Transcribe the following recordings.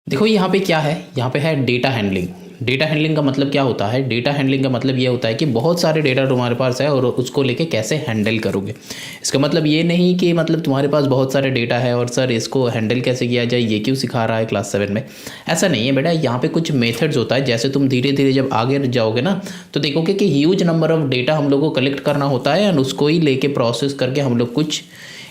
देखो यहाँ पे क्या है, यहाँ पे है डेटा हैंडलिंग। डेटा हैंडलिंग का मतलब क्या होता है? डेटा हैंडलिंग का मतलब ये होता है कि बहुत सारे डेटा तुम्हारे पास है और उसको लेके कैसे हैंडल करोगे। इसका मतलब ये नहीं कि मतलब तुम्हारे पास बहुत सारे डेटा है और सर इसको हैंडल कैसे किया जाए ये क्यों सिखा रहा है क्लास 7 में। ऐसा नहीं है बेटा, यहाँ पे कुछ मेथड्स होता है। जैसे तुम धीरे धीरे जब आगे जाओगे ना तो देखोगे कि ह्यूज नंबर ऑफ डेटा हम लोग को कलेक्ट करना होता है एंड उसको ही लेके प्रोसेस करके हम लोग कुछ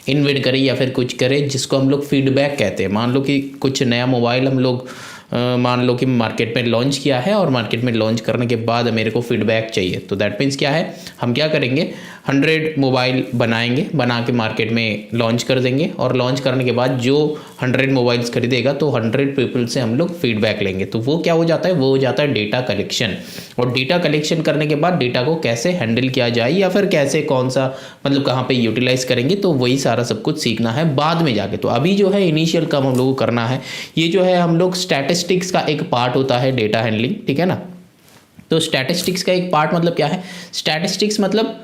इन्वेंट करें या फिर कुछ करें जिसको हम लोग फीडबैक कहते हैं। मान लो कि कुछ नया मोबाइल हम लोग मान लो कि मार्केट में लॉन्च किया है और मार्केट में लॉन्च करने के बाद मेरे को फीडबैक चाहिए, तो दैट मीन्स क्या है, हम क्या करेंगे 100 मोबाइल बनाएंगे, बना के मार्केट में लॉन्च कर देंगे और लॉन्च करने के बाद जो 100 मोबाइल्स खरीदेगा तो 100 पीपल से हम लोग फीडबैक लेंगे। तो वो क्या हो जाता है, वो हो जाता है डेटा कलेक्शन। और डेटा कलेक्शन करने के बाद डेटा को कैसे हैंडल किया जाए या फिर कैसे कौन सा मतलब कहाँ पे यूटिलाइज करेंगे, तो वही सारा सब कुछ सीखना है बाद में जाके। तो अभी जो है इनिशियल काम हम लोग को करना है। ये जो है हम लोग स्टैटिस्टिक्स का एक पार्ट होता है डेटा हैंडलिंग, ठीक है ना। तो स्टैटिस्टिक्स का एक पार्ट मतलब क्या है, स्टैटिस्टिक्स मतलब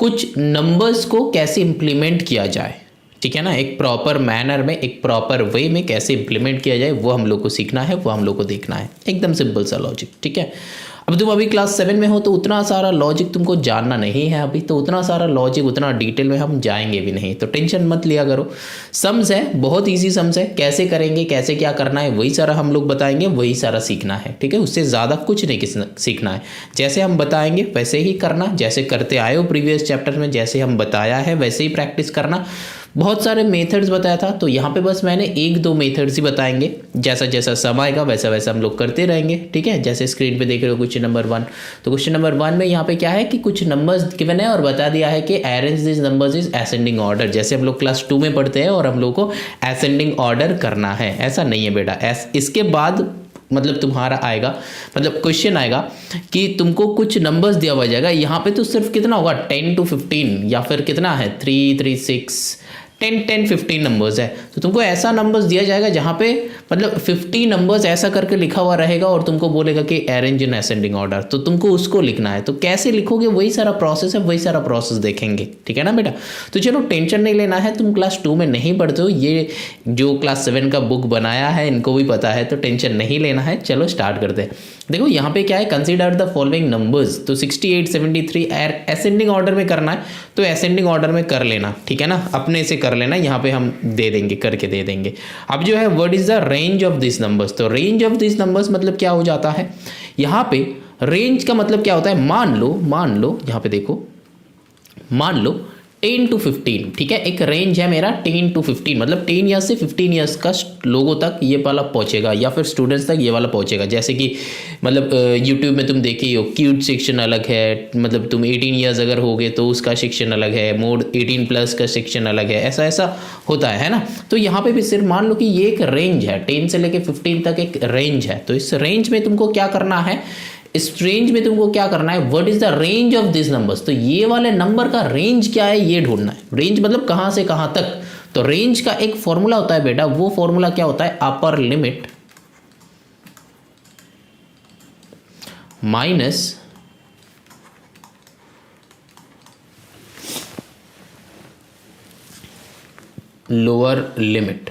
कुछ नंबर्स को कैसे इंप्लीमेंट किया जाए, ठीक है ना, एक प्रॉपर मैनर में, एक प्रॉपर वे में कैसे इंप्लीमेंट किया जाए वो हम लोग को सीखना है, वो हम लोग को देखना है। एकदम सिंपल सा लॉजिक, ठीक है। अब तुम अभी क्लास 7 में हो तो उतना सारा लॉजिक तुमको जानना नहीं है अभी, तो उतना सारा लॉजिक उतना डिटेल में हम जाएंगे भी नहीं, तो टेंशन मत लिया करो। सम्स है, बहुत इजी सम्स है, कैसे करेंगे कैसे क्या करना है वही सारा हम लोग बताएंगे, वही सारा सीखना है, ठीक है। उससे ज़्यादा कुछ नहीं सीखना है, जैसे हम बताएंगे वैसे ही करना, जैसे करते आए हो प्रीवियस चैप्टर में, जैसे हम बताया है वैसे ही प्रैक्टिस करना। बहुत सारे मेथड्स बताया था, तो यहाँ पे बस मैंने 1-2 मेथड्स ही बताएंगे, जैसा जैसा समय आएगा वैसा वैसा हम लोग करते रहेंगे, ठीक है। जैसे स्क्रीन पे देख रहे हो क्वेश्चन नंबर 1, तो क्वेश्चन नंबर 1 में यहाँ पे क्या है कि कुछ नंबर्स गिवन है और बता दिया है कि arrange this numbers is ascending order. जैसे हम लोग क्लास 2 में पढ़ते हैं और हम लोग को असेंडिंग ऑर्डर करना है, ऐसा नहीं है बेटा। इसके बाद मतलब तुम्हारा आएगा, मतलब क्वेश्चन आएगा कि तुमको कुछ नंबर्स दिया हुआ जाएगा, यहाँ पे तो सिर्फ कितना होगा 10 to 15 या फिर कितना है 3, 3, 6, 10, 15 नंबर्स है। तो तुमको ऐसा नंबर्स दिया जाएगा जहाँ पे मतलब 50 नंबर्स ऐसा करके लिखा हुआ रहेगा और तुमको बोलेगा कि अरेंज इन असेंडिंग ऑर्डर, तो तुमको उसको लिखना है। तो कैसे लिखोगे वही सारा प्रोसेस है, वही सारा प्रोसेस देखेंगे, ठीक है ना बेटा। तो चलो टेंशन नहीं लेना है, तुम क्लास 2 में नहीं पढ़ते हो, ये जो क्लास 7 का बुक बनाया है इनको भी पता है, तो टेंशन नहीं लेना है। चलो स्टार्ट करते हैं। देखो यहाँ पे क्या है, कंसीडर द फॉलोइंग नंबर्स, तो 68, 73 असेंडिंग ऑर्डर में करना है, तो असेंडिंग ऑर्डर में कर लेना, ठीक है ना, अपने से कर लेना, यहाँ पे हम दे देंगे, करके दे देंगे। अब जो है what is the range of this numbers, तो रेंज ऑफ दिस नंबर्स मतलब क्या हो जाता है, यहाँ पे रेंज का मतलब क्या होता है, मान लो यहाँ पे देखो, मान लो 10 to 15, ठीक है, एक रेंज है मेरा 10 to 15, मतलब 10 ईयर्स से 15 ईयर्स का लोगों तक ये वाला पहुंचेगा या फिर स्टूडेंट्स तक ये वाला पहुंचेगा। जैसे कि मतलब यूट्यूब में तुम देखे हो क्यूट सेक्शन अलग है, मतलब तुम 18 ईयर्स अगर होगे तो उसका सेक्शन अलग है, मोड 18+ का सेक्शन अलग है, ऐसा ऐसा होता है ना। तो यहाँ पे भी सिर्फ मान लो कि ये एक रेंज है, 10 से लेके 15 तक एक रेंज है। तो इस रेंज में तुमको क्या करना है, इस रेंज में तुमको क्या करना है, what is the range of this numbers, तो ये वाले नंबर का रेंज क्या है ये ढूंढना है। रेंज मतलब कहां से कहां तक, तो रेंज का एक फॉर्मूला होता है बेटा, वो फॉर्मूला क्या होता है, upper limit minus lower limit.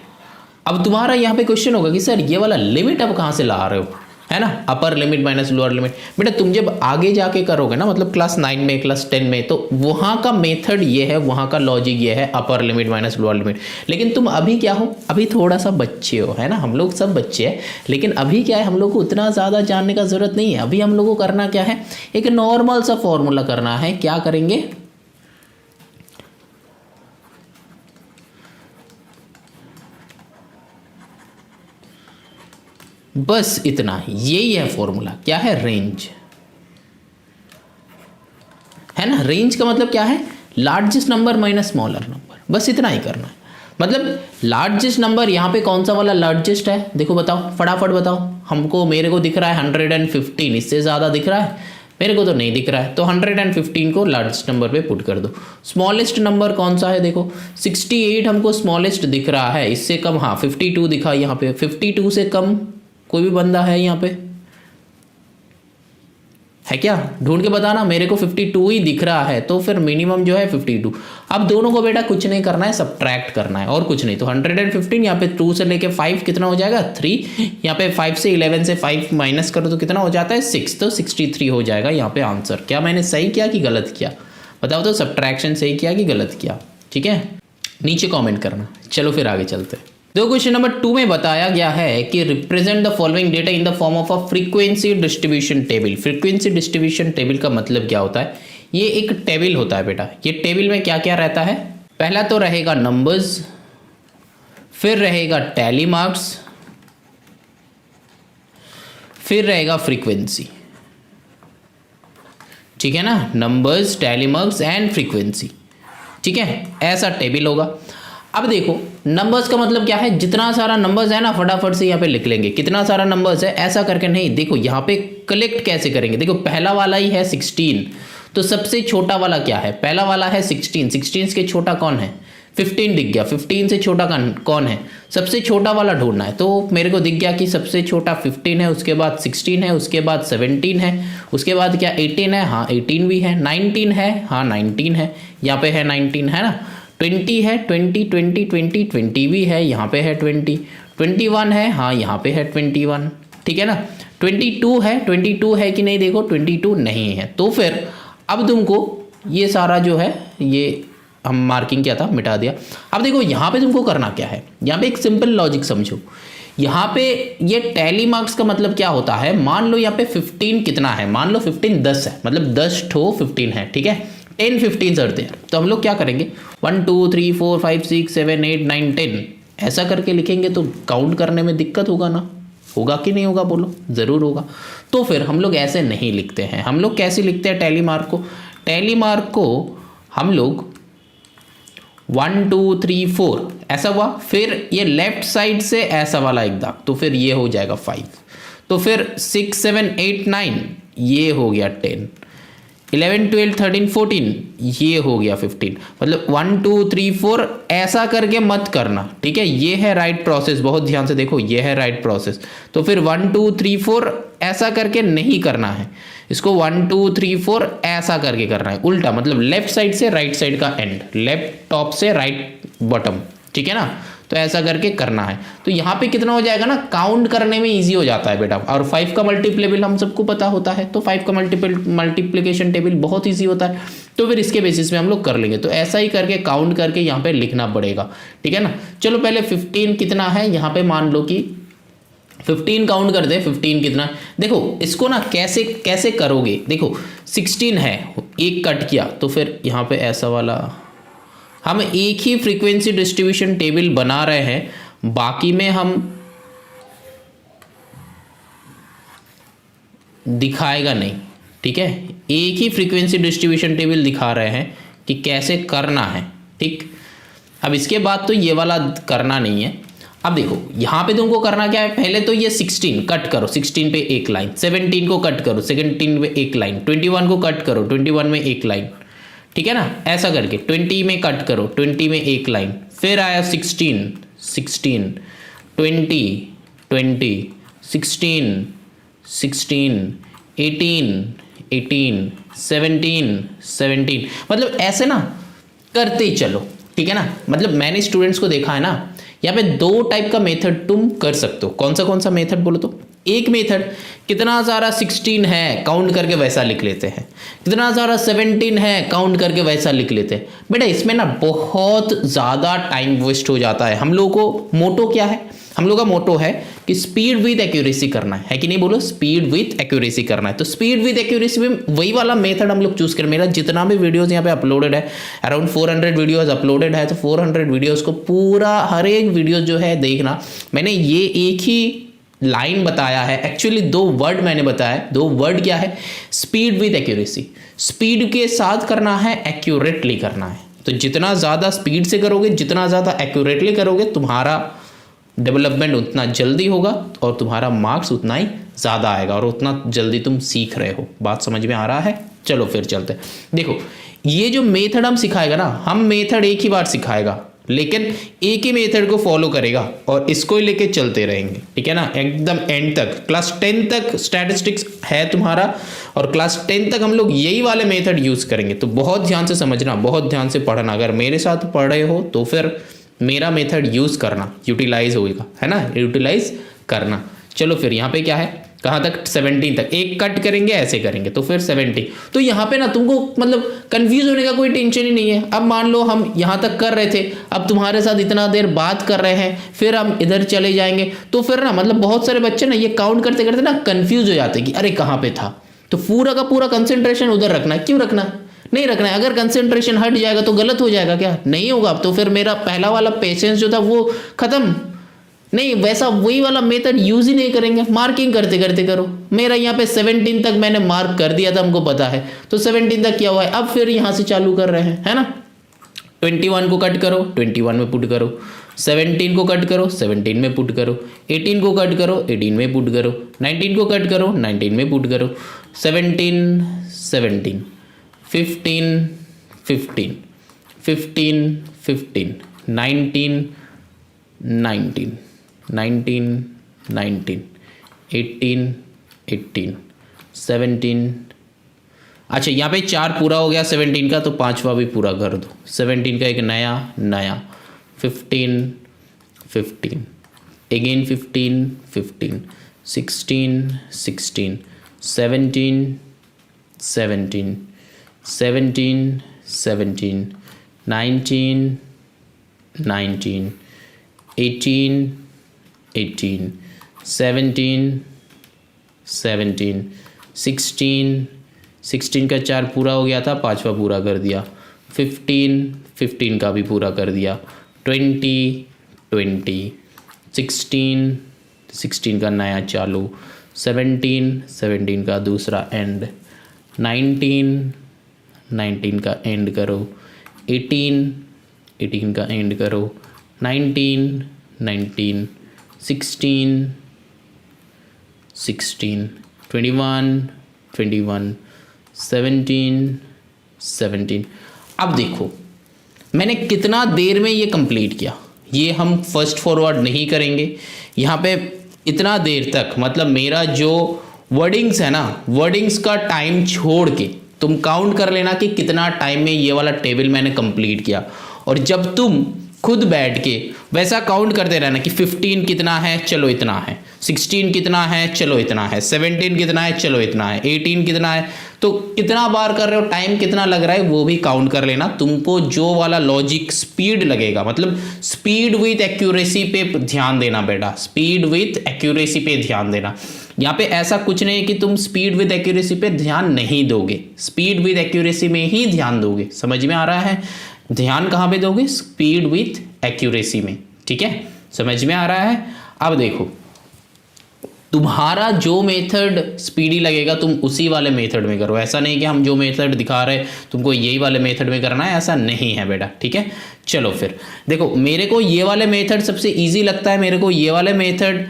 अब तुम्हारा यहां पे क्वेश्चन होगा कि सर ये वाला लिमिट अब कहां से ला रहे हो, है ना, upper limit minus lower limit. बेटा तुम जब आगे जाके करोगे ना, मतलब क्लास 9 में क्लास 10 में, तो वहां का मेथड ये है, वहां का लॉजिक ये है, upper limit minus lower limit. लेकिन तुम अभी क्या हो, अभी थोड़ा सा बच्चे हो, है ना, हम लोग सब बच्चे हैं, लेकिन अभी क्या है, हम लोग को उतना ज़्यादा जानने का जरूरत नहीं है। अभी हम लोग को करना क्या है, एक नॉर्मल सा फॉर्मूला करना है। क्या करेंगे, बस इतना ही, यही है फॉर्मूला। क्या है, रेंज, है ना। रेंज का मतलब क्या है, largest number minus smaller number, बस इतना ही करना है। मतलब लार्जेस्ट नंबर यहाँ पे कौन सा वाला लार्जेस्ट है, देखो बताओ, फटाफट बताओ हमको। मेरे को दिख रहा है 115, इससे ज़्यादा दिख रहा है, मेरे को तो नहीं दिख रहा है, तो 115 को लार्जेस्ट नंबर पे पुट कर दो। स्मॉलेस्ट नंबर कौन सा है, देखो 68 हमको स्मॉलेस्ट दिख रहा है, इससे कम, हाँ 52 दिखा यहाँ पे, 52 से कम कोई भी बंदा है यहाँ पे, है क्या? ढूंढ के बताना। मेरे को 52 ही दिख रहा है, तो फिर मिनिमम जो है 52। अब दोनों को बेटा कुछ नहीं करना है, सब्ट्रैक्ट करना है और कुछ नहीं। तो 115 यहाँ पे 2 से लेके 5 कितना हो जाएगा 3, यहाँ पे 5 से 11 से 5 माइनस करो तो कितना हो जाता है 6, तो 63 हो जाएगा यहाँ पे आंसर। क्या मैंने सही किया कि गलत किया? बताओ तो, सब्ट्रैक्शन सही किया कि गलत किया? ठीक है, नीचे कॉमेंट करना। चलो फिर आगे चलते हैं। तो क्वेश्चन नंबर 2 में बताया गया है कि represent the following data in the form of a frequency distribution table. Frequency distribution table का मतलब क्या होता है? ये एक टेबल होता है बेटा। ये टेबल में क्या क्या रहता है? पहला तो रहेगा नंबर्स, फिर रहेगा टैली मार्क्स, फिर रहेगा फ्रीक्वेंसी। ठीक है ना, numbers, tally marks and frequency. ठीक है, ऐसा टेबल होगा। अब देखो, नंबर्स का मतलब क्या है? जितना सारा नंबर्स है ना, फटाफट से यहाँ पे लिख लेंगे। कितना सारा नंबर्स है ऐसा करके नहीं, देखो यहाँ पे कलेक्ट कैसे करेंगे। देखो पहला वाला ही है 16, तो सबसे छोटा वाला क्या है? पहला वाला है 16, 16 से छोटा कौन है? 15 दिख गया। 15 से छोटा कौन है? सबसे छोटा वाला ढूंढना है। तो मेरे को दिख गया कि सबसे छोटा 15 है, उसके बाद 16 है, उसके बाद 17 है, उसके बाद क्या 18 है? हाँ 18 भी है। 19 है? हाँ 19 है, यहाँ पे है 19 है ना। 20 है, 20 भी है, यहाँ पे है 20। 21 है, हाँ यहाँ पे है 21। ठीक है ना। 22 है, 22 है कि नहीं? देखो 22 नहीं है। तो फिर अब तुमको ये सारा जो है, ये हम मार्किंग किया था मिटा दिया। अब देखो यहाँ पे तुमको करना क्या है, यहाँ पे एक सिंपल लॉजिक समझो। यहाँ पे ये टैली मार्क्स का मतलब क्या होता है? मान लो यहाँ पे 15 कितना है? मान लो 15 10 है, मतलब 10 ठो 15 है। ठीक है, 10 15 आर देयर। तो हम लोग क्या करेंगे, 1 2 3 4 5 6 7 8 9 10 ऐसा करके लिखेंगे तो काउंट करने में दिक्कत होगा ना? होगा कि नहीं होगा? बोलो, ज़रूर होगा। तो फिर हम लोग ऐसे नहीं लिखते हैं। हम लोग कैसे लिखते हैं टैली मार्क को? टैली मार्क को हम लोग 1 2 3 4 ऐसा हुआ, फिर ये लेफ्ट साइड से ऐसा वाला एक दाग, तो फिर ये हो जाएगा 5, तो फिर 6 7 8 9 ये हो गया 10, 11 12 13 14 ये हो गया 15। मतलब 1 2 3 4 ऐसा करके मत करना। ठीक है, ये है राइट प्रोसेस। बहुत ध्यान से देखो, ये है राइट प्रोसेस। तो फिर 1 2 3 4 ऐसा करके नहीं करना है, इसको 1 2 3 4 ऐसा करके करना है, उल्टा। मतलब लेफ्ट साइड से राइट साइड का एंड, लेफ्ट टॉप से राइट बॉटम। ठीक है ना, तो ऐसा करके करना है। तो यहाँ पे कितना हो जाएगा ना, काउंट करने में इजी हो जाता है बेटा। और 5 का मल्टीप्लेबल हम सबको पता होता है, तो 5 का मल्टीप्लिकेशन टेबल बहुत इजी होता है। तो फिर इसके बेसिस में हम लोग कर लेंगे। तो ऐसा ही करके काउंट करके यहाँ पे लिखना पड़ेगा। ठीक है ना। चलो पहले 15 कितना है, यहाँ पे मान लो कि 15 काउंट कर दे। 15 कितना, देखो इसको ना कैसे कैसे करोगे। देखो 16 है, एक कट किया, तो फिर यहाँ पे ऐसा वाला, हम एक ही फ्रीक्वेंसी डिस्ट्रीब्यूशन टेबल बना रहे हैं, बाकी में हम दिखाएगा नहीं। ठीक है, एक ही फ्रीक्वेंसी डिस्ट्रीब्यूशन टेबल दिखा रहे हैं कि कैसे करना है। ठीक, अब इसके बाद तो ये वाला करना नहीं है। अब देखो यहाँ पे तुमको करना क्या है, पहले तो ये 16 कट करो, 16 पे एक लाइन, 17 को कट करो, 17 पे एक लाइन, 21 को कट करो, 21 में एक लाइन। ठीक है ना, ऐसा करके 20 में कट करो, 20 में एक लाइन, फिर आया 16 16 20 20 16 16 18 18 17 17, मतलब ऐसे ना करते ही चलो। ठीक है ना, मतलब मैंने स्टूडेंट्स को देखा है ना, यहाँ पे 2 टाइप का मेथड तुम कर सकते हो। कौन सा मेथड बोलो तो, एक मेथड कितना सारा 16 है काउंट करके वैसा लिख लेते हैं, कितना सारा 17 है काउंट करके वैसा लिख लेते हैं। बेटा इसमें ना बहुत ज़्यादा टाइम वेस्ट हो जाता है। हम लोगों को मोटो क्या है, हम लोग का मोटो है कि स्पीड विद एक्यूरेसी करना है कि नहीं? बोलो, स्पीड विद एक्यूरेसी करना है। तो स्पीड विद एक्यूरेसी में वही वाला मेथड हम लोग चूज करें। मेरा जितना भी वीडियोस यहाँ पे अपलोडेड है, अराउंड 400 वीडियोस अपलोडेड है, तो 400 वीडियोस को पूरा हर एक वीडियो जो है देखना। मैंने ये एक ही लाइन बताया है, एक्चुअली 2 वर्ड मैंने बताया। 2 वर्ड क्या है, स्पीड विद एक्यूरेसी। स्पीड के साथ करना है, एक्यूरेटली करना है। तो जितना ज़्यादा स्पीड से करोगे, जितना ज़्यादा एक्यूरेटली करोगे, तुम्हारा डेवलपमेंट उतना जल्दी होगा और तुम्हारा मार्क्स उतना ही ज़्यादा आएगा और उतना जल्दी तुम सीख रहे हो। बात समझ में आ रहा है? चलो फिर चलते। देखो ये जो मेथड हम सिखाएगा ना, हम मेथड एक ही बार सिखाएगा, लेकिन एक ही मेथड को फॉलो करेगा और इसको ही लेके चलते रहेंगे, ठीक है ना, एकदम एंड तक। क्लास 10 तक स्टैटिस्टिक्स है तुम्हारा और क्लास 10 तक हम लोग यही वाले मेथड यूज़ करेंगे। तो बहुत ध्यान से समझना, बहुत ध्यान से पढ़ना। अगर मेरे साथ पढ़ रहे हो तो फिर मेरा मेथड यूज़ करना, यूटिलाइज होएगा, है ना, यूटिलाइज करना। चलो फिर यहाँ पे क्या है, कहाँ तक, 17 तक। एक कट करेंगे, ऐसे करेंगे तो फिर 70। तो यहाँ पे ना तुमको मतलब कंफ्यूज होने का कोई टेंशन ही नहीं है। अब मान लो हम यहाँ तक कर रहे थे, अब तुम्हारे साथ इतना देर बात कर रहे हैं, फिर हम इधर चले जाएंगे, तो फिर ना मतलब बहुत सारे बच्चे ना ये काउंट करते करते ना कंफ्यूज हो जाते हैं कि अरे कहाँ पे था। तो पूरा का पूरा कंसेंट्रेशन उधर रखना है। क्यों रखना है? नहीं रखना है। अगर कंसेंट्रेशन हट जाएगा तो गलत हो जाएगा क्या? नहीं होगा। तो फिर मेरा पहला वाला पेशेंस जो था वो खत्म। नहीं, वैसा वही वाला मेथड यूज ही नहीं करेंगे, मार्किंग करते करते करो। मेरा यहाँ पे 17 तक मैंने मार्क कर दिया था, हमको पता है। तो 17 तक क्या हुआ है, अब फिर यहाँ से चालू कर रहे हैं, है ना। 21 को कट करो, 21 में पुट करो। 17 को कट करो, 17 में पुट करो। 18 को कट करो, 18 में पुट करो। 19 को कट करो, 19 में पुट करो। 17 17 15 15 15 15 19 19 19 19 18 18 17। अच्छा, यहाँ पे 4 पूरा हो गया 17 का, तो 5वां भी पूरा कर दो। 17 का एक नया 15 15 अगेन 15 15 16 16 17 17 17 17 19 19 18 18 17 17 16 16 का 4 पूरा हो गया था, 5वां पूरा कर दिया। 15 15 का भी पूरा कर दिया। 20 20 16 16 का नया चालू। 17 17 का दूसरा एंड। 19 19 का एंड करो। 18 18 का एंड करो। 19 19 16 16 21 21 17 17। अब देखो मैंने कितना देर में ये कंप्लीट किया। ये हम फर्स्ट फॉरवर्ड नहीं करेंगे यहाँ पे इतना देर तक। मतलब मेरा जो वर्डिंग्स है ना, वर्डिंग्स का टाइम छोड़ के तुम काउंट कर लेना कि कितना टाइम में ये वाला टेबल मैंने कंप्लीट किया। और जब तुम खुद बैठ के वैसा काउंट करते रहना कि 15 कितना है, चलो इतना है। 16 कितना है, चलो इतना है। 17 कितना है, चलो इतना है। 18 कितना है, तो कितना बार कर रहे हो, टाइम कितना लग रहा है, वो भी काउंट कर लेना। तुमको जो वाला लॉजिक स्पीड लगेगा, मतलब स्पीड विथ एक्यूरेसी पे ध्यान देना बेटा, स्पीड विथ एक्यूरेसी पे ध्यान देना। यहाँ पे ऐसा कुछ नहीं है कि तुम स्पीड विद एक्यूरेसी पे ध्यान नहीं दोगे, स्पीड विद एक्यूरेसी में ही ध्यान दोगे। समझ में आ रहा है? ध्यान कहाँ पे दोगे? स्पीड विथ एक्यूरेसी में, ठीक है, समझ में आ रहा है? अब देखो तुम्हारा जो मेथड स्पीडी लगेगा तुम उसी वाले मेथड में करो। ऐसा नहीं कि हम जो मेथड दिखा रहे हैं तुमको यही वाले मेथड में करना है, ऐसा नहीं है बेटा, ठीक है। चलो फिर देखो, मेरे को ये वाले मेथड सबसे इजी लगता है, मेरे को ये वाले मेथड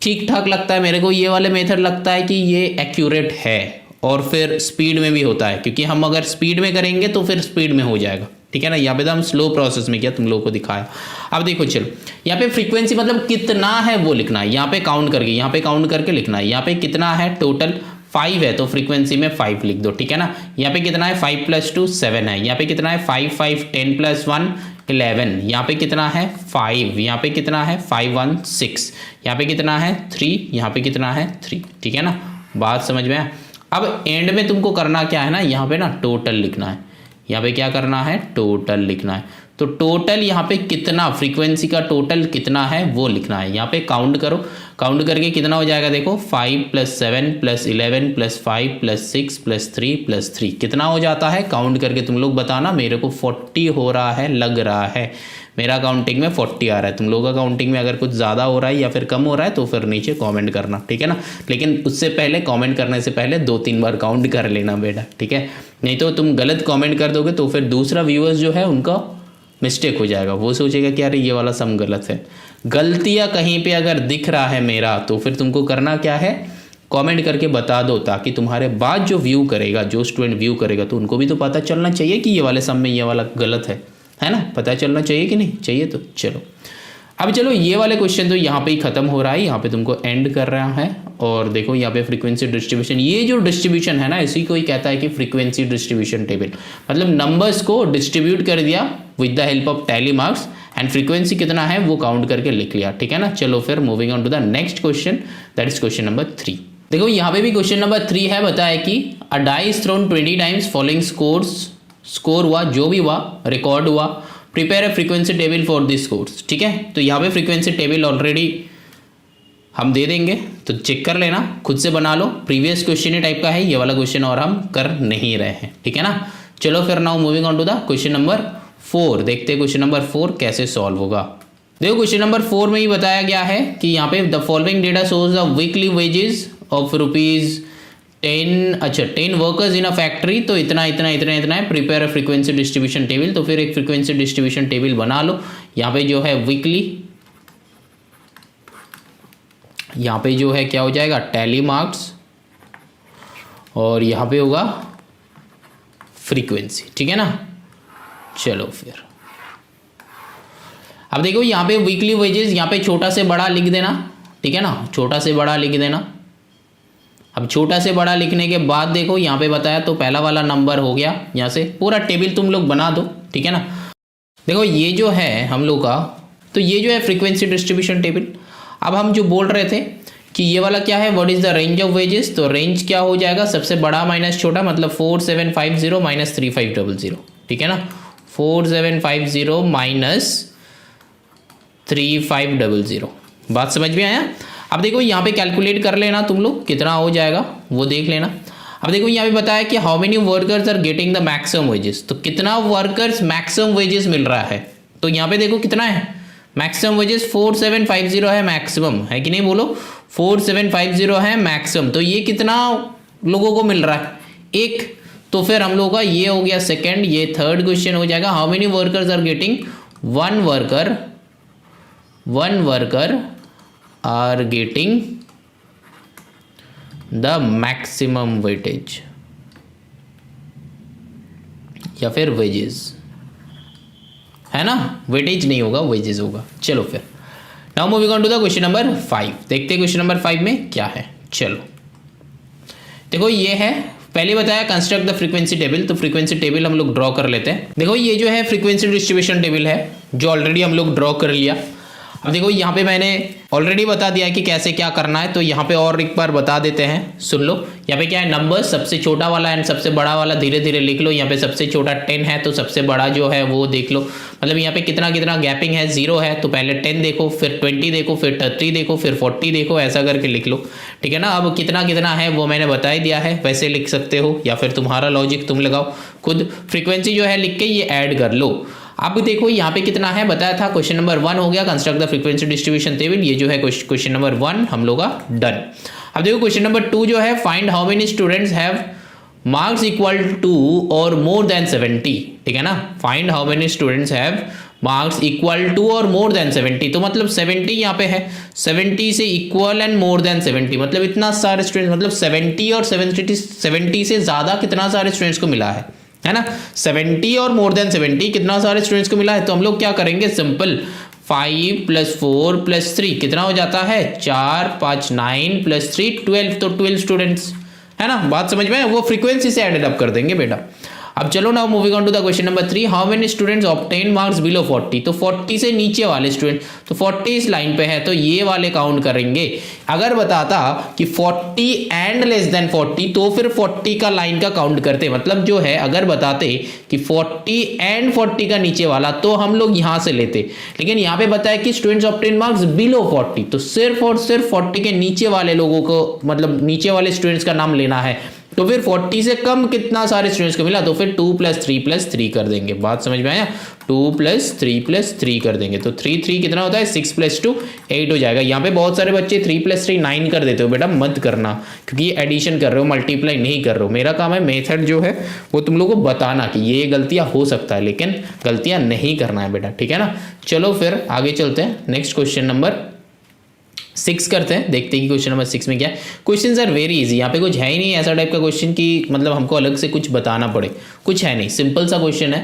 ठीक ठाक लगता है, मेरे को ये वाले मेथड लगता है कि ये एक्यूरेट है और फिर स्पीड में भी होता है, क्योंकि हम अगर स्पीड में करेंगे तो फिर स्पीड में हो जाएगा, ठीक है ना। यहाँ पे तो हम स्लो प्रोसेस में किया, तुम लोगों को दिखाया। अब देखो चलो, यहाँ पे फ्रीक्वेंसी मतलब कितना है वो लिखना है, यहाँ पे काउंट करके, यहाँ पे काउंट करके लिखना है। यहाँ पे कितना है टोटल 5 है, तो फ्रीक्वेंसी में 5 लिख दो, ठीक है ना। यहाँ पे कितना है 5 + 2 7 है। यहाँ पे कितना है 5 5 10 + 1 11। यहाँ पे कितना है 5, यहाँ पे कितना है 5 1 6, यहाँ पे कितना है 3, यहाँ पे कितना है 3, ठीक है ना। बात समझ में आया? अब एंड में तुमको करना क्या है ना, यहाँ पे ना टोटल लिखना है। यहाँ पे क्या करना है? टोटल लिखना है। तो टोटल यहाँ पे कितना, फ्रीक्वेंसी का टोटल कितना है वो लिखना है। यहाँ पे काउंट करो, काउंट करके कितना हो जाएगा देखो, 5 + 7 + 11 + 5 + 6 + 3 + 3 कितना हो जाता है? काउंट करके तुम लोग बताना। मेरे को 40 हो रहा है, लग रहा है मेरा काउंटिंग में 40 आ रहा है। तुम लोगों का काउंटिंग में अगर कुछ ज़्यादा हो रहा है या फिर कम हो रहा है तो फिर नीचे कमेंट करना, ठीक है ना। लेकिन उससे पहले, कमेंट करने से पहले 2-3 बार काउंट कर लेना बेटा, ठीक है। नहीं तो तुम गलत कमेंट कर दोगे तो फिर दूसरा व्यूअर्स जो है उनका मिस्टेक हो जाएगा, वो सोचेगा कि अरे ये वाला सम गलत है। गलतियाँ कहीं पर अगर दिख रहा है मेरा तो फिर तुमको करना क्या है, कमेंट करके बता दो, ताकि तुम्हारे बाद जो व्यू करेगा, जो स्टूडेंट व्यू करेगा तो उनको भी तो पता चलना चाहिए कि ये वाले सम में ये वाला गलत है, है ना, पता चलना चाहिए कि नहीं चाहिए। तो चलो अब चलो ये वाले क्वेश्चन तो यहाँ पे ही खत्म हो रहा है, यहाँ पे तुमको एंड कर रहा है। और देखो यहाँ पे फ्रीक्वेंसी डिस्ट्रीब्यूशन, ये जो डिस्ट्रीब्यूशन है ना इसी को ही कहता है कि फ्रीक्वेंसी डिस्ट्रीब्यूशन टेबल, मतलब नंबर्स को डिस्ट्रीब्यूट कर दिया with the help of tally marks and frequency कितना है वो काउंट करके लिख लिया, ठीक है ना। चलो फिर moving on to the next question, that is question number 3। देखो यहाँ पे भी क्वेश्चन नंबर 3 है, बताया कि a dice thrown 20 times, following score हुआ, जो भी हुआ रिकॉर्ड हुआ, prepare a frequency table for this scores, ठीक है। तो यहाँ पे फ्रीक्वेंसी टेबल ऑलरेडी हम दे देंगे, तो चेक कर लेना, खुद से बना लो, प्रीवियस क्वेश्चन ही टाइप का है ये वाला क्वेश्चन और हम कर नहीं रहे हैं, ठीक है ना। चलो फिर now moving on to the question number 4, देखते हैं क्वेश्चन नंबर 4 कैसे सॉल्व होगा। देखो क्वेश्चन नंबर 4 में ही बताया गया है कि यहाँ पे the following data shows the weekly wages of ₹10 workers in a factory, तो इतना इतना इतना इतना है, prepare a frequency distribution table. तो फिर एक फ्रीक्वेंसी डिस्ट्रीब्यूशन टेबल बना लो, यहाँ पे जो है वीकली, यहाँ पे जो है क्या हो जाएगा टैली मार्क्स, और यहाँ पे होगा फ्रीक्वेंसी, ठीक है ना। चलो फिर अब देखो यहाँ पे वीकली वेजेस, यहाँ पे छोटा से बड़ा लिख देना, ठीक है ना, छोटा से बड़ा लिख देना। अब छोटा से बड़ा लिखने के बाद देखो यहाँ पे बताया तो पहला वाला नंबर हो गया, यहाँ से पूरा टेबल तुम लोग बना दो, ठीक है ना। देखो ये जो है हम लोग का, तो ये जो है फ्रीक्वेंसी डिस्ट्रीब्यूशन टेबल। अब हम जो बोल रहे थे कि ये वाला क्या है, what is the range of wages, तो रेंज क्या हो जाएगा, सबसे बड़ा माइनस छोटा, मतलब 4750 माइनस 3500, ठीक है ना, 4750 माइनस 3500, बात समझ में आया। अब देखो यहाँ पे कैलकुलेट कर लेना तुम लोग कितना हो जाएगा वो देख लेना। अब देखो यहाँ पे बताया कि how many workers are getting the maximum wages, तो कितना वर्कर्स मैक्सिमम वेजेस मिल रहा है, तो यहाँ पे देखो कितना है मैक्सिमम वेजेस, 4750 है मैक्सिमम, है कि नहीं बोलो, 4750 है मैक्सिमम, तो ये कितना लोगों को मिल रहा है, एक। तो फिर हम लोग का ये हो गया सेकंड, ये थर्ड क्वेश्चन हो जाएगा, how many workers are getting, one worker are getting the maximum weightage, या फिर वेजेस, है ना, वेटेज नहीं होगा वेजेस होगा। चलो फिर now moving on to the question number 5, देखते हैं क्वेश्चन नंबर 5 में क्या है। चलो देखो ये है, पहले बताया कंस्ट्रक्ट द फ्रीक्वेंसी टेबल, तो फ्रीक्वेंसी टेबल हम लोग ड्रॉ कर लेते हैं। देखो ये जो है फ्रीक्वेंसी डिस्ट्रीब्यूशन टेबल है जो ऑलरेडी हम लोग ड्रॉ कर लिया। अब देखो यहाँ पे मैंने ऑलरेडी बता दिया है कि कैसे क्या करना है, तो यहाँ पे और एक बार बता देते हैं, सुन लो। यहाँ पे क्या है, नंबर सबसे छोटा वाला एंड सबसे बड़ा वाला धीरे धीरे लिख लो। यहाँ पे सबसे छोटा 10 है तो सबसे बड़ा जो है वो देख लो, मतलब यहाँ पे कितना कितना गैपिंग है, 0 है तो पहले 10 देखो, फिर 20 देखो, फिर 30 देखो, फिर 40 देखो, ऐसा करके लिख लो, ठीक है ना। अब कितना कितना है वो मैंने बता ही दिया है, वैसे लिख सकते हो या फिर तुम्हारा लॉजिक तुम लगाओ खुद। फ्रीक्वेंसी जो है लिख के ये ऐड कर लो। अब देखो यहाँ पे कितना है बताया था, क्वेश्चन नंबर 1 हो गया, construct the frequency distribution table, ये जो है क्वेश्चन नंबर 1 हम लोग का डन। अब देखो क्वेश्चन नंबर 2 जो है, find how many students have marks equal to or more than 70, ठीक है ना। Find how many students have marks equal to or more than 70, तो मतलब 70 यहाँ पे है, 70 से इक्वल एंड मोर देन 70, मतलब इतना सारे स्टूडेंट्स, मतलब 70 और 70 से ज़्यादा कितना सारे स्टूडेंट्स को मिला है ना। 70 और मोर देन 70 कितना सारे स्टूडेंट्स को मिला है, तो हम लोग क्या करेंगे, सिंपल 5 + 4 + 3 कितना हो जाता है, 4 5 9 + 3 12, तो 12 स्टूडेंट्स, है ना, बात समझ में। वो फ्रीक्वेंसी से एडेड अप कर देंगे बेटा। अब चलो ना moving on to the question number 3, how many students obtain marks below 40, तो 40 से नीचे वाले स्टूडेंट, तो 40 इस लाइन पे है तो ये वाले काउंट करेंगे। अगर बताता कि 40 एंड लेस देन 40 तो फिर 40 का लाइन का काउंट करते, मतलब जो है अगर बताते कि 40 एंड 40 का नीचे वाला तो हम लोग यहां से लेते, लेकिन यहाँ पे बताया कि स्टूडेंट्स ऑब्टेन मार्क्स बिलो 40, तो सिर्फ और सिर्फ 40 के नीचे वाले लोगों को, मतलब नीचे वाले स्टूडेंट्स का नाम लेना है। तो फिर 40 से कम कितना सारे स्टूडेंट्स को मिला, तो फिर 2 + 3 + 3 कर देंगे, बात समझ में आया, 2 + 3 + 3 कर देंगे, तो 3 3 कितना होता है, 6 + 2 8 हो जाएगा। यहाँ पे बहुत सारे बच्चे 3 + 3 9 कर देते हो, बेटा मत करना, क्योंकि ये एडिशन कर रहे हो, मल्टीप्लाई नहीं कर रहे हो। मेरा काम है मेथड जो है वो तुम लोगों को बताना कि ये गलतियां हो सकता है, लेकिन गलतियां नहीं करना है बेटा, ठीक है ना। चलो फिर आगे चलते हैं, नेक्स्ट क्वेश्चन नंबर 6 करते हैं, देखते हैं कि क्वेश्चन नंबर 6 में क्या है। क्वेश्चन आर वेरी इजी, यहाँ पे कुछ है ही नहीं ऐसा टाइप का क्वेश्चन कि मतलब हमको अलग से कुछ बताना पड़े, कुछ है नहीं, सिंपल सा क्वेश्चन है।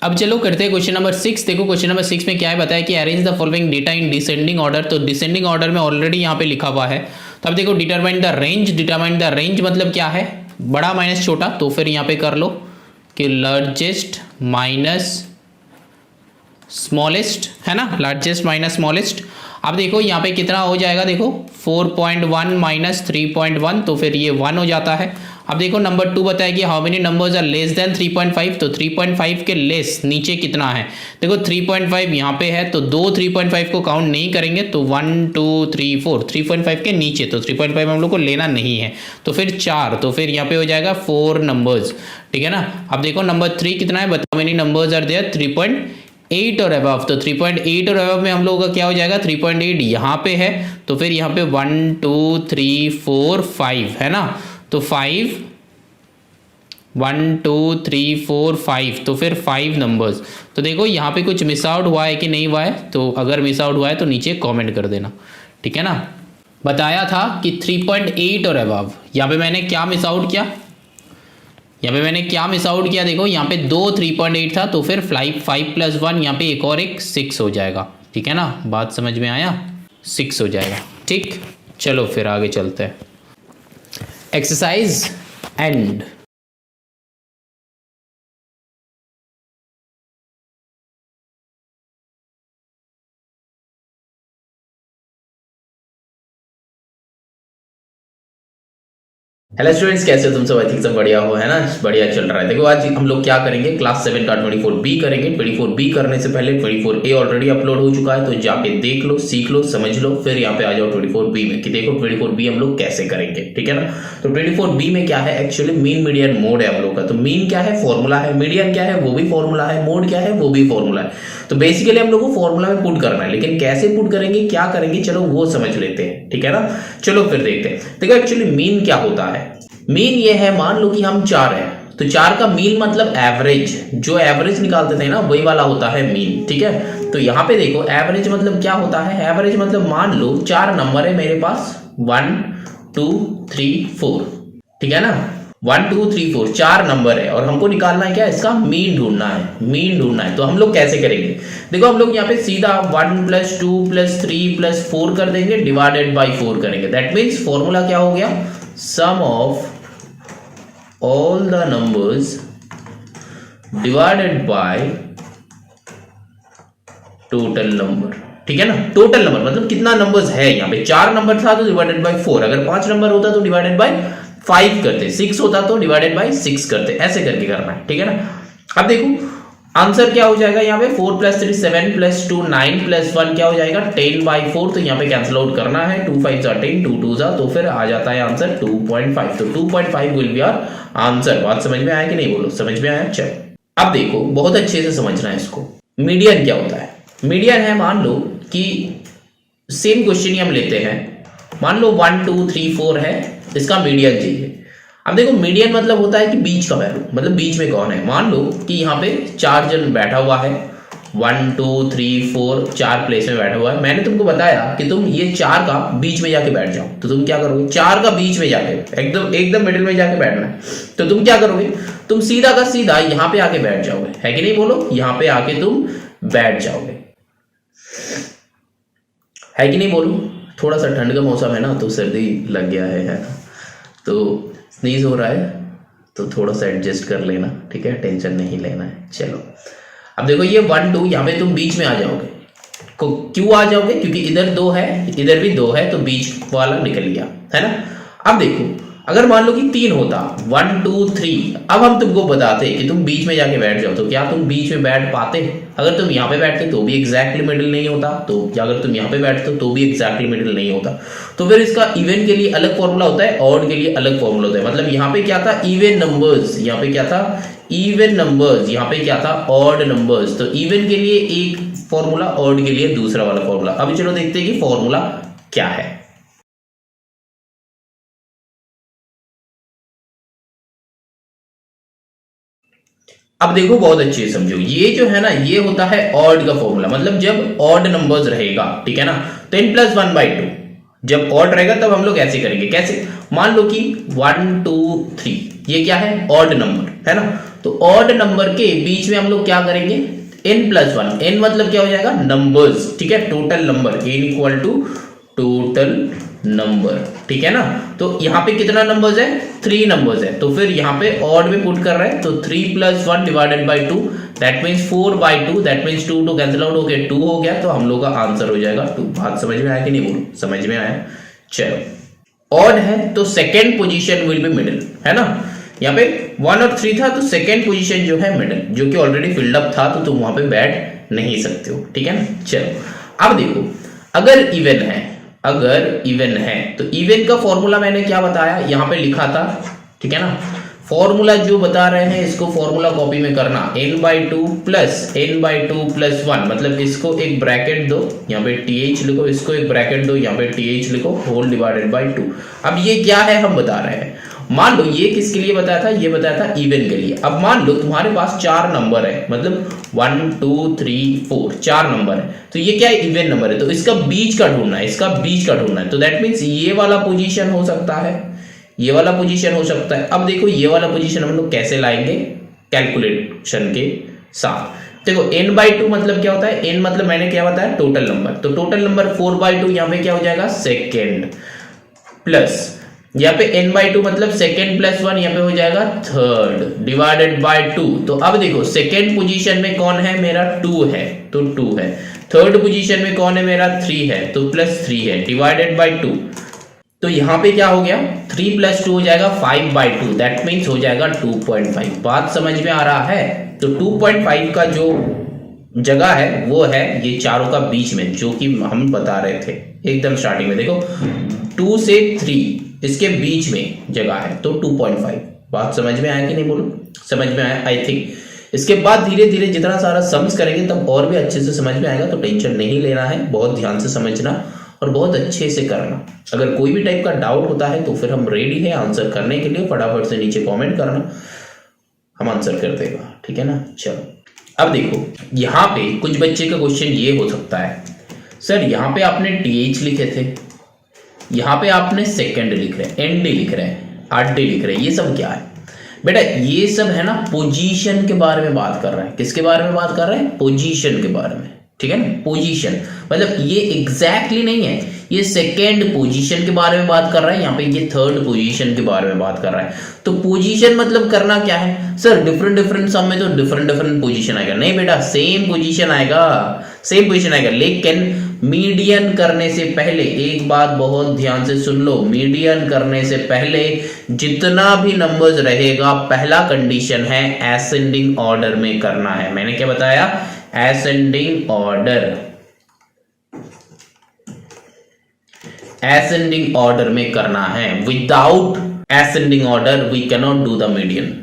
अब चलो करते हैं क्वेश्चन नंबर 6। देखो क्वेश्चन नंबर 6 में क्या है बताया कि arrange the following data in descending order. तो डिसेंडिंग ऑर्डर में ऑलरेडी यहाँ पे लिखा हुआ है। तो अब देखो determine the range. Determine the range मतलब क्या है, बड़ा माइनस छोटा। तो फिर यहाँ पे कर लो कि लार्जेस्ट माइनस स्मॉलेस्ट, है ना, लार्जेस्ट माइनस स्मॉलेस्ट। अब देखो यहाँ पे कितना हो जाएगा, देखो 4.1 माइनस 3.1, तो फिर ये 1 हो जाता है। अब देखो नंबर 2 बताया कि how many numbers are less than 3.5। तो 3.5 के लेस नीचे कितना है, देखो 3.5 यहाँ पे है, तो दो 3.5 को काउंट नहीं करेंगे, तो 1 2 3 4 3.5 के नीचे, तो 3.5 हम लोग को लेना नहीं है। तो फिर 4, तो फिर यहाँ पे हो जाएगा 4 नंबर्स, ठीक है ना। अब देखो नंबर 3 कितना है, बताओ मेनी नंबर्स आर देयर 3.8 और अबव। तो 3.8 और अबव में हम लोगों का क्या हो जाएगा, 3.8 यहाँ पे है, तो फिर यहाँ पे 1 2 3 4 5 है ना, तो 5 1 2 3 4 5, तो फिर 5 नंबर्स। तो देखो यहाँ पे कुछ मिस आउट हुआ है कि नहीं हुआ है, तो अगर मिस आउट हुआ है तो नीचे कमेंट कर देना, ठीक है ना। बताया था कि 3.8 और अबव, यहाँ पे मैंने क्या मिस आउट किया, यहाँ पे मैंने क्या मिस आउट किया, देखो यहाँ पे 2 3.8 था, तो फिर 5 प्लस 1 यहाँ पे एक और एक 6 हो जाएगा, ठीक है ना। बात समझ में आया, 6 हो जाएगा, ठीक। चलो फिर आगे चलते हैं। Exercise and. हेलो स्टूडेंट्स, कैसे हो तुम सब? आई थिंक सब बढ़िया हो, है ना, बढ़िया चल रहा है। देखो आज हम लोग क्या करेंगे, क्लास 7 का 24B करेंगे। 24B करने से पहले 24A ऑलरेडी अपलोड हो चुका है, तो जाके देख लो, सीख लो, समझ लो, फिर यहाँ पे आ जाओ 24B में कि देखो 24B हम लोग कैसे करेंगे, ठीक है ना। तो 24B में क्या है, एक्चुअली मीन मीडियन मोड है हम लोग का। तो मीन क्या है, फॉर्मूला है, मीडियन क्या है, वो भी फॉर्मूला है, मोड क्या है, वो भी फॉर्मूला है। तो बेसिकली हम लोग को फॉर्मूला में पुट करना है, लेकिन कैसे पुट करेंगे, क्या करेंगे, चलो वो समझ लेते हैं, ठीक है ना। चलो फिर देखते हैं। देखो एक्चुअली मीन क्या होता है, मीन ये है, मान लो कि हम 4 हैं, तो 4 का मीन मतलब एवरेज, जो एवरेज निकालते थे ना वही वाला होता है मीन, ठीक है। तो यहाँ पे देखो एवरेज मतलब क्या होता है, एवरेज मतलब मान लो 4 नंबर है मेरे पास, 1 2 3 4, ठीक है ना। 1 2 3 4 4 नंबर है, और हमको निकालना है क्या, इसका मीन ढूंढना है, मीन ढूंढना है। तो हम लोग कैसे करेंगे, देखो हम लोग यहाँ पे सीधा 1 + 2 + 3 + 4 कर देंगे, डिवाइडेड बाई 4 करेंगे। दैट मीन्स फॉर्मूला क्या हो गया, sum of all the numbers divided by total number, ठीक है ना। टोटल नंबर मतलब कितना नंबर्स है, यहाँ पे 4 नंबर था तो डिवाइडेड बाय 4, अगर 5 नंबर होता तो डिवाइडेड बाय 5 करते, 6 होता तो डिवाइडेड बाय 6 करते, ऐसे करके करना है, ठीक है ना। अब देखो आंसर क्या हो जाएगा, यहाँ पे 4 + 3 7 + 2 9 + 1 क्या हो जाएगा 10/4। तो यहाँ पे कैंसिल आउट करना है, 2 5 = 10, 2 2 = तो फिर आ जाता है आंसर 2.5। तो 2.5 विल बी आवर आंसर। बात समझ में आया कि नहीं, बोलो समझ में आया। चलो अब देखो बहुत अच्छे से समझना है इसको। मीडियन क्या होता है, मीडियन है, मान लो कि सेम क्वेश्चन ही हम लेते हैं, मान लो 1 2 3 4 है, इसका मीडियन चाहिए। अब देखो मीडियन मतलब होता है कि बीच का वैल्यू, मतलब बीच में कौन है। मान लो कि यहाँ पे 4 जन बैठा हुआ है, 1 2 3 4 4 प्लेस में बैठा हुआ है। मैंने तुमको बताया कि तुम ये 4 का बीच में जाके बैठ जाओ, तो तुम क्या करोगे, 4 का बीच में जाके एकदम मिडिल में जाके बैठना है। तो तुम क्या करोगे, तुम सीधा का सीधा यहाँ पे आके बैठ जाओगे, है कि नहीं, बोलो, यहाँ पे आके तुम बैठ जाओगे, है कि नहीं, बोलो। थोड़ा सा ठंड का मौसम है ना, तो सर्दी लग गया है, तो स्नीज हो रहा है, तो थोड़ा सा एडजस्ट कर लेना, ठीक है, टेंशन नहीं लेना है। चलो अब देखो ये 1 2 यहाँ पे तुम बीच में आ जाओगे, क्यों आ जाओगे, क्योंकि इधर 2 है, इधर भी 2 है, तो बीच वाला निकल गया, है ना। अब देखो अगर मान लो कि 3 होता, 1 2 3, अब हम तुमको बताते कि तुम बीच में जाके बैठ जाओ, तो क्या तुम बीच में बैठ पाते, अगर तुम यहाँ पे बैठते तो भी एग्जैक्टली मिडिल नहीं होता, तो अगर तुम यहाँ पे बैठते तो भी एग्जैक्टली मिडिल नहीं होता। तो फिर इसका इवन के लिए अलग फॉर्मूला होता है, ऑड के लिए अलग फॉर्मूला होता है। मतलब यहाँ पे क्या था, इवन नंबर्स, यहाँ पे क्या था, इवन नंबर्स, यहाँ पे क्या था, ऑड नंबर्स। तो इवन के लिए एक फॉर्मूला, ऑड के लिए दूसरा वाला फॉर्मूला। अभी चलो देखते हैं कि फॉर्मूला क्या है। अब देखो बहुत अच्छे से समझो, ये जो है ना, ये होता है ऑड का फॉर्मूला, मतलब जब ऑड नंबर्स रहेगा, ठीक है ना, 10 + 1/2, जब ऑड रहेगा तब हम लोग ऐसे करेंगे। कैसे, मान लो कि 1 2 3 ये क्या है, ऑड नंबर है ना, तो ऑड नंबर के बीच में हम लोग क्या करेंगे, n+1, n मतलब क्या हो जाएगा, नंबर्स, ठीक है, total number, n equal to total number, ठीक है ना। तो यहाँ पे कितना नंबर्स है, 3 नंबर्स है, तो फिर यहाँ पे ऑड में पुट कर रहे हैं, तो 3 + 1 divided by 2, that means 4/2, that means 2 2 cancel out हो गया, 2 हो गया, तो हम लोग का आंसर हो जाएगा 2। बात समझ में आया कि नहीं, बोलो समझ में आया। चलो ऑड है तो second position will be middle, है ना। यहाँ पे 1 और 3 था, तो सेकेंड पोजीशन जो है मिडिल, जो कि ऑलरेडी फिल्ड अप था, तो तुम वहां पे बैठ नहीं सकते हो, ठीक है ना। चलो अब देखो, अगर इवन है तो इवन का फॉर्मूला मैंने क्या बताया, यहां पे लिखा था, ठीक है ना। फॉर्मूला जो बता रहे हैं इसको फॉर्मूला कॉपी में करना, n/2 + n/2 + 1, मतलब इसको एक ब्रैकेट दो, यहाँ पे th लिखो, इसको एक ब्रैकेट दो, यहाँ पे th लिखो, होल डिवाइडेड बाई 2। अब ये क्या है हम बता रहे हैं, मान लो ये किसके लिए बताया था, ये बताया था इवन के लिए। अब मान लो तुम्हारे पास 4 नंबर है, मतलब 1 2 3 4 4 नंबर है, तो ये क्या है, इवन नंबर है, तो इसका बीच का ढूंढना है, इसका बीच का ढूंढना है, तो दैट मीन्स ये वाला पोजीशन हो सकता है, ये वाला पोजीशन हो सकता है। अब देखो ये वाला पोजीशन हम लोग कैसे लाएंगे, कैलकुलेशन के साथ। देखो n/2 मतलब क्या होता है, n मतलब मैंने क्या बताया, टोटल नंबर, तो टोटल नंबर 4/2 यहाँ पे क्या हो जाएगा, सेकेंड, प्लस यहाँ पे n/2 मतलब सेकेंड + 1, यहाँ पे हो जाएगा थर्ड, डिवाइडेड बाय 2। तो अब देखो सेकेंड पोजीशन में कौन है, मेरा 2 है, तो 2 है, थर्ड पोजीशन में कौन है, मेरा 3 है, तो +3 है, डिवाइडेड बाय 2। तो यहाँ पे क्या हो गया, 3 + 2 हो जाएगा 5/2, दैट मीन्स हो जाएगा 2.5। बात समझ में आ रहा है। तो 2.5 का जो जगह है वो है ये चारों का बीच में, जो कि हम बता रहे थे एकदम स्टार्टिंग में। देखो 2 से 3 इसके बीच में जगह है, तो 2.5। बात समझ में आया कि नहीं, बोलो समझ में आया आई थिंक। इसके बाद धीरे धीरे जितना सारा सम्स करेंगे तब और भी अच्छे से समझ में आएगा, तो टेंशन नहीं लेना है, बहुत ध्यान से समझना और बहुत अच्छे से करना। अगर कोई भी टाइप का डाउट होता है तो फिर हम रेडी है आंसर करने के लिए, फटाफट से नीचे कमेंट करना, हम आंसर कर देगा, ठीक है ना। चलो अब देखो यहाँ पे कुछ बच्चे का क्वेश्चन ये हो सकता है, सर यहाँ पे आपने th लिखे थे, यहाँ पे आपने सेकेंड लिख रहे हैं, nd लिख रहे हैं, rd लिख रहे हैं, ये सब क्या है बेटा, ये सब है ना पोजीशन के बारे में बात कर रहा है। किसके बारे में बात कर रहे हैं, पोजीशन के बारे में, ठीक है ना। पोजीशन मतलब ये एग्जैक्टली नहीं है, ये सेकेंड पोजीशन के बारे में बात कर रहा है, यहाँ पे ये थर्ड पोजीशन के बारे में बात कर रहा है। तो पोजीशन मतलब करना क्या है, सर डिफरेंट सम में तो डिफरेंट पोजीशन आएगा, नहीं बेटा सेम पोजीशन आएगा, सेम पोजीशन आएगा। लेकिन मीडियन करने से पहले एक बात बहुत ध्यान से सुन लो, मीडियन करने से पहले जितना भी नंबर्स रहेगा, पहला कंडीशन है असेंडिंग ऑर्डर में करना है। मैंने क्या बताया, असेंडिंग ऑर्डर में करना है। Without ascending order we can not do the median.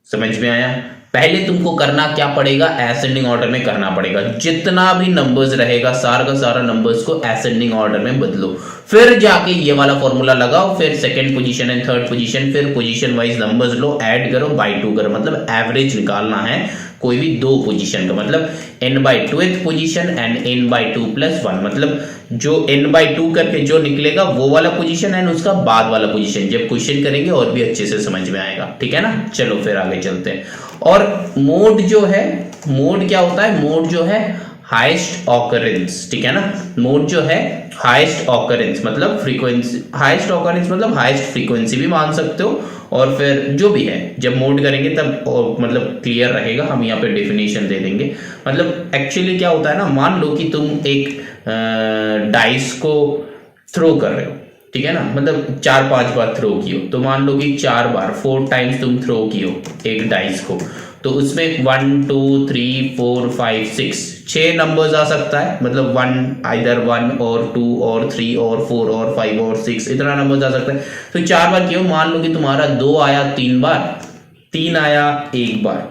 समझ में आया। पहले तुमको करना क्या पड़ेगा, असेंडिंग ऑर्डर में करना पड़ेगा। जितना भी नंबर्स रहेगा सारा का सारा नंबर्स को असेंडिंग ऑर्डर में बदलो, फिर जाके ये वाला फॉर्मूला लगाओ, फिर second position and third position, फिर पोजीशन वाइज नंबर्स लो, ऐड करो, बाई 2 करो, मतलब एवरेज निकालना है कोई भी दो पोजीशन का, मतलब n/2th पोजीशन एंड n/2 + 1, मतलब जो n/2 करके जो निकलेगा वो वाला पोजीशन एंड उसका बाद वाला पोजीशन। जब क्वेश्चन करेंगे और भी अच्छे से समझ में आएगा, ठीक है ना। चलो फिर आगे चलते हैं। और मोड जो है, मोड क्या होता है, मोड जो है हाईएस्ट ऑकरेंस, ठीक है ना। मोड जो है हाईएस्ट ऑकरेंस मतलब फ्रीक्वेंसी, हाईएस्ट ऑकरेंस मतलब हाईएस्ट फ्रीक्वेंसी भी मान सकते हो, और फिर जो भी है जब मोड करेंगे तब मतलब क्लियर रहेगा। हम यहाँ पे डेफिनेशन दे देंगे। मतलब एक्चुअली क्या होता है ना, मान लो कि तुम एक डाइस को थ्रो कर रहे हो, ठीक है ना, मतलब 4-5 बार थ्रो कियो, तो मान लो कि 4 बार 4 टाइम्स तुम थ्रो कियो एक डाइस को, तो उसमें 1 2 3 4 5 6 नंबर्स आ सकता है, मतलब 1 आइदर 1 और 2 और 3 और 4 और 5 और 6 इतना नंबर्स आ सकता है। तो 4 बार कियो, मान लो कि तुम्हारा 2 आया 3 बार, 3 आया 1 बार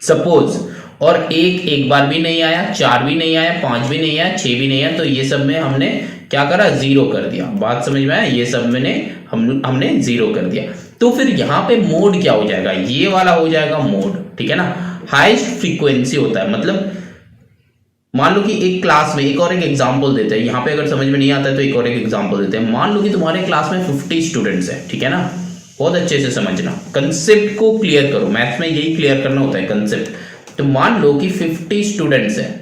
सपोज, और एक बार भी नहीं आया, 4 भी नहीं आया, 5 भी नहीं आया, 6 भी नहीं आया, तो ये सब में हमने क्या करा, 0 कर दिया। बात समझ में आया, ये सब में हमने 0 कर दिया। तो फिर यहाँ पे मोड क्या हो जाएगा, ये वाला हो जाएगा मोड, ठीक है ना। हाईएस्ट फ्रीक्वेंसी होता है, मतलब मान लो कि एक क्लास में, एक और एक एग्जांपल देते हैं यहाँ पे, अगर समझ में नहीं आता है तो एक और एक एग्जांपल देते हैं। मान लो कि तुम्हारे क्लास में 50 स्टूडेंट्स है, ठीक है ना, बहुत अच्छे से समझना, कंसेप्ट को क्लियर करो। मैथ्स में यही क्लियर करना होता है, कंसेप्ट। तो मान लो कि 50 स्टूडेंट्स हैं,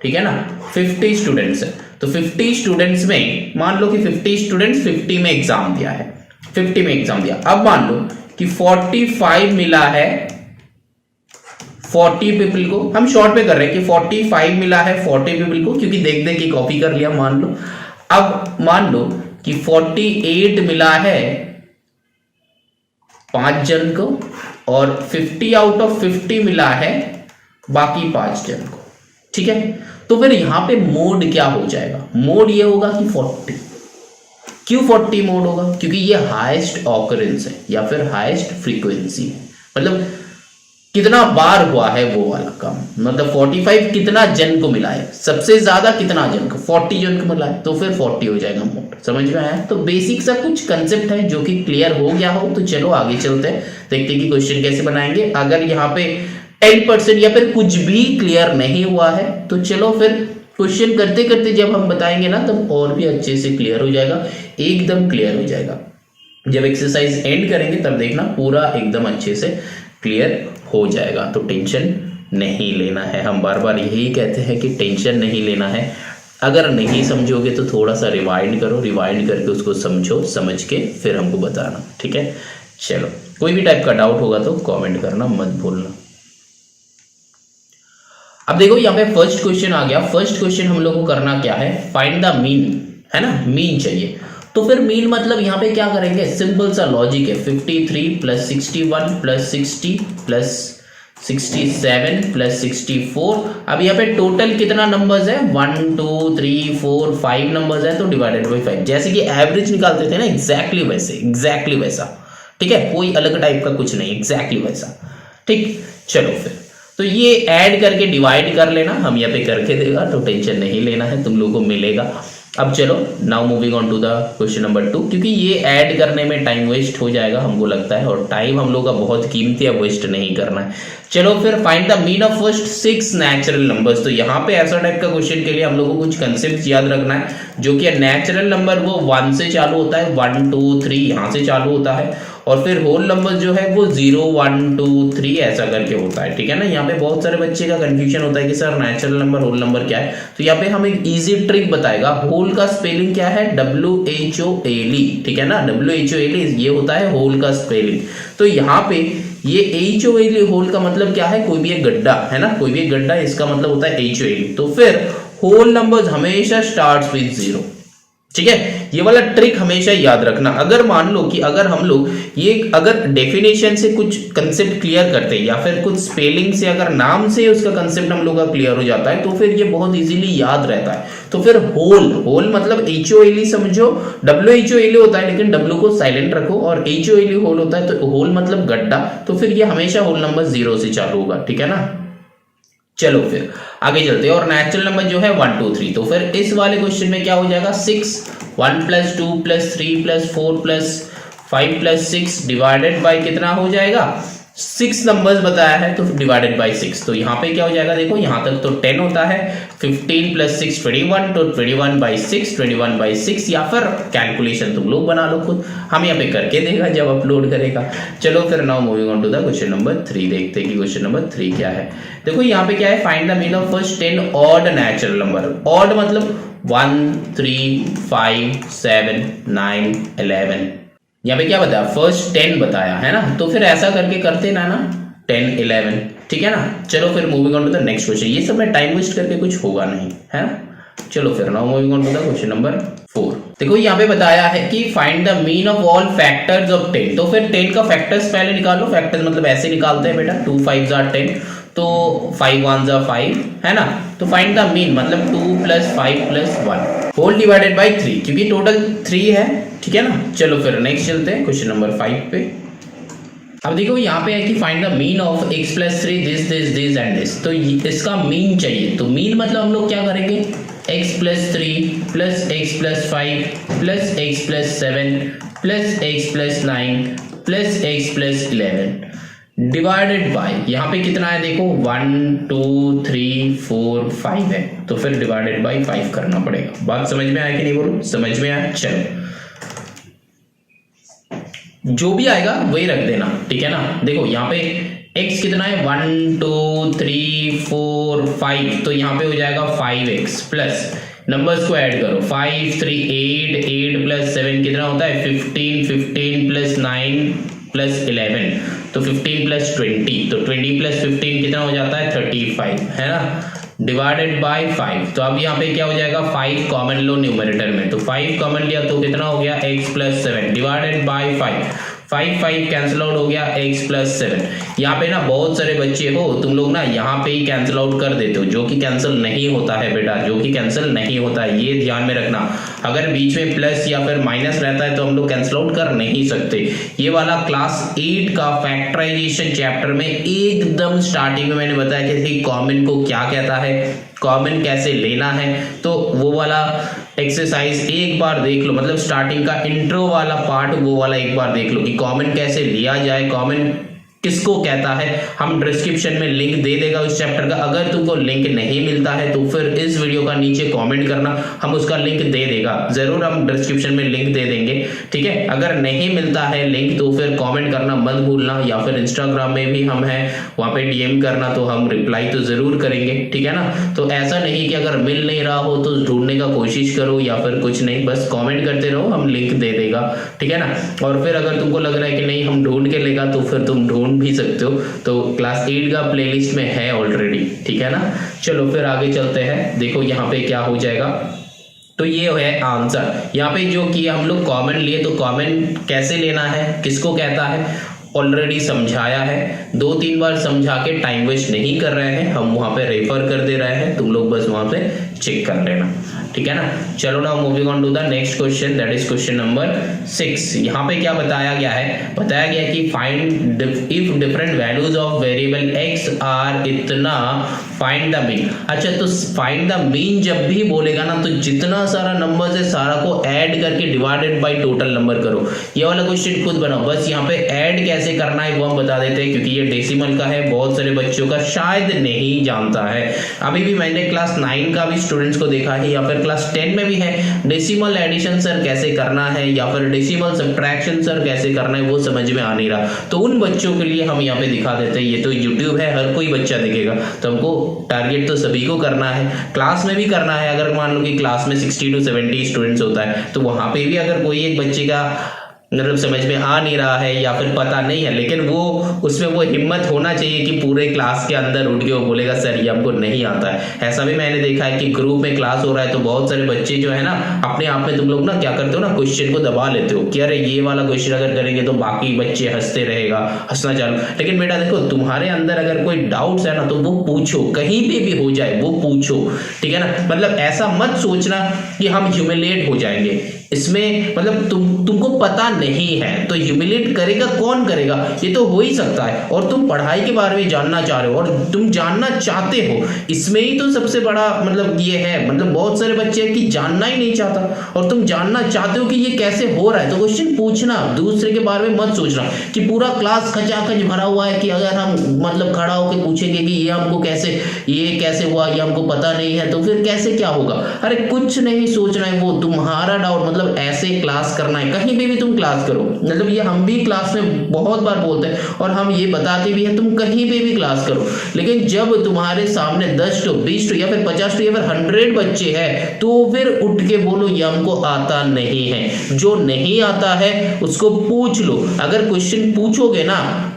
ठीक है ना, 50 स्टूडेंट्स हैं। तो 50 स्टूडेंट्स में मान लो कि 50 स्टूडेंट्स 50 में एग्जाम दिया है, 50 में एग्जाम दिया। अब मान लो कि 45 मिला है 40 पीपल को। हम शॉर्ट में कर रहे हैं कि 45 मिला है 40 पीपल को, क्योंकि देख देख के कॉपी कर लिया मान लो। अब मान लो कि 48 मिला है 5 जन को, और 50 आउट ऑफ 50 मिला है बाकी 5 जन को, ठीक है। तो फिर यहां पे मोड क्या हो जाएगा? मोड ये होगा कि 40। क्यों 40 मोड होगा? क्योंकि ये हाईएस्ट ऑकरेंस है या फिर हाईएस्ट फ्रीक्वेंसी है, मतलब कितना बार हुआ है वो वाला काम। मतलब 45 कितना जन को मिला है, सबसे ज्यादा कितना जन को, 40 जन को मिला है, तो फिर 40 हो जाएगा मोड। समझ में आया? तो बेसिक सा कुछ कंसेप्ट है जो कि क्लियर हो गया हो तो चलो आगे चलते हैं, देखते हैं कि क्वेश्चन कैसे बनाएंगे। अगर यहाँ पे 10% या फिर कुछ भी क्लियर नहीं हुआ है तो चलो फिर क्वेश्चन करते करते जब हम बताएंगे ना तब और भी अच्छे से क्लियर हो जाएगा, एकदम क्लियर हो जाएगा। जब एक्सरसाइज एंड करेंगे तब देखना पूरा एकदम अच्छे से क्लियर हो जाएगा। तो टेंशन नहीं लेना है, हम बार बार यही कहते हैं कि टेंशन नहीं लेना है। अगर नहीं समझोगे तो थोड़ा सा रिवाइंड करो, रिवाइंड करके उसको समझो, समझ के फिर हमको बताना, ठीक है। चलो, कोई भी टाइप का डाउट होगा तो कमेंट करना मत भूलना। अब देखो यहाँ पे फर्स्ट क्वेश्चन आ गया। फर्स्ट क्वेश्चन हम लोग को करना क्या है? फाइंड द मीन, है ना, मीन चाहिए। तो फिर मीन मतलब यहाँ पे क्या करेंगे? सिंपल सा लॉजिक है, 53 प्लस 61 प्लस 60 प्लस 67 प्लस 64। अब यहाँ पे टोटल कितना नंबर्स है? 1 2 3 4 5 नंबर्स है, तो डिवाइडेड बाई 5। जैसे कि एवरेज निकालते थे ना, एग्जैक्टली वैसे, एग्जैक्टली वैसा, ठीक है, कोई अलग टाइप का कुछ नहीं, एग्जैक्टली वैसा, ठीक। चलो फिर तो ये ऐड करके डिवाइड कर लेना, हम यहाँ पे करके देगा, तो टेंशन नहीं लेना है, तुम लोगों को मिलेगा। अब चलो now moving on to the question number 2, क्योंकि ये ऐड करने में टाइम वेस्ट हो जाएगा हमको लगता है, और टाइम हम लोग का बहुत कीमती है, वेस्ट नहीं करना है। चलो फिर find the mean of first 6 natural numbers. तो यहाँ पे ऐसा टाइप का क्वेश्चन के लिए हम लोग को कुछ कंसेप्ट याद रखना है, जो कि नेचुरल नंबर वो 1 से चालू होता है, 1 2 3 यहाँ से चालू होता है, और फिर होल नंबर जो है वो 0 1 2 3 ऐसा करके होता है, ठीक है ना। यहाँ पे बहुत सारे बच्चे का कंफ्यूजन होता है कि sir natural number whole number क्या है, तो यहाँ पे हम एक इजी ट्रिक बताएगा। होल का स्पेलिंग क्या है? WHOLE, ठीक है ना, WHOLE ये होता है होल का स्पेलिंग। तो यहाँ पे ये HOLE होल का मतलब क्या है? कोई भी एक गड्ढा, है ना, कोई भी एक गड्ढा, इसका मतलब होता है HOLE। तो फिर होल नंबर्स हमेशा स्टार्ट्स विद 0, ठीक है। ये वाला ट्रिक हमेशा याद रखना। अगर मान लो कि अगर हम लोग ये अगर डेफिनेशन से कुछ कंसेप्ट क्लियर करते हैं, या फिर कुछ स्पेलिंग से, अगर नाम से उसका कंसेप्ट हम लोग का क्लियर हो जाता है, तो फिर ये बहुत इजीली याद रहता है। तो फिर होल मतलब HOLE समझो, WHOLE होता है लेकिन W को साइलेंट रखो, और HOLE होल होता है, तो होल मतलब गड्ढा, तो फिर ये हमेशा होल नंबर 0 से चालू होगा, ठीक है ना। चलो फिर आगे चलते हैं, और नेचुरल नंबर जो है 1 2 3। तो फिर इस वाले क्वेश्चन में क्या हो जाएगा? 6 1 plus 2 plus 3 plus 4 plus 5 plus 6 divided by कितना हो जाएगा? 6 नंबर्स बताया है तो डिवाइडेड बाई 6। तो यहाँ पे क्या हो जाएगा? देखो यहाँ तक तो 10 होता है, 15 प्लस 6 21, तो 21 बाई 6, 21 बाई 6, या फिर कैलकुलेशन तुम लोग बना लो खुद, हम यहाँ पे करके देगा जब अपलोड करेगा। चलो फिर now moving on to the question number 3, देखते हैं कि क्वेश्चन नंबर 3 क्या है। देखो यहाँ पे क्या है? Find the mean of first 10 odd natural number. Odd मतलब 1 3 5 7 9 11। यहाँ पे क्या बताया? फर्स्ट 10 बताया है ना, तो फिर ऐसा करके करते ना 10 11, ठीक है ना। चलो फिर moving on to the next question. ये सब में टाइम वेस्ट करके कुछ होगा नहीं, है ना। चलो फिर now moving on to the question number 4। देखो यहाँ पे बताया है कि find the mean of all factors of 10। तो फिर 10 का फैक्टर्स पहले निकालो। फैक्टर्स मतलब ऐसे निकालते हैं बेटा, 2 5 are 10, तो 5 1 are 5, है ना। तो फाइंड द मीन मतलब 2 plus 5 plus 1 whole divided by 3, क्योंकि टोटल 3 है, ठीक है ना। चलो फिर नेक्स्ट चलते हैं क्वेश्चन नंबर 5 पे। अब देखो यहाँ पे है कि find the mean of x plus 3 this and this. तो इसका मीन चाहिए। तो मीन मतलब हम लोग क्या करेंगे? x plus 3 plus x plus 5 plus x plus 7 plus x plus 9 plus x plus 11 divided by, यहाँ पे कितना है देखो, 1 2 3 4 5 है, तो फिर डिवाइडेड बाय 5 करना पड़ेगा। बात समझ में आया कि नहीं? बोलो समझ में आया। चलो जो भी आएगा वही रख देना, ठीक है ना। देखो यहाँ पे x कितना है 1 2 3 4 5, तो यहाँ पे हो जाएगा 5x प्लस नंबर्स को ऐड करो 5 3 8 8 प्लस 7 कितना होता है 15 15 प्लस 9 प्लस 11, तो 15 प्लस 20, तो 20 प्लस 15 कितना हो जाता है 35, है ना, डिवाइडेड बाय 5। तो अब यहाँ पे क्या हो जाएगा 5 कॉमन लो न्यूमरेटर में, तो 5 कॉमन लिया तो कितना हो गया x plus 7 divided by 5 cancel out हो गया x प्लस 7। यहाँ पे ना बहुत सारे बच्चे हो तुम लोग ना यहाँ पे ही कैंसिल आउट कर देते हो, जो कि कैंसिल नहीं होता है बेटा, जो कि कैंसिल नहीं होता है, ये ध्यान में रखना। अगर बीच में प्लस या फिर माइनस रहता है तो हम लोग कैंसिल आउट कर नहीं सकते। ये वाला क्लास 8 का फैक्टराइजेशन चैप्टर में एकदम स्टार्टिंग में मैंने बताया कि कॉमन को क्या कहता है, कॉमन कैसे लेना है, तो वो वाला एक्सरसाइज एक बार देख लो, मतलब स्टार्टिंग का इंट्रो वाला पार्ट वो वाला एक बार देख लो कि कॉमन कैसे लिया जाए, कॉमन किसको कहता है। हम डिस्क्रिप्शन में लिंक दे देगा उस चैप्टर का, अगर तुमको लिंक नहीं मिलता है तो फिर इस वीडियो का नीचे कमेंट करना, हम उसका लिंक दे देगा, जरूर हम डिस्क्रिप्शन में लिंक दे देंगे, ठीक है। अगर नहीं मिलता है लिंक तो फिर कमेंट करना मत भूलना, या फिर इंस्टाग्राम में भी हम हैं वहाँ पे DM करना, तो हम रिप्लाई तो जरूर करेंगे, ठीक है ना। तो ऐसा नहीं कि अगर मिल नहीं रहा हो तो ढूंढने का कोशिश करो या फिर कुछ नहीं, बस कॉमेंट करते रहो, हम लिंक दे देगा, ठीक है ना। और फिर अगर तुमको लग रहा है कि नहीं हम ढूंढ के लेगा तो फिर तुम ढूंढ भी सकते हो, तो क्लास 8 का प्लेलिस्ट में है ऑलरेडी, ठीक है ना। चलो फिर आगे चलते हैं, देखो यहाँ पे क्या हो जाएगा। तो ये है आंसर। यहाँ पे जो किया हम लोग कॉमन लिए, तो कॉमन कैसे लेना है, किसको कहता है, ऑलरेडी समझाया है, 2-3 बार समझा के टाइम वेस्ट नहीं कर रहे हैं, हम वहां पे रेफर कर दे रहे हैं, तुम लोग बस वहां पे चेक कर लेना, ठीक है ना। चलो ना moving on to the next question, that is question number 6। यहाँ पे क्या बताया गया है, बताया गया कि find if different values of variable x are इतना फाइंड द मीन। अच्छा, तो फाइंड द मीन जब भी बोलेगा ना तो जितना सारा नंबर है सारा को ऐड करके डिवाइडेड बाय टोटल नंबर करो। ये वाला क्वेश्चन खुद बनाओ, बस यहाँ पे ऐड कैसे करना है वो हम बता देते हैं, क्योंकि ये डेसिमल का है, बहुत सारे बच्चों का शायद नहीं जानता है। अभी भी मैंने क्लास 9 का भी स्टूडेंट्स को देखा है, या फिर क्लास 10 में भी है, डेसिमल एडिशन सर कैसे करना है या फिर डेसिमल सब्ट्रैक्शन सर कैसे करना है वो समझ में आ नहीं रहा, तो उन बच्चों के लिए हम यहाँ पे दिखा देते हैं। ये तो यूट्यूब है, हर कोई बच्चा देखेगा, तो हमको टारगेट तो सभी को करना है, क्लास में भी करना है। अगर मान लो कि क्लास में 60 to 70 स्टूडेंट्स होता है, तो वहां पे भी अगर कोई एक बच्चे का मतलब समझ में आ नहीं रहा है या फिर पता नहीं है, लेकिन वो उसमें वो हिम्मत होना चाहिए कि पूरे क्लास के अंदर उठ के वो बोलेगा सर ये हमको नहीं आता है। ऐसा भी मैंने देखा है कि ग्रुप में क्लास हो रहा है तो बहुत सारे बच्चे जो है ना अपने आप में, तुम लोग ना क्या करते हो ना, क्वेश्चन को दबा लेते हो कि अरे ये वाला क्वेश्चन अगर करेंगे तो बाकी बच्चे हंसते रहेगा, हंसना चालू। लेकिन बेटा देखो, तुम्हारे अंदर अगर कोई डाउट्स है ना तो वो पूछो, कहीं पे भी हो जाए वो पूछो, ठीक है ना। मतलब ऐसा मत सोचना कि हम ह्यूमिलेट हो जाएंगे इसमें, मतलब तुमको पता नहीं है तो ह्यूमिलेट करेगा कौन करेगा, ये तो हो ही सकता है। और तुम पढ़ाई के बारे में जानना चाह रहे हो और तुम जानना चाहते हो, इसमें ही तो सबसे बड़ा मतलब ये है। मतलब बहुत सारे बच्चे हैं कि जानना ही नहीं चाहता और तुम जानना चाहते हो कि ये कैसे हो रहा है, तो क्वेश्चन पूछना, दूसरे के बारे में मत सोचना कि पूरा क्लास खचाखच भरा हुआ है कि अगर हम मतलब खड़ा होकर पूछेंगे कि ये हमको कैसे, ये कैसे हुआ, ये हमको पता नहीं है, तो फिर कैसे क्या होगा। अरे कुछ नहीं सोचना है, वो तुम्हारा डाउट मतलब ऐसे क्लास करना है, कहीं भी तुम क्लास करो। मतलब ये हम भी क्लास में बहुत बार बोलते हैं और हम ये बताते भी हैं, तुम कहीं पे भी क्लास करो, लेकिन जब तुम्हारे सामने 10 to 20 to या फिर 50 to या फिर 100 बच्चे हैं तो फिर उठ के बोलो ये हमको आता नहीं है। जो नहीं आता है उसको पूछ लो। अगर क्वेश्चन पूछोगे ना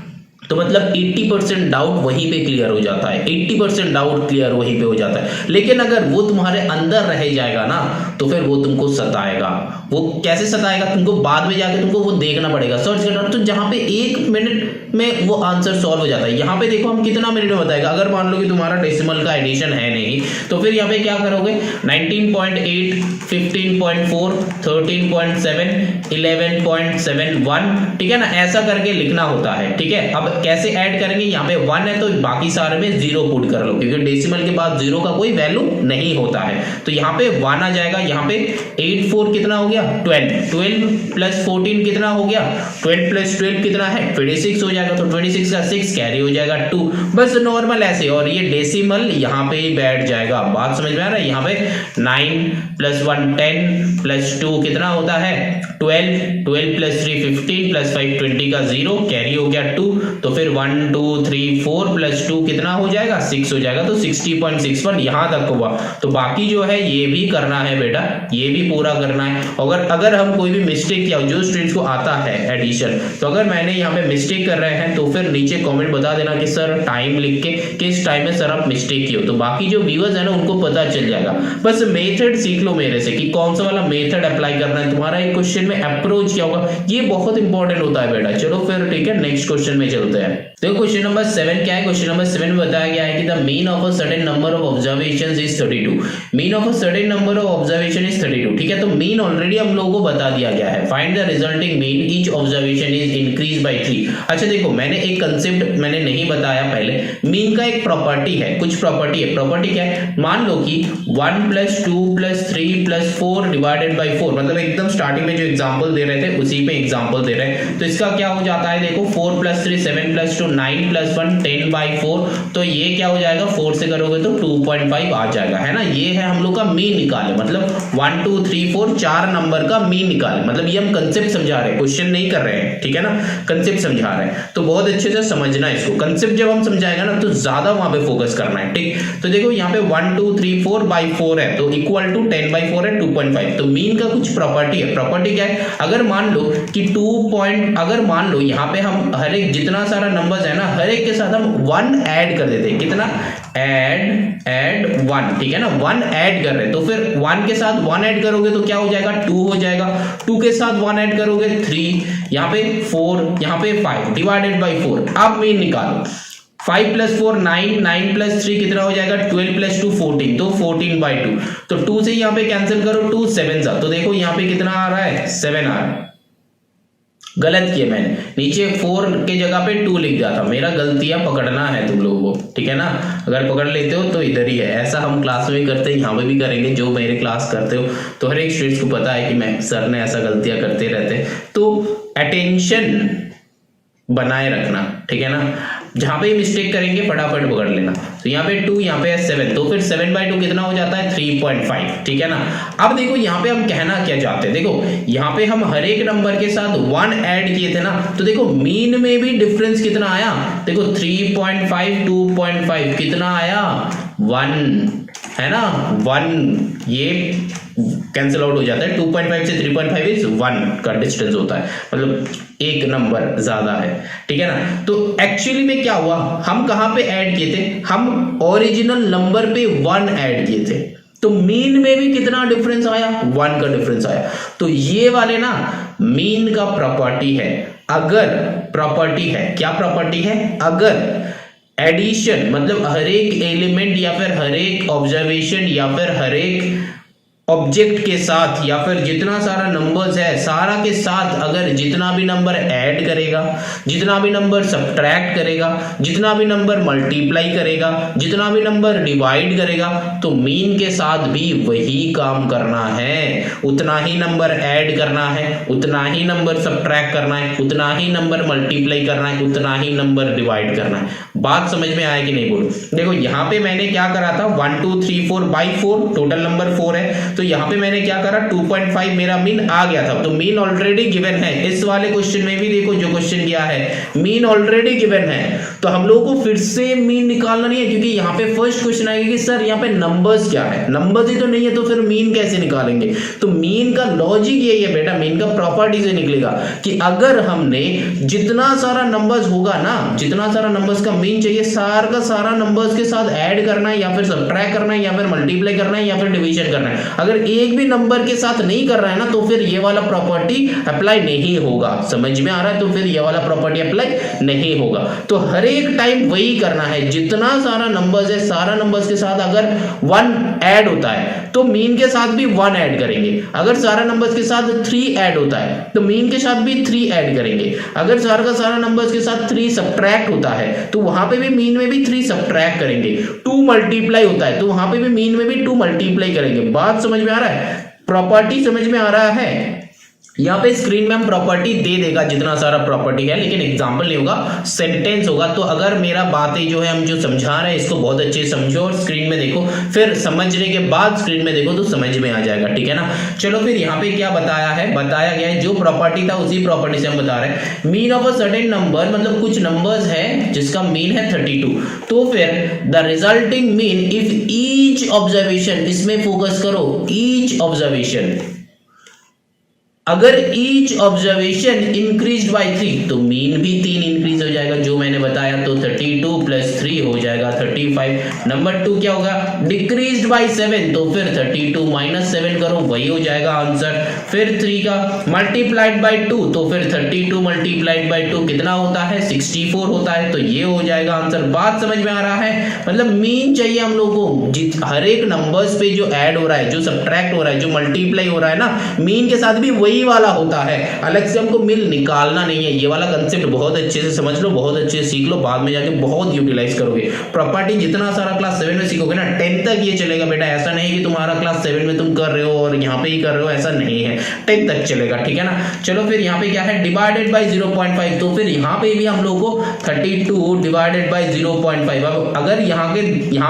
तो मतलब 80% डाउट वहीं पे क्लियर हो जाता है, 80% डाउट क्लियर वहीं पे हो जाता है। लेकिन अगर वो तुम्हारे अंदर रह जाएगा ना तो फिर वो तुमको सताएगा। वो कैसे सताएगा, तुमको बाद में जाके तुमको वो देखना पड़ेगा, सर्च करना, तो जहां पे 1 मिनट में वो आंसर सॉल्व हो जाता है। यहाँ पे देखो हम कितना मिनट में बताएगा। अगर मान लो कि तुम्हारा डेसिमल का एडिशन है नहीं तो फिर यहाँ पे क्या करोगे, 19.8, 15.4, 13.7, 11.71, ठीक है ना, ऐसा करके लिखना होता है, ठीक है। अब अब कैसे ऐड करेंगे, यहाँ पे 1 है तो बाकी सारे में 0 पुट कर लो, क्योंकि डेसिमल के बाद 0 का कोई वैल्यू नहीं होता है। तो यहाँ पे 1 आ जाएगा, यहाँ पे 8 4 कितना हो गया 12 प्लस 14 कितना हो गया 12 प्लस 12 कितना है 26 हो जाएगा। तो 26 का 6 कैरी हो जाएगा 2, बस नॉर्मल ऐसे। और ये डेसिमल यहाँ पे ही बैठ जाएगा। बात समझ में आ रहा है। यहाँ पे 9 प्लस 1 10 प्लस 2 कितना होता है 12 प्लस 3 15 प्लस 5 20 का 0 कैरी हो गया 2। तो फिर 1 2 3 4 प्लस 2 कितना हो जाएगा 6 हो जाएगा। तो 60.61 यहाँ तक हुआ। तो बाकी जो है ये भी करना है बेटा, ये भी पूरा करना है। अगर हम कोई भी मिस्टेक किया, जो स्टूडेंट्स को आता है एडिशन, तो अगर मैंने यहाँ पे मिस्टेक कर रहे हैं तो फिर नीचे कमेंट बता देना कि सर टाइम लिख के किस टाइम में सर आप मिस्टेक किए हो। तो बाकी जो व्यूअर्स है ना उनको पता चल जाएगा। बस मेथड सीख लो मेरे से कि कौन सा वाला मेथड अप्लाई करना है, तुम्हारा एक क्वेश्चन में अप्रोच क्या होगा, ये बहुत इंपॉर्टेंट होता है बेटा। चलो फिर ठीक है, नेक्स्ट क्वेश्चन में चलते हैं। तो क्वेश्चन नंबर 7 क्या है। क्वेश्चन नंबर 7 में बताया गया है कि the mean of a certain number of observations is 32। Mean of a certain number of observation is 32। ठीक है, तो मीन ऑलरेडी हम लोगों को बता दिया गया है। Find the resulting mean, each observation is increase by 3। अच्छा देखो, मैंने एक कंसेप्ट मैंने नहीं बताया पहले। मीन का एक प्रॉपर्टी है, कुछ प्रॉपर्टी है। प्रॉपर्टी क्या है, मान लो कि 1 plus 2 plus 3 plus 4 divided by 4, मतलब एकदम स्टार्टिंग में जो एग्जाम्पल दे रहे थे उसी पे एग्जाम्पल दे रहे हैं। तो इसका क्या हो जाता है, देखो 4 प्लस 3 7 प्लस 2 9 प्लस 1 10 बाई 4। तो ये क्या हो जाएगा, 4 से करोगे तो 2.5 आ जाएगा, है ना। ये है हम लोग का मीन निकाले, मतलब 1 2 3 4 4 नंबर का मीन निकाले। मतलब ये हम कंसेप्ट समझा रहे हैं, क्वेश्चन नहीं कर रहे हैं, ठीक है ना, कंसेप्ट समझा रहे हैं। तो बहुत अच्छे से समझना है इसको। कंसेप्ट जब हम समझाएगा ना तो ज्यादा वहां पे फोकस करना है, ठीक। तो देखो यहाँ पे 1 2 3 4 बाई 4 है, तो इक्वल टू 10 बाई 4 है 2.5। तो मीन का कुछ प्रॉपर्टी है। प्रॉपर्टी क्या है, अगर मान लो कि अगर मान लो यहाँ पे हम हर एक जितना सारा नंबर्स है ना, हर एक के साथ हम 1 ऐड कर देते हैं। कितना, ऐड 1, ठीक है ना, 1 ऐड कर रहे हैं। तो फिर 1 के साथ 1 ऐड करोगे तो क्या हो जाएगा 2 हो जाएगा। 2 के साथ 1 ऐड करोगे 3, यहाँ पे 4, यहाँ पे 5 डिवाइडेड बाई 4। अब मीन निकालो, 5 प्लस 4 9, 9 प्लस 3 कितना हो जाएगा 12 प्लस 2 14, तो 14 बाई 2। तो 2 से यहाँ पे कैंसिल करो, 2 7 सा, तो देखो यहाँ पे कितना आ रहा है 7 आ रहा है। गलत किया मैंने, नीचे 4 के जगह पे 2 लिख दिया था। मेरा गलतियां पकड़ना है तुम लोगों को, ठीक है ना। अगर पकड़ लेते हो तो इधर ही है। ऐसा हम क्लास में भी करते हैं, यहाँ पे भी करेंगे। जो मेरे क्लास करते हो तो हर एक स्टूडेंट्स को पता है कि मैं सर ने ऐसा गलतियां करते रहते हैं। तो अटेंशन बनाए रखना, ठीक है ना। जहां पे मिस्टेक करेंगे फटाफट पकड़ लेना। तो यहाँ पे 2, यहाँ पे 7, तो फिर 7 बाई 2 कितना हो जाता है 3.5, ठीक है ना। अब देखो यहाँ पे हम कहना क्या चाहते हैं, देखो यहाँ पे हम हर एक नंबर के साथ 1 ऐड किए थे ना, तो देखो मीन में भी डिफरेंस कितना आया, देखो 3.5 2.5 कितना आया 1, है ना 1। ये कैंसिल आउट हो जाता है। 2.5 से 3.5 इज 1 का डिस्टेंस होता है, मतलब एक नंबर ज्यादा है, ठीक है ना। तो एक्चुअली में क्या हुआ, हम कहां पे ऐड किए थे, हम ओरिजिनल नंबर पे 1 ऐड किए थे। तो मीन में भी कितना डिफरेंस आया, 1 का डिफरेंस आया। तो ये वाले ना मीन का प्रॉपर्टी है। अगर प्रॉपर्टी है, क्या प्रॉपर्टी है, अगर एडिशन मतलब हर एक एलिमेंट या फिर हर एक ऑब्जर्वेशन या फिर हर एक ऑब्जेक्ट के साथ या फिर जितना सारा नंबर्स है सारा के साथ अगर जितना भी नंबर ऐड करेगा, जितना भी नंबर सब्ट्रैक्ट करेगा, जितना भी नंबर मल्टीप्लाई करेगा, जितना भी नंबर डिवाइड करेगा, तो मीन के साथ भी वही काम करना है। उतना ही नंबर ऐड करना है, उतना ही नंबर सब्ट्रैक्ट करना है, उतना ही नंबर मल्टीप्लाई करना है, उतना ही नंबर डिवाइड करना है। बात समझ में आया कि नहीं बोलो। देखो यहाँ पे मैंने क्या करा था 1 2 3 4 बाई 4, टोटल नंबर 4 है। तो यहाँ पे मैंने क्या करा 2.5 मेरा मीन आ गया था। तो मीन ऑलरेडी गिवन है। इस वाले क्वेश्चन में भी देखो जो क्वेश्चन किया है मीन ऑलरेडी गिवन है, तो हम लोगों को फिर से मीन निकालना नहीं है, क्योंकि यहाँ पे फर्स्ट क्वेश्चन आएगा कि सर यहाँ पे नंबर्स क्या है, नंबर्स ही तो नहीं है, तो फिर मीन कैसे निकालेंगे। तो मीन का लॉजिक यही है बेटा, मीन का प्रॉपर्टी से निकलेगा कि अगर हमने जितना सारा नंबर्स होगा ना, जितना सारा नंबर्स का मीन चाहिए, सारा का सारा नंबर्स के साथ ऐड करना है या फिर सब्ट्रैक्ट करना है या फिर मल्टीप्लाई करना है या फिर डिवीजन करना है। अगर एक भी नंबर के साथ नहीं कर रहा है ना तो फिर ये वाला प्रॉपर्टी अप्लाई नहीं होगा। समझ में आ रहा है? तो फिर ये वाला प्रॉपर्टी अप्लाई नहीं होगा। तो हर एक टाइम वही करना है, जितना सारा नंबर्स है सारा नंबर्स के साथ अगर 1 ऐड होता है तो मीन के साथ भी 1 ऐड करेंगे। अगर सारा नंबर्स के साथ 3 ऐड होता है तो मीन के साथ भी 3 ऐड करेंगे। अगर सारा का सारा नंबर्स के साथ 3 सब्ट्रैक्ट होता है तो वहां पे भी मीन में भी 3 सब्ट्रैक्ट करेंगे। 2 मल्टीप्लाई होता है तो वहां पे भी मीन में भी 2 मल्टीप्लाई करेंगे। बात समझ में आ रहा है? प्रॉपर्टी समझ में आ रहा है? यहाँ पे स्क्रीन में हम प्रॉपर्टी दे देगा जितना सारा प्रॉपर्टी है, लेकिन एग्जांपल नहीं होगा, सेंटेंस होगा। तो अगर मेरा बातें जो है हम जो समझा रहे हैं इसको बहुत अच्छे से समझो और स्क्रीन में देखो, फिर समझने के बाद स्क्रीन में देखो तो समझ में आ जाएगा। ठीक है ना? चलो फिर यहाँ पे क्या बताया है, बताया गया है जो प्रॉपर्टी था उसी प्रॉपर्टी से हम बता रहे हैं। Mean of a certain number, मतलब कुछ नंबर्स है जिसका मीन है 32, तो फिर the resulting mean if each observation, इसमें फोकस करो, ईच ऑब्जर्वेशन, अगर ईच ऑब्जर्वेशन इंक्रीज बाय 3 तो मीन भी 3 इंक्रीज हो जाएगा जो मैंने बताया। तो 32 + 3 हो जाएगा 35। नंबर 2 क्या होगा, डिक्रीज बाय 7 तो फिर 32 - 7 करो वही हो जाएगा आंसर। फिर 3 का मल्टीप्लाइड बाय 2 तो फिर 32 मल्टीप्लाइड बाय 2 कितना होता है, 64 होता है, तो ये हो जाएगा आंसर। बात समझ में आ रहा है? मतलब मीन चाहिए हम लोग को, हर एक नंबर्स पे जो ऐड हो रहा है, जो सब्ट्रैक्ट हो रहा है, जो मल्टीप्लाई हो रहा है ना, मीन के साथ भी वही वाला होता है। अलग से हमको मिल निकालना नहीं है। ये वाला कंसेप्ट बहुत अच्छे से समझ लो, बहुत अच्छे से सीख लो, बाद में जाके बहुत यूटिलाइज करोगे। प्रॉपर्टी जितना सारा क्लास 7 में सीखोगे ना 10 तक ये चलेगा बेटा। ऐसा नहीं कि तुम्हारा क्लास 7 में तुम कर रहे हो और यहाँ पे ही कर रहे हो, ऐसा नहीं है, 10 तक चलेगा। ठीक है ना? चलो फिर यहाँ पे क्या है, डिवाइडेड बाय 0.5 तो फिर यहाँ पे भी हम लोग को 32 डिवाइडेड बाय 0.5। अब अगर यहाँ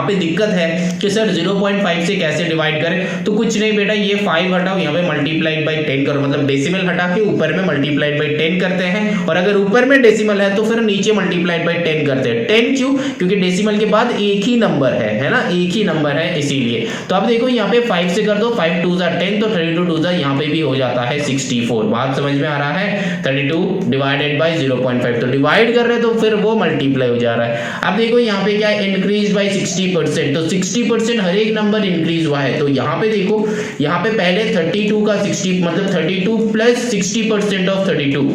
पे दिक्कत है कि सर 0.5 से कैसे डिवाइड करें, तो कुछ नहीं बेटा, ये 5 हटाओ, यहाँ पे मल्टीप्लाइड बाय 10 करो, मतलब डेसिमल हटा के ऊपर में मल्टीप्लाइड बाय 10 करते हैं। और अगर ऊपर में डेसिमल है तो फिर नीचे मल्टीप्लाइड बाय 10 करते हैं। 10 क्यों? क्योंकि डेसिमल के बाद एक ही नंबर है ना, एक ही नंबर है इसीलिए। तो अब देखो यहाँ पे 5 से कर दो, 5 2 10 तो 32 2 यहाँ पे भी हो जाता है 64। बात समझ में आ रहा है? 32 डिवाइडेड बाय 0.5 तो डिवाइड कर रहे तो फिर वो मल्टीप्लाई हो जा रहा है। अब देखो यहाँ पे क्या है, इंक्रीज बाय 60%, तो 60% हर एक नंबर इंक्रीज हुआ है। तो यहाँ पे देखो, यहाँ पे पहले 32 का 60 मतलब 32 + 60% ऑफ 32,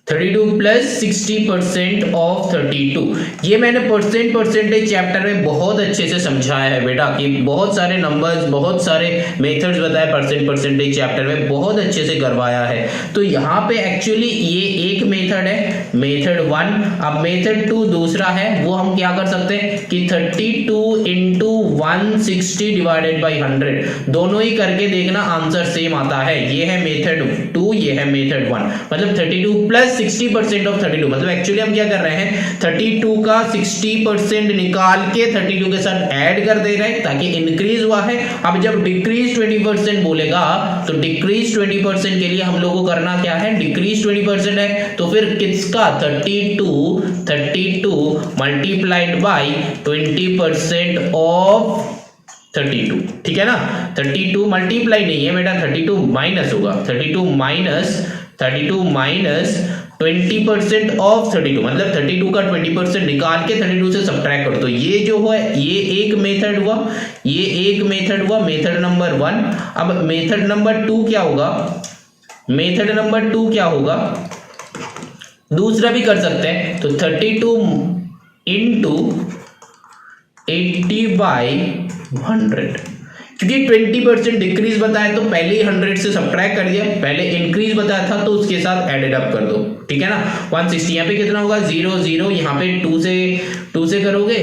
32 + 60% ऑफ 32। ये मैंने परसेंटेज चैप्टर में बहुत अच्छे से समझाया है बेटा, कि बहुत सारे नंबर्स, बहुत सारे मेथड्स बताए परसेंटेज चैप्टर में, बहुत अच्छे से करवाया है। तो यहाँ पे एक्चुअली ये एक मेथड है, मेथड 1। अब मेथड 2 दूसरा है, वो हम क्या कर सकते हैं कि 32 × 160 डिवाइडेड बाई 100 दोनों ही करके देखना, आंसर सेम आता है। ये है मेथड 2, ये है मेथड 1। मतलब 32 + 60% ऑफ 32, मतलब एक्चुअली हम क्या कर रहे हैं, 32 का 60% निकाल के 32 के साथ ऐड कर दे रहे हैं ताकि इंक्रीज हुआ है। अब जब डिक्रीज 20% बोलेगा तो डिक्रीज 20% के लिए हम लोगों को करना क्या है, डिक्रीज 20% है तो फिर किसका 32 मल्टीप्लाइड बाई 20% ऑफ 32। ठीक है ना? 32 मल्टीप्लाई नहीं है बेटा, 32 माइनस होगा, 32 माइनस 20% ऑफ 32, मतलब 32 का 20% निकाल के 32 से सब्ट्रैक्ट करो। तो ये जो है ये एक मेथड हुआ, ये एक मेथड हुआ, मेथड नंबर 1। अब मेथड नंबर 2 क्या होगा, मेथड नंबर 2 क्या होगा, दूसरा भी कर सकते हैं। तो 32 × 80/100, क्योंकि 20% डिक्रीज बताया तो पहले ही 100 से सब्ट्रैक्ट कर दिया, पहले इंक्रीज बताया था तो उसके साथ एडेड अप कर दो। ठीक है ना? 160 यहाँ पे कितना होगा, 0 0, यहाँ पे 2 से करोगे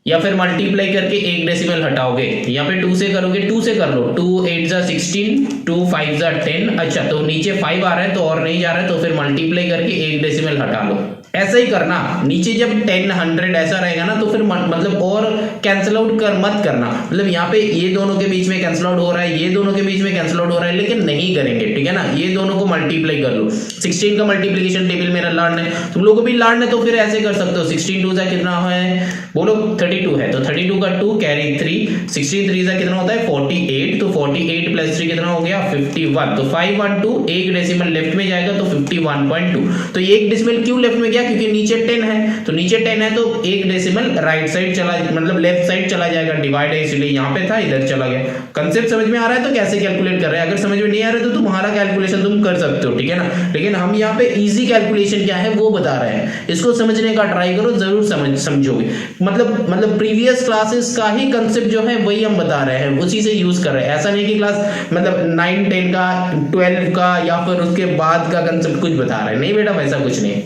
या फिर मल्टीप्लाई करके एक डेसिमल हटाओगे, यहाँ पे 2 से करोगे, 2 से कर लो, 2 8 = 16, 2 5 = 10। अच्छा, तो नीचे 5 आ रहा है तो और नहीं जा रहा है तो फिर मल्टीप्लाई करके एक डेसिमल हटा लो। ऐसा ही करना, नीचे जब 10 100 ऐसा रहेगा ना तो फिर मतलब और कैंसिल आउट मत करना, मतलब यहाँ पे ये दोनों के बीच में कैंसिल आउट हो रहा है, ये दोनों के बीच में कैंसिल आउट हो रहा है, लेकिन नहीं करेंगे। ठीक है ना? ये दोनों को मल्टीप्लाई कर लो। 16 का मल्टीप्लीकेशन टेबल मेरा लर्न है, तुम लोगों को भी लर्न है, तो फिर ऐसे कर सकते हो। 16 2 कितना है बोलो, 32 32 है तो 32 का 2 कैरी 3, 16 3 से कितना होता है 48, तो 48 प्लस 3 कितना हो गया 51, तो 512 एक डेसिमल लेफ्ट में जाएगा तो 51.2। तो ये एक डेसिमल क्यों लेफ्ट में गया, क्योंकि नीचे 10 है, तो नीचे 10 है तो एक डेसिमल राइट साइड चला, मतलब लेफ्ट साइड चला जाएगा, डिवाइड है इसलिए यहाँ पे था इधर चला गया। कंसेप्ट समझ में आ रहा है तो कैसे कैलकुलेट कर रहे हैं, अगर समझ में नहीं आ रहा है तो तुम्हारा कैलकुलेशन तुम कर सकते हो, ठीक है ना। लेकिन हम यहाँ पे इजी कैलकुलेशन क्या है वो बता रहे हैं, इसको समझने का ट्राई करो, जरूर समझोगे। मतलब प्रीवियस क्लासेस का ही कंसेप्ट जो है वही हम बता रहे हैं, उसी से यूज कर रहे हैं। ऐसा नहीं कि क्लास मतलब 9 10 का 12 का या फिर उसके बाद का कंसेप्ट कुछ बता रहे हैं, नहीं बेटा वैसा कुछ नहीं,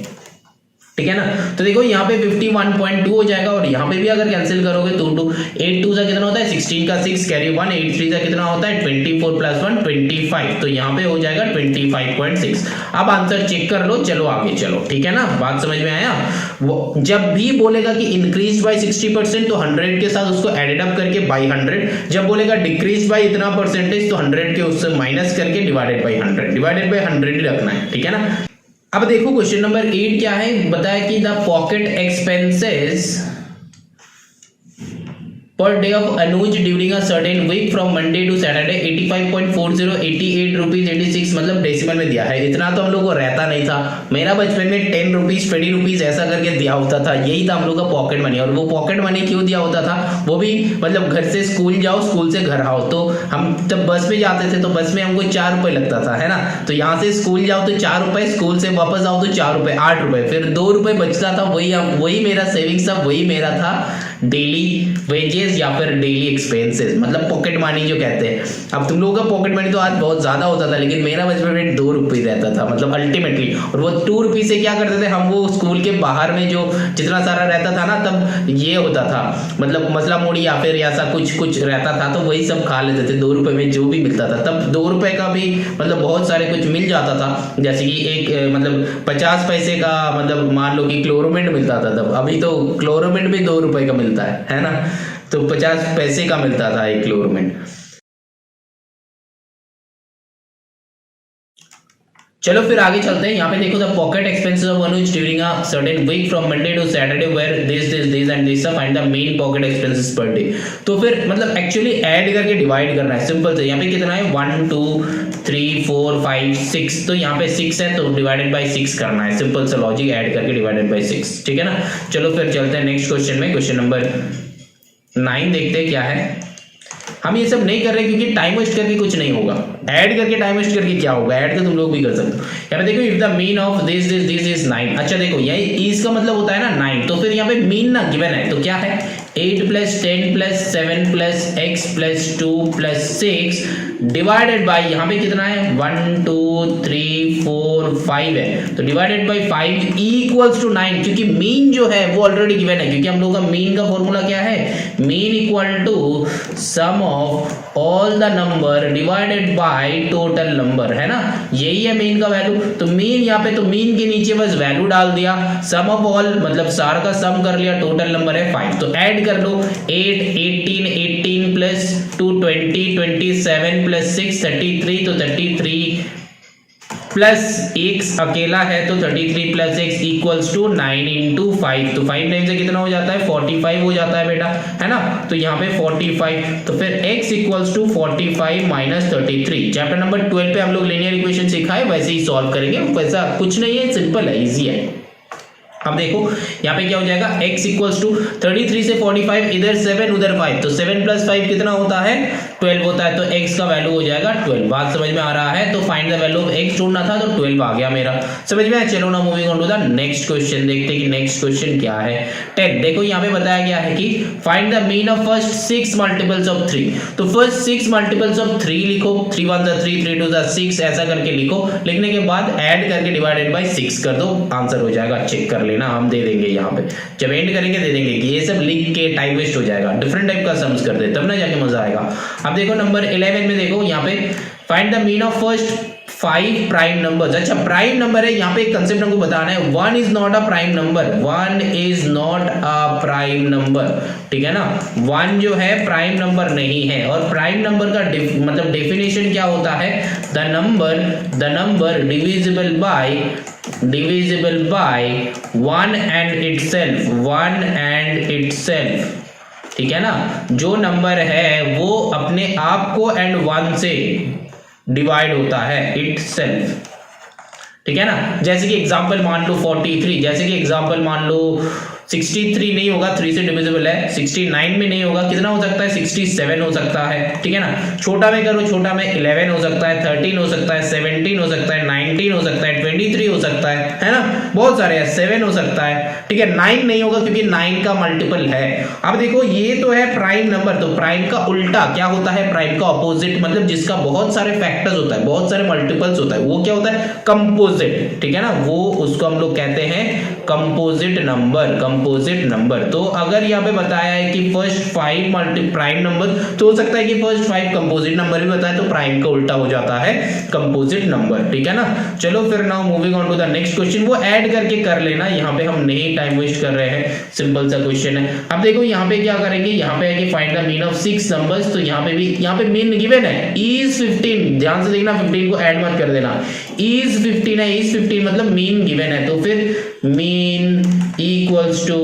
ठीक है ना। तो देखो यहाँ पे 51.2 हो जाएगा और यहाँ पे भी अगर कैंसिल करोगे तो 8 2 सा कितना होता है 16 का 6 कैरी 1, 8 3 सा कितना होता है 24 प्लस 1 25, तो यहाँ पे हो जाएगा 25.6। अब आंसर चेक कर लो, चलो आगे चलो, ठीक है ना, बात समझ में आया। वो जब भी बोलेगा कि इंक्रीज बाय 60% तो 100 के साथ उसको एडेड अप करके बाय 100, जब बोलेगा डिक्रीज बाय इतना परसेंटेज तो 100 के उससे माइनस करके डिवाइडेड बाय 100 ही रखना है, ठीक है ना। अब देखो क्वेश्चन नंबर 8 क्या है, बताया कि the pocket expenses per day of Anuj during a certain week from Monday to Saturday 85.40 88 rupees 86, मतलब डेसिमल में दिया है। इतना तो हम लोग को रहता नहीं था, मेरा बचपन में 10 रुपीज 20 रुपीज ऐसा करके दिया होता था, यही था हम लोग का पॉकेट मनी। और वो पॉकेट मनी क्यों दिया होता था, वो भी मतलब घर से स्कूल जाओ स्कूल से घर आओ, तो हम जब बस में जाते थे तो बस में हमको 4 रुपए लगता था, है ना। तो यहाँ से स्कूल जाओ तो 4 रुपए, स्कूल से वापस आओ तो 4 रुपए 8 रुपए, फिर 2 रुपए बचता था, वही मेरा सेविंग्स था, वही मेरा था डेली वेजेस या फिर डेली एक्सपेंसेस, मतलब पॉकेट मनी जो कहते हैं। अब तुम लोगों का पॉकेट मनी तो आज बहुत ज्यादा होता था, लेकिन मेरा बचपन में 2 रुपये रहता था, मतलब अल्टीमेटली। और वो 2 रुपये से क्या करते थे हम, वो स्कूल के बाहर में जो जितना सारा रहता था ना, तब ये होता था मतलब मसला मोड़ी या फिर ऐसा कुछ रहता था, तो वही सब खा लेते थे 2 रुपये में जो भी मिलता था। तब 2 रुपये का भी मतलब बहुत सारे कुछ मिल जाता था, जैसे कि एक मतलब 50 पैसे का मतलब मान लो कि क्लोरोमिंट मिलता था तब, अभी तो क्लोरोमिंट भी 2 रुपये का मिलता है ना, तो 50 पैसे का मिलता था एक क्लोरोमिंट। चलो फिर आगे चलते हैं। यहाँ पे देखो the pocket expenses of Anuj during a certain week from Monday to Saturday where this and this find the mean pocket expenses per day. तो फिर मतलब एक्चुअली ऐड करके डिवाइड करना है, सिंपल से। यहाँ पे कितना है 1 2 3 4 5 6, तो यहाँ पे 6 है तो डिवाइडेड बाय 6 करना है, सिंपल सा लॉजिक, ऐड करके डिवाइडेड बाय 6, ठीक है ना। चलो फिर चलते हैं नेक्स्ट क्वेश्चन में, क्वेश्चन नंबर 9 देखते हैं क्या है। हम ये सब नहीं कर रहे क्योंकि टाइम वेस्ट करके कुछ नहीं होगा, ऐड करके टाइम वेस्ट करके क्या होगा, ऐड तो तुम लोग भी कर सकते हो। यहाँ पे देखो if the mean of this is 9, अच्छा देखो यही इसका मतलब होता है ना 9, तो फिर यहाँ पे मीन ना गिवन है तो क्या है 8 plus 10 plus 7 plus x plus 2 plus 6 divided by यहाँ पे कितना है 1 2 3 4 5 है, तो डिवाइडेड बाई 5 इक्वल्स टू 9, क्योंकि मीन जो है वो ऑलरेडी गिवन है, क्योंकि हम लोग का मीन का फॉर्मूला क्या है, mean equal to sum of all the number divided by total number, है ना, यही है मीन का वैल्यू। तो मीन यहाँ पे, तो मीन के नीचे बस वैल्यू डाल दिया, सम ऑफ ऑल मतलब सार का सम कर लिया, टोटल नंबर है 5, तो ऐड कर लो 8 18 प्लस 2 20 27 प्लस 6 33, तो 33 प्लस x अकेला है तो 33 plus x equals to 9 into 5, तो 5 टाइम से कितना हो जाता है 45 हो जाता है बेटा, है ना। तो यहाँ पे 45, तो फिर x equals to 45 minus 33। Chapter number 12 पे हम लोग लीनियर इक्वेशन सिखाए, वैसे ही सॉल्व करेंगे, वैसा कुछ नहीं है, सिंपल है, इजी है। अब देखो यहाँ पे क्या हो जाएगा x इक्वल्स टू 33 से 45, इधर 7 उधर 5, तो 7 प्लस 5 कितना होता है 12 होता है, तो x का वैल्यू हो जाएगा 12। बात समझ में आ रहा है, तो find the value of x ढूंढना था तो 12 आ गया मेरा, समझ में आया। चलो ना moving on to the next question, देखते हैं कि नेक्स्ट क्वेश्चन क्या है। 10 देखो यहाँ पे बताया गया है कि find the mean of first 6 multiples of 3, तो फर्स्ट 6 मल्टीपल्स ऑफ 3 लिखो, 3 1 जा 3 3 2 जा 6 ऐसा करके लिखो, लिखने के बाद ऐड करके डिवाइडेड बाय 6 कर दो, आंसर हो जाएगा, चेक कर लेना, हम दे देंगे यहाँ पे, जब एंड करेंगे दे देंगे कि ये सब लिख के टाइम वेस्ट हो जाएगा, डिफरेंट टाइप का सम्स कर दे तब ना जाके मजा आएगा। अब देखो नंबर 11 में देखो यहाँ पे find the mean of first 5 prime numbers. अच्छा प्राइम नंबर है, यहाँ पे एक कंसेप्ट हमको बताना है, 1 is not a prime number, 1 is not a prime number, ठीक है ना, 1 जो है प्राइम नंबर नहीं है। और प्राइम नंबर का मतलब डेफिनेशन क्या होता है, the number divisible by 1 and itself, 1 and itself, ठीक है ना, जो नंबर है वो अपने आप को एंड 1 से डिवाइड होता है इट सेल्फ, ठीक है ना। जैसे कि एग्जाम्पल मान लो 43, जैसे कि एग्जाम्पल मान लो 63 नहीं होगा, 3 से डिविजिबल है। 69 में नहीं होगा, कितना हो सकता है, 67 हो सकता है, ठीक है ना। छोटा में करो, छोटा में 11 हो सकता है, 13 हो सकता है, 17 हो सकता है, 19 हो सकता है, 23 हो सकता है ना, बहुत सारे हैं, 7 हो सकता है, ठीक है। 9 नहीं होगा क्योंकि 9 का मल्टीपल है। अब देखो ये तो है प्राइम नंबर, तो प्राइम का उल्टा क्या होता है, प्राइम का ऑपोजिट, मतलब जिसका बहुत सारे फैक्टर्स होता है, बहुत सारे मल्टीपल्स होता है, वो क्या होता है, कंपोजिट, ठीक है ना। वो उसको हम लोग कहते हैं कंपोजिट नंबर, कंपोजिट नंबर। तो अगर यहाँ पे बताया है कि फर्स्ट 5 प्राइम नंबर, तो हो सकता है कि फर्स्ट 5 कंपोजिट नंबर भी बताया, तो प्राइम का उल्टा हो जाता है कंपोजिट नंबर, ठीक है ना। चलो फिर now moving on to the next question, वो ऐड करके कर लेना, यहाँ पे हम नहीं टाइम वेस्ट कर रहे हैं, सिंपल सा क्वेश्चन है। अब देखो यहाँ पे क्या करेंगे, यहाँ पे है कि find the mean of 6 numbers, तो यहाँ पे भी यहाँ पे मीन गिवन है इज 15, ध्यान से देखना, 15 को ऐड मत कर देना, इज 15 है, इज 15 मतलब मीन गिवन है, तो फिर mean equals to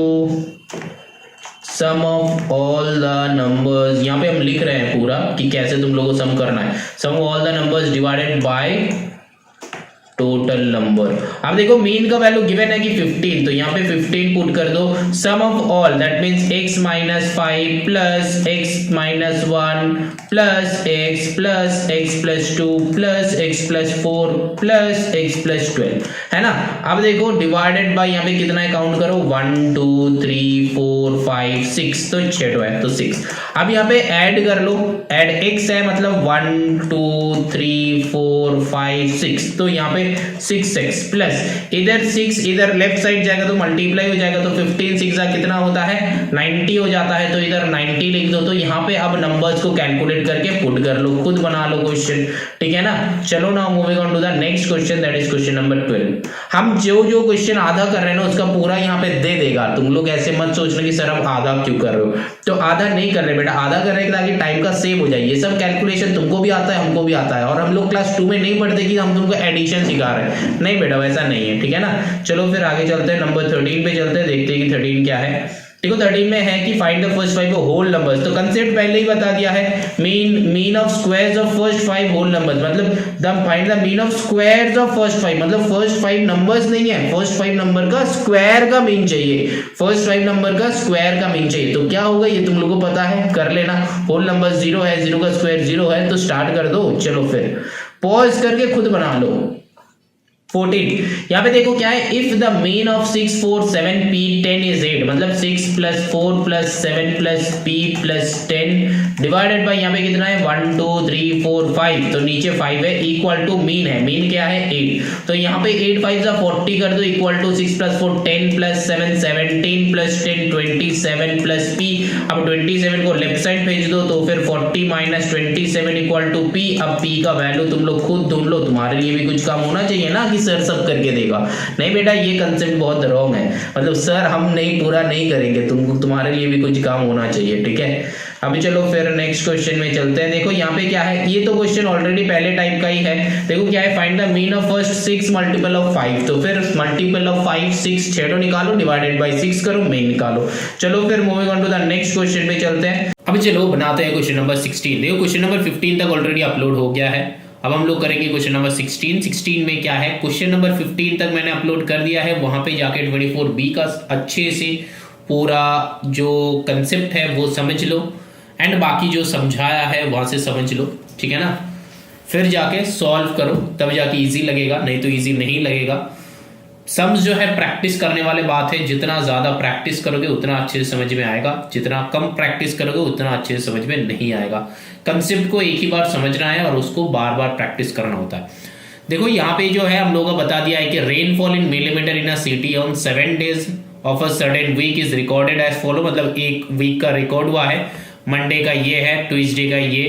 sum of all the numbers, यहाँ पे हम लिख रहे हैं पूरा कि कैसे तुम लोगों को सम करना है, sum of all the numbers divided by total number. अब देखो मीन का वैल्यू गिवन है कि 15, तो यहाँ पे 15 पुट कर दो, sum of all that means x minus 5 plus x minus 1 plus x plus 2 plus x plus 4 plus x plus 12, है ना। अब देखो डिवाइडेड बाय यहाँ पे कितना है, काउंट करो, 1 2 3 4 5 6, तो 6 है तो 6। अब यहाँ पे ऐड कर लो, ऐड x है मतलब 1 2 3 4 5 6, तो यहाँ पे 6x प्लस इधर 6 इधर लेफ्ट साइड जाएगा तो मल्टीप्लाई हो जाएगा, तो 15 6 कितना होता है 90 हो जाता है, तो इधर 90 लिख दो। तो यहाँ पे अब नंबर्स को कैलकुलेट करके पुट कर लो, खुद बना लो क्वेश्चन, ठीक है ना। चलो now moving on to the next question, that is question number 12। हम जो क्वेश्चन आधा कर रहे हैं ना उसका पूरा यहाँ पे दे देगा, तुम लोग ऐसे मत सोचना कि सर हम आधा क्यों कर रहे हो, तो आधा नहीं कर रहे बेटा, आधा कर रहे हैं ताकि टाइम का सेव हो जाए। ये सब कैलकुलेशन तुमको भी आता है, हमको भी आता है, और हम लोग क्लास 2 में नहीं पढ़ते कि हम तुमको एडिशन सिखा रहे हैं, नहीं बेटा वैसा नहीं है, ठीक है ना। चलो फिर आगे चलते हैं, नंबर 13 पे चलते हैं, देखते हैं कि 13 क्या है। देखो 13 में है कि find the first 5 whole numbers, तो कंसेप्ट पहले ही बता दिया है, mean of squares of first 5 whole numbers, मतलब the find the mean of squares of first 5, मतलब फर्स्ट 5 नंबर्स नहीं है, फर्स्ट 5 नंबर का स्क्वायर का मीन चाहिए, फर्स्ट 5 नंबर का स्क्वायर का मीन चाहिए। तो क्या होगा ये तुम लोगों को पता है, कर लेना। होल नंबर 0 है, 0 का स्क्वायर 0 है, तो स्टार्ट कर दो। चलो फिर पॉज करके खुद बना लो। 14 यहाँ पे देखो क्या है, if the mean of 6 4 7 p 10 is 8, मतलब 6 plus 4 plus 7 plus p plus 10 divided by यहाँ पे कितना है 1 2 3 4 5, तो नीचे 5 है, इक्वल टू मीन है, मीन क्या है 8, तो यहाँ पे 8 5 जा 40 कर दो, equal to 6 plus 4 10 plus 7 17 plus 10 27 plus p। अब 27 को लेफ्ट साइड भेज दो, तो फिर 40 माइनस 27 इक्वल टू p। अब p का वैल्यू तुम लोग खुद ढूंढ लो, तुम्हारे लिए भी कुछ काम होना चाहिए ना कि सर सब करके देगा, नहीं बेटा ये कंसेप्ट बहुत रॉन्ग है, मतलब सर हम नहीं पूरा नहीं करेंगे, तुम्हारे लिए भी कुछ काम होना चाहिए, ठीक है। अभी चलो फिर नेक्स्ट क्वेश्चन में चलते हैं। देखो यहाँ पे क्या है, ये तो क्वेश्चन ऑलरेडी पहले टाइप का ही है। देखो क्या है, find the mean of first 6 multiple of 5, तो फिर मल्टीपल ऑफ 5 6 छेड़ो निकालो, डिवाइडेड बाय 6 करो, मीन निकालो। चलो फिर moving on to the next question पे चलते हैं। अभी चलो बनाते हैं क्वेश्चन नंबर 16। देखो क्वेश्चन नंबर 15 तक ऑलरेडी अपलोड हो गया है, अब हम लोग करेंगे क्वेश्चन नंबर 16। 16 में क्या है, क्वेश्चन नंबर 15 तक मैंने अपलोड कर दिया है, वहां पे जाके 24B का अच्छे से पूरा जो कंसेप्ट है वो समझ लो, एंड बाकी जो समझाया है वहां से समझ लो, ठीक है ना। फिर जाके सॉल्व करो, तब जाके इजी लगेगा, नहीं तो इजी नहीं लगेगा। सम्स जो है प्रैक्टिस करने वाले बात है, जितना ज्यादा प्रैक्टिस करोगे उतना अच्छे से समझ में आएगा, जितना कम प्रैक्टिस करोगे उतना अच्छे से समझ में नहीं आएगा। कंसेप्ट को एक ही बार समझना है और उसको बार बार प्रैक्टिस करना होता है। देखो यहाँ पे जो है हम लोगों को बता दिया है कि rainfall in millimeter in a city on 7 days of a certain week is recorded as follow, मतलब एक वीक का रिकॉर्ड हुआ है, मंडे का ये है, ट्यूसडे का ये,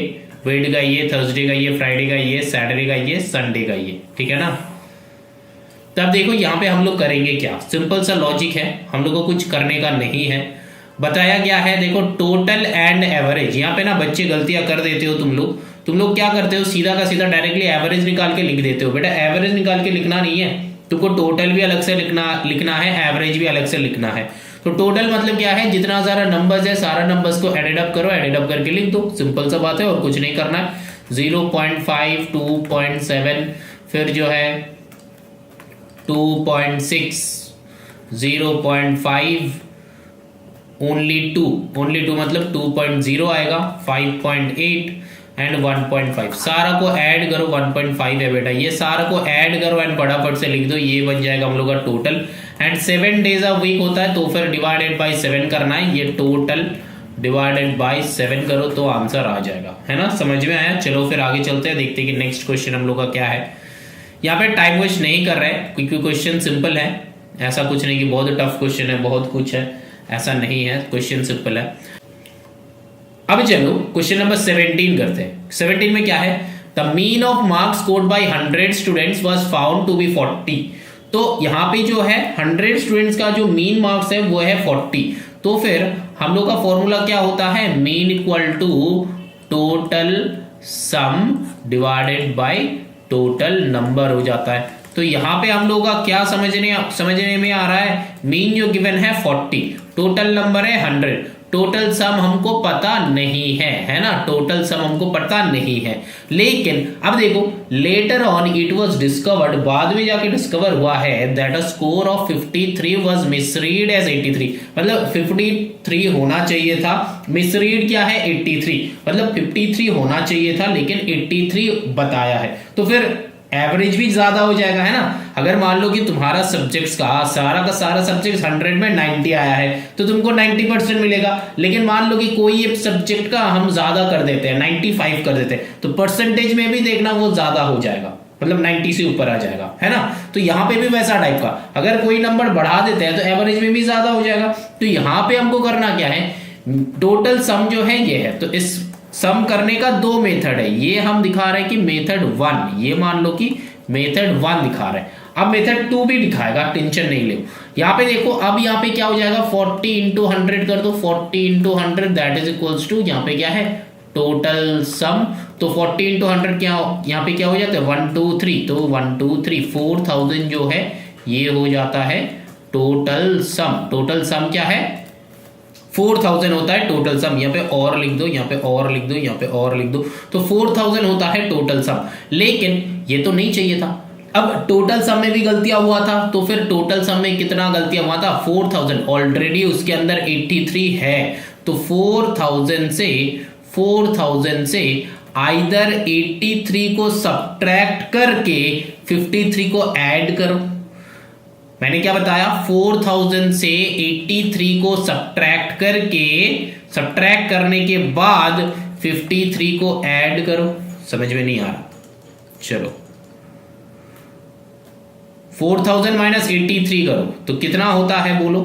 वेड का ये, थर्सडे का ये, फ्राइडे का ये, सैटरडे का ये, संडे का ये, ठीक है ना। तब देखो यहाँ पे हम लोग करेंगे क्या, सिंपल सा लॉजिक है, हम लोग को कुछ करने का नहीं है, बताया गया है। देखो टोटल एंड एवरेज, यहाँ पे ना बच्चे गलतियां कर देते हो तुम लोग क्या करते हो, सीधा का सीधा डायरेक्टली एवरेज निकाल के लिख देते हो। बेटा एवरेज निकाल के लिखना नहीं है, तुमको टोटल भी अलग से लिखना है, एवरेज भी अलग से लिखना है। तो टोटल मतलब क्या है, जितना सारा नंबर्स है सारा नंबर्स को एडेड अप करो, एडेड अप करके लिख दो, सिंपल सा बात है और कुछ नहीं करना है। 0.5, 2.7, फिर जो है 2.6, 0.5, ओनली टू मतलब 2.0 आएगा, 5.8 एंड 1.5, सारा को ऐड करो, 1.5 है बेटा, ये सारा को ऐड करो एंड फटाफट से लिख दो, ये बन जाएगा हम लोग का total. And 7 days of week होता है तो फिर डिवाइडेड बाय 7 करना है, ये टोटल डिवाइडेड बाय 7 करो तो आंसर आ जाएगा, है ना, समझ में आया। चलो फिर आगे चलते हैं, देखते हैं कि नेक्स्ट क्वेश्चन हम लोग का क्या है। यहाँ पे टाइम वेस्ट नहीं कर रहे हैं क्योंकि क्वेश्चन सिंपल है, ऐसा कुछ नहीं कि बहुत टफ क्वेश्चन है, बहुत कुछ है, ऐसा नहीं है, क्वेश्चन सिंपल है। अब चलो क्वेश्चन नंबर 17 करते हैं। 17 में क्या है, the mean of marks scored by 100 students was found to be 40। तो यहाँ पे जो है 100 स्टूडेंट्स का जो मीन मार्क्स है वो है 40। तो फिर हम लोग का फॉर्मूला क्या होता है, mean equal to total sum divided by total number हो जाता है। तो यहाँ पे हम लोग का क्या समझने में आ रहा है, मीन जो गिवन है 40, टोटल नंबर है 100, टोटल सम हमको पता नहीं है ना, टोटल सम हमको पता नहीं है। लेकिन अब देखो later on it was discovered, बाद में जाके डिस्कवर हुआ है that a score of 53 was misread as 83, मतलब 53 होना चाहिए था, मिसरीड क्या है 83, मतलब 53 होना चाहिए था लेकिन 83 बताया है। तो फिर एवरेज भी ज्यादा हो जाएगा, है ना। अगर मान लो कि तुम्हारा सब्जेक्ट्स का सारा सब्जेक्ट 100 में 90 आया है तो तुमको 90% मिलेगा, लेकिन मान लो कि कोई एक सब्जेक्ट का हम ज्यादा कर देते हैं, 95 कर देते हैं, तो परसेंटेज में भी देखना वो ज्यादा हो जाएगा, मतलब 90 से ऊपर आ जाएगा, है ना। तो यहाँ पे भी वैसा टाइप का अगर कोई नंबर बढ़ा देते हैं तो एवरेज में भी ज्यादा हो जाएगा। तो यहाँ पे हमको करना क्या है, टोटल सम जो है ये है, तो इस सम करने का 2 मेथड है, ये हम दिखा रहे हैं कि मेथड 1, ये मान लो कि मेथड 1 दिखा रहे हैं, अब मेथड 2 भी दिखाएगा, टेंशन नहीं लो। यहाँ पे देखो अब यहाँ पे क्या हो जाएगा, 40 इंटू 100 कर दो, 40 into 100 that is equals to, यहाँ पे क्या है टोटल सम, तो 40 इंटू 100 क्या यहाँ पे क्या हो जाता है 1 2 3, तो 1 2 3 4000 जो है ये हो जाता है टोटल सम। टोटल सम क्या है 4000 होता है टोटल सम, यहाँ पे और लिख दो, यहाँ पे और लिख दो, यहाँ पे और लिख दो, तो 4000 होता है टोटल सम। लेकिन ये तो नहीं चाहिए था, अब टोटल सम में भी गलतियां हुआ था, तो फिर टोटल सम में कितना गलतियां हुआ था 4000, ऑलरेडी उसके अंदर 83 है, तो 4000 से आइदर 83 को सब्ट्रैक्ट करके 53 को ऐड करो। मैंने क्या बताया, 4000 से 83 को सब्ट्रैक्ट करने के बाद 53 को ऐड करो। समझ में नहीं आ रहा, चलो 4000 माइनस 83 करो तो कितना होता है बोलो,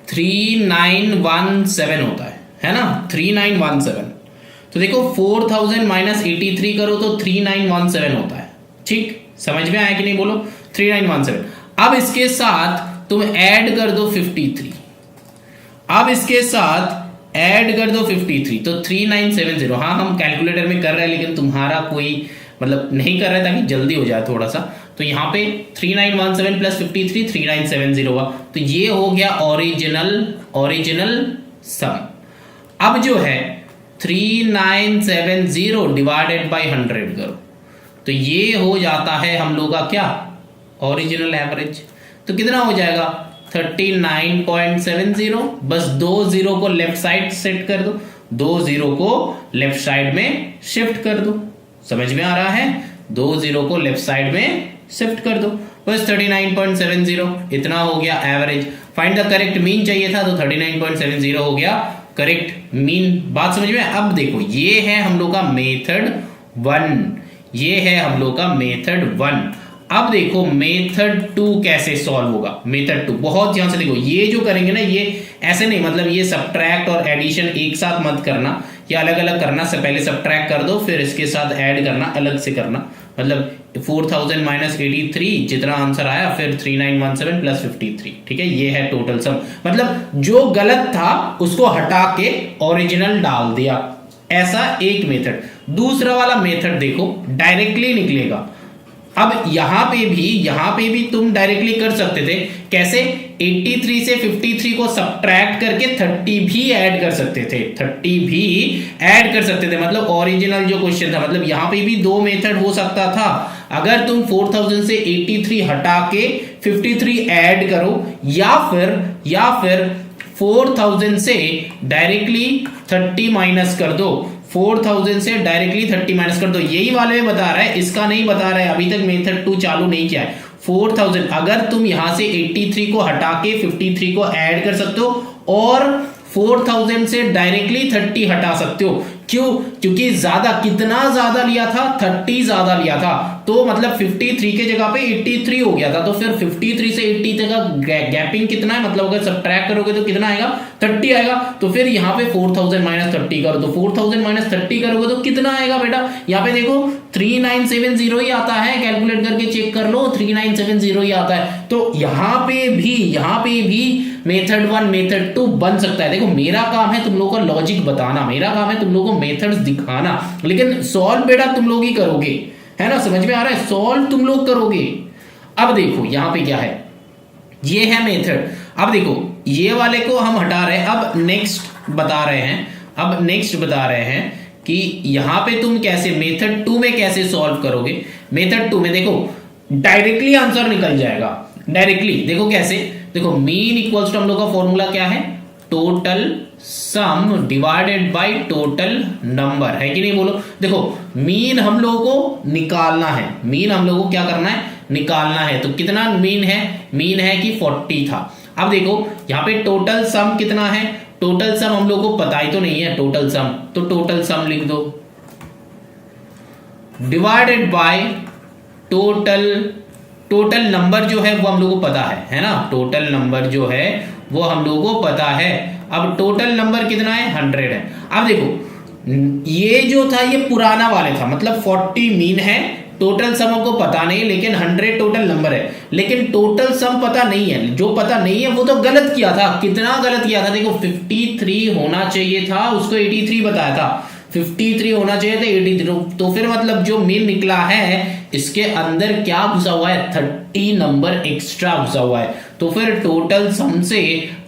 3917 होता है ना, 3917। तो देखो 4000 माइनस 83 करो तो 3917 होता है, ठीक, समझ में आया कि नहीं बोलो, 3917। अब इसके साथ तुम ऐड कर दो 53, अब इसके साथ ऐड कर दो 53, तो 3970। हाँ हम कैलकुलेटर में कर रहे हैं लेकिन तुम्हारा कोई मतलब नहीं कर रहा है ताकि जल्दी हो जाए थोड़ा सा, तो यहाँ पे 3917 प्लस 53 3970 हुआ, तो ये हो गया ओरिजिनल सम। अब जो है 3970 डिवाइडेड बाय 100 करो, तो ये हो जाता है हम लोग का क्या ओरिजिनल एवरेज। तो कितना हो जाएगा 39.70, बस 2 0 को लेफ्ट साइड सेट कर दो, 2 0 को लेफ्ट साइड में शिफ्ट कर दो। समझ में आ रहा है, 2 0 को लेफ्ट साइड में शिफ्ट कर दो, बस 39.70 इतना हो गया average. Find the correct mean चाहिए था तो 39.70 हो गया करेक्ट मीन। बात समझ में। अब देखो ये है हम लोग का मेथड 1, ये है हम लोग का मेथड 1। अब देखो मेथड 2 कैसे सॉल्व होगा। मेथड 2 बहुत ध्यान से देखो, ये जो करेंगे ना ये ऐसे नहीं, मतलब ये सब्ट्रैक्ट और एडिशन एक साथ मत करना, ये अलग अलग करना। से पहले सब्ट्रैक्ट कर दो फिर इसके साथ ऐड करना, अलग से करना। मतलब 4000 माइनस 83 जितना आंसर आया, फिर 3917 प्लस 53, ठीक है, ये है टोटल सम। मतलब जो गलत था उसको हटा के ओरिजिनल डाल दिया, ऐसा एक मेथड। दूसरा वाला मेथड देखो डायरेक्टली निकलेगा। अब यहां पे भी तुम डायरेक्टली कर सकते थे, कैसे 83 से 53 को सब्ट्रैक्ट करके 30 भी ऐड कर सकते थे, 30 भी ऐड कर सकते थे। मतलब ओरिजिनल जो क्वेश्चन था, मतलब यहां पे भी दो मेथड हो सकता था। अगर तुम 4000 से 83 हटा के 53 ऐड करो, या फिर 4000 से डायरेक्टली 30 माइनस कर दो, 4000 से डायरेक्टली 30 माइनस कर दो। यही वाले में बता रहा है, इसका नहीं बता रहा है, अभी तक मेथड 2 चालू नहीं किया है। 4000 अगर तुम यहां से 83 को हटा के 53 को ऐड कर सकते हो, और 4000 से डायरेक्टली 30 हटा सकते हो। क्यों? क्योंकि ज्यादा, कितना ज्यादा लिया था, 30 ज्यादा लिया था, तो मतलब 53 के जगह पे 83 हो गया था। तो फिर 53 से 80 तक का गैपिंग कितना है, मतलब अगर सब्ट्रैक्ट करोगे तो कितना आएगा, 30 आएगा। तो फिर यहाँ पे 4000 माइनस 30 करो, तो 4000 माइनस 30 करोगे तो कितना आएगा बेटा, यहाँ पे देखो 3970 ही आता है, कैलकुलेट करके चेक कर लो, 3970 ही आता है। तो यहाँ पे भी मेथड 1 मेथड 2 बन सकता है। देखो मेरा काम है तुम लोगों को लॉजिक बताना, मेरा काम है तुम लोगों को मेथड्स दिखाना, लेकिन सॉल्व बेटा तुम लोग ही करोगे, है ना, समझ में आ रहा है, सॉल्व तुम लोग करोगे। अब देखो यहां पे क्या है, ये है मेथड। अब देखो ये वाले को हम हटा रहे हैं, अब नेक्स्ट बता रहे हैं कि यहां पे तुम कैसे मेथड 2 में कैसे सॉल्व करोगे। मेथड 2 में देखो डायरेक्टली आंसर निकल जाएगा, डायरेक्टली। देखो कैसे, देखो मीन इक्वल्स टू हम लोग का फॉर्मूला क्या है, total sum divided by total number, है कि नहीं, बोलो। देखो मीन हम लोगों को निकालना है, मीन हम लोगों को क्या करना है, निकालना है। तो कितना मीन है कि 40 था। अब देखो यहाँ पे टोटल सम कितना है, टोटल सम हम लोगों को पता ही तो नहीं है टोटल सम, तो टोटल सम लिख दो डिवाइडेड बाय टोटल नंबर जो है वो हम लोगों को पता है ना, टोटल नंबर जो है वो हम लोगों को पता है। अब टोटल नंबर कितना है, 100 है। अब देखो ये जो था ये पुराना वाले था, मतलब 40 मीन है, टोटल सम हमको पता नहीं, लेकिन 100 टोटल नंबर है, लेकिन टोटल सम पता नहीं है। जो पता नहीं है वो तो गलत किया था, कितना गलत किया था, देखो 53 होना चाहिए था, उसको 83 बताया था, 53 होना चाहिए था 83। तो फिर मतलब जो मीन निकला है इसके अंदर क्या घुसा हुआ है, 30 नंबर एक्स्ट्रा घुसा हुआ है। तो फिर टोटल सम से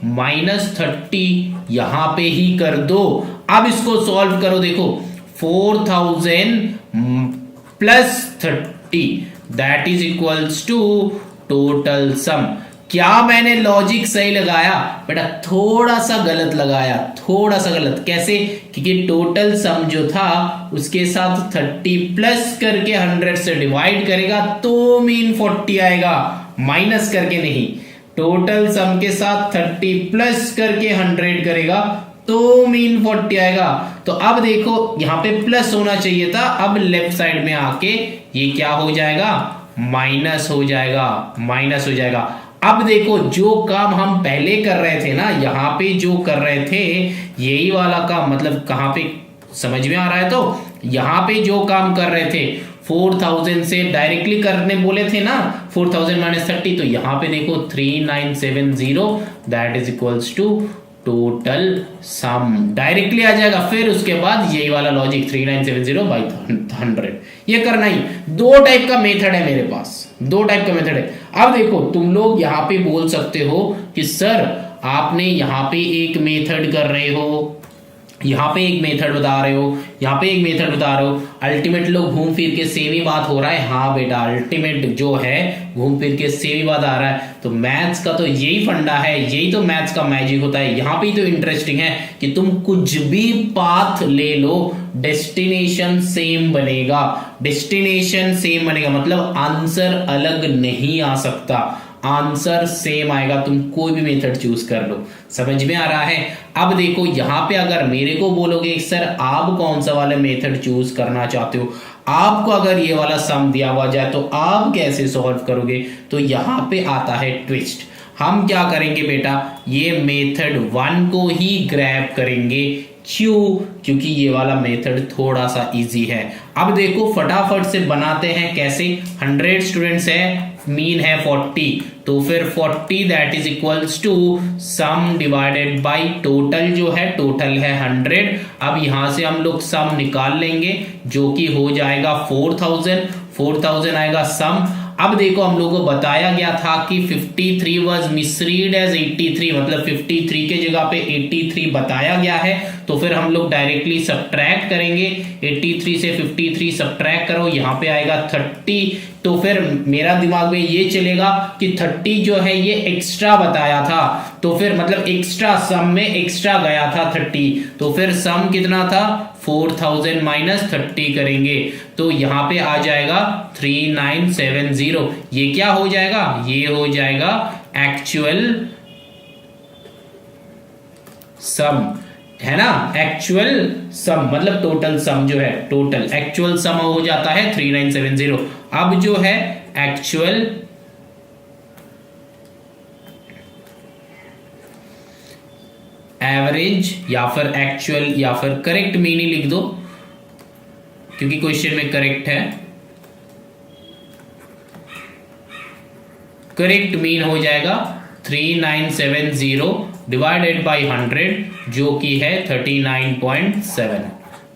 -30 यहां पे ही कर दो। अब इसको सॉल्व करो, देखो 4000 plus 30 that is equals to total sum. क्या मैंने लॉजिक सही लगाया बेटा, थोड़ा सा गलत लगाया, थोड़ा सा गलत। कैसे, क्योंकि टोटल सम जो था उसके साथ 30 प्लस करके 100 से डिवाइड करेगा तो मीन 40 आएगा, माइनस करके नहीं। टोटल सम के साथ 30 प्लस करके 100 करेगा तो मीन 40 आएगा। तो अब देखो यहां पे प्लस होना चाहिए था, अब लेफ्ट साइड में आके ये क्या हो जाएगा, माइनस हो जाएगा। अब देखो जो काम हम पहले कर रहे थे ना, यहां पे जो कर रहे थे यही वाला काम, मतलब कहां पे, समझ में आ रहा है, तो यहां पे जो काम कर रहे थे 4000 से डायरेक्टली करने बोले थे ना, 4000 माइनस 30, तो यहां पे देखो 3970 that is equals to total sum, directly आ जाएगा। फिर उसके बाद यही वाला लॉजिक 3970 बाई 100, ये करना ही। दो टाइप का मेथड है मेरे पास, दो टाइप का मेथड है। अब देखो तुम लोग यहां पे बोल सकते हो कि सर आपने यहां पे एक मेथड कर रहे हो, यहाँ पे एक मेथड बता रहे हो, यहाँ पे एक मेथड बता रहे हो, अल्टीमेट लोग घूम फिर के सेम ही बात हो रहा है। हाँ बेटा, अल्टीमेट जो है घूम फिर के सेम ही बात आ रहा है। तो मैथ्स का तो यही फंडा है, यही तो मैथ्स का मैजिक होता है। यहाँ पे तो इंटरेस्टिंग है कि तुम कुछ भी पाथ ले लो, डेस्टिनेशन सेम बनेगा, डेस्टिनेशन सेम बनेगा, मतलब आंसर अलग नहीं आ सकता, आंसर सेम आएगा, तुम कोई भी मेथड चूज कर लो। समझ में आ रहा है। अब देखो यहाँ पे अगर मेरे को बोलोगे सर आप कौन सा वाला मेथड चूज करना चाहते हो, आपको अगर ये वाला सम दिया हुआ जाए तो आप कैसे सॉल्व करोगे, तो यहाँ पे आता है ट्विस्ट। हम क्या करेंगे बेटा, ये मेथड 1 को ही ग्रैब करेंगे। क्यों? क्योंकि ये वाला मेथड थोड़ा सा इजी है। अब देखो फटाफट से बनाते हैं कैसे। 100 स्टूडेंट्स है, मीन है 40, तो फिर 40 that is equals to sum divided by total, जो है टोटल है 100। अब यहां से हम लोग सम निकाल लेंगे जो कि हो जाएगा 4000 आएगा सम। अब देखो हम लोगों को बताया गया था कि 53 वाज मिसरीड एज 83, मतलब 53 के जगह पे 83 बताया गया है। तो फिर हम लोग डायरेक्टली सब्ट्रैक्ट करेंगे, 83 से 53 सब्ट्रैक्ट करो, यहाँ पे आएगा 30। तो फिर मेरा दिमाग में ये चलेगा कि 30 जो है ये एक्स्ट्रा बताया था, तो फिर मतलब एक्स्ट्रा सम में एक्स्ट्रा गया था 30, तो फिर सम कितना था 4000 माइनस 30 करेंगे तो यहाँ पे आ जाएगा 3970। ये क्या हो जाएगा, ये हो जाएगा एक्चुअल सम, है ना। एक्चुअल सम मतलब टोटल सम जो है, टोटल एक्चुअल सम हो जाता है 3970। अब जो है एक्चुअल एवरेज या फिर एक्चुअल या फिर करेक्ट मीन ही लिख दो क्योंकि क्वेश्चन में करेक्ट है। करेक्ट मीन हो जाएगा 3970 डिवाइडेड बाई 100 जो कि है 39.7,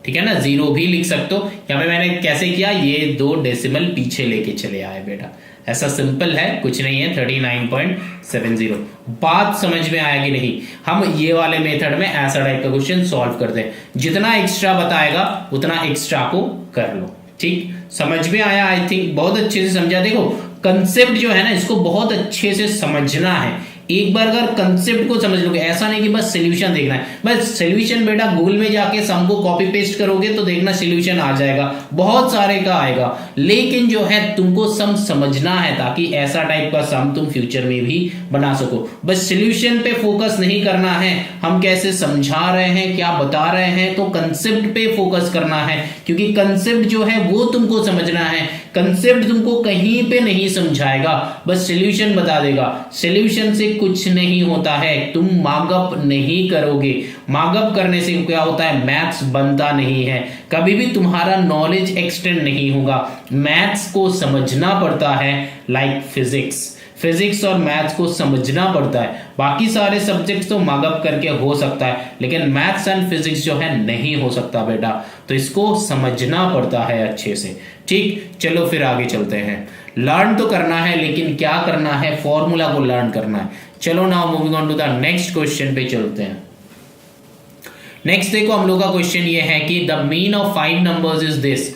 ठीक है ना। जीरो भी लिख सकते हो। यहाँ पे मैंने कैसे किया, ये 2 डेसिमल पीछे लेके चले आए बेटा, ऐसा सिंपल है, कुछ नहीं है। 39.70 बात समझ में आया कि नहीं। हम ये वाले मेथड में ऐसा टाइप का क्वेश्चन सॉल्व करते हैं, जितना एक्स्ट्रा बताएगा उतना एक्स्ट्रा को कर लो, ठीक। समझ में आया, आई थिंक बहुत अच्छे से समझा। देखो कंसेप्ट जो है ना इसको बहुत अच्छे से समझना है। एक बार अगर कंसेप्ट को समझ लोगे, ऐसा नहीं कि बस सॉल्यूशन देखना है। बस सॉल्यूशन बेटा गूगल में जाके सम को कॉपी पेस्ट करोगे तो देखना सॉल्यूशन आ जाएगा, बहुत सारे का आएगा। लेकिन जो है तुमको सम समझना है ताकि ऐसा टाइप का सम तुम फ्यूचर में भी बना सको। बस सॉल्यूशन पे फोकस नहीं करना है, हम कैसे समझा रहे हैं, क्या बता रहे हैं, तो कंसेप्ट पे फोकस करना है क्योंकि कंसेप्ट जो है वो तुमको समझना है। कंसेप्ट तुमको कहीं पे नहीं समझाएगा, बस सॉल्यूशन बता देगा। सॉल्यूशन से कुछ नहीं होता है, तुम मार्कअप नहीं करोगे। मार्कअप करने से क्या होता है, मैथ्स बनता नहीं है, कभी भी तुम्हारा नॉलेज एक्सटेंड नहीं होगा। मैथ्स को समझना पड़ता है, लाइक फिजिक्स और मैथ्स को समझना पड़ता है। बाकी सारे सब्जेक्ट्स तो मार्कअप करके हो सकता है, लेकिन मैथ्स एंड फिजिक्स जो है नहीं हो सकता बेटा, तो इसको समझना पड़ता है अच्छे से, ठीक। चलो फिर आगे चलते हैं। लर्न तो करना है, लेकिन क्या करना है, फॉर्मूला को लर्न करना है। चलो now moving on to the next question पे चलते हैं। नेक्स्ट देखो हम लोग का क्वेश्चन ये है कि the mean of 5 numbers is this,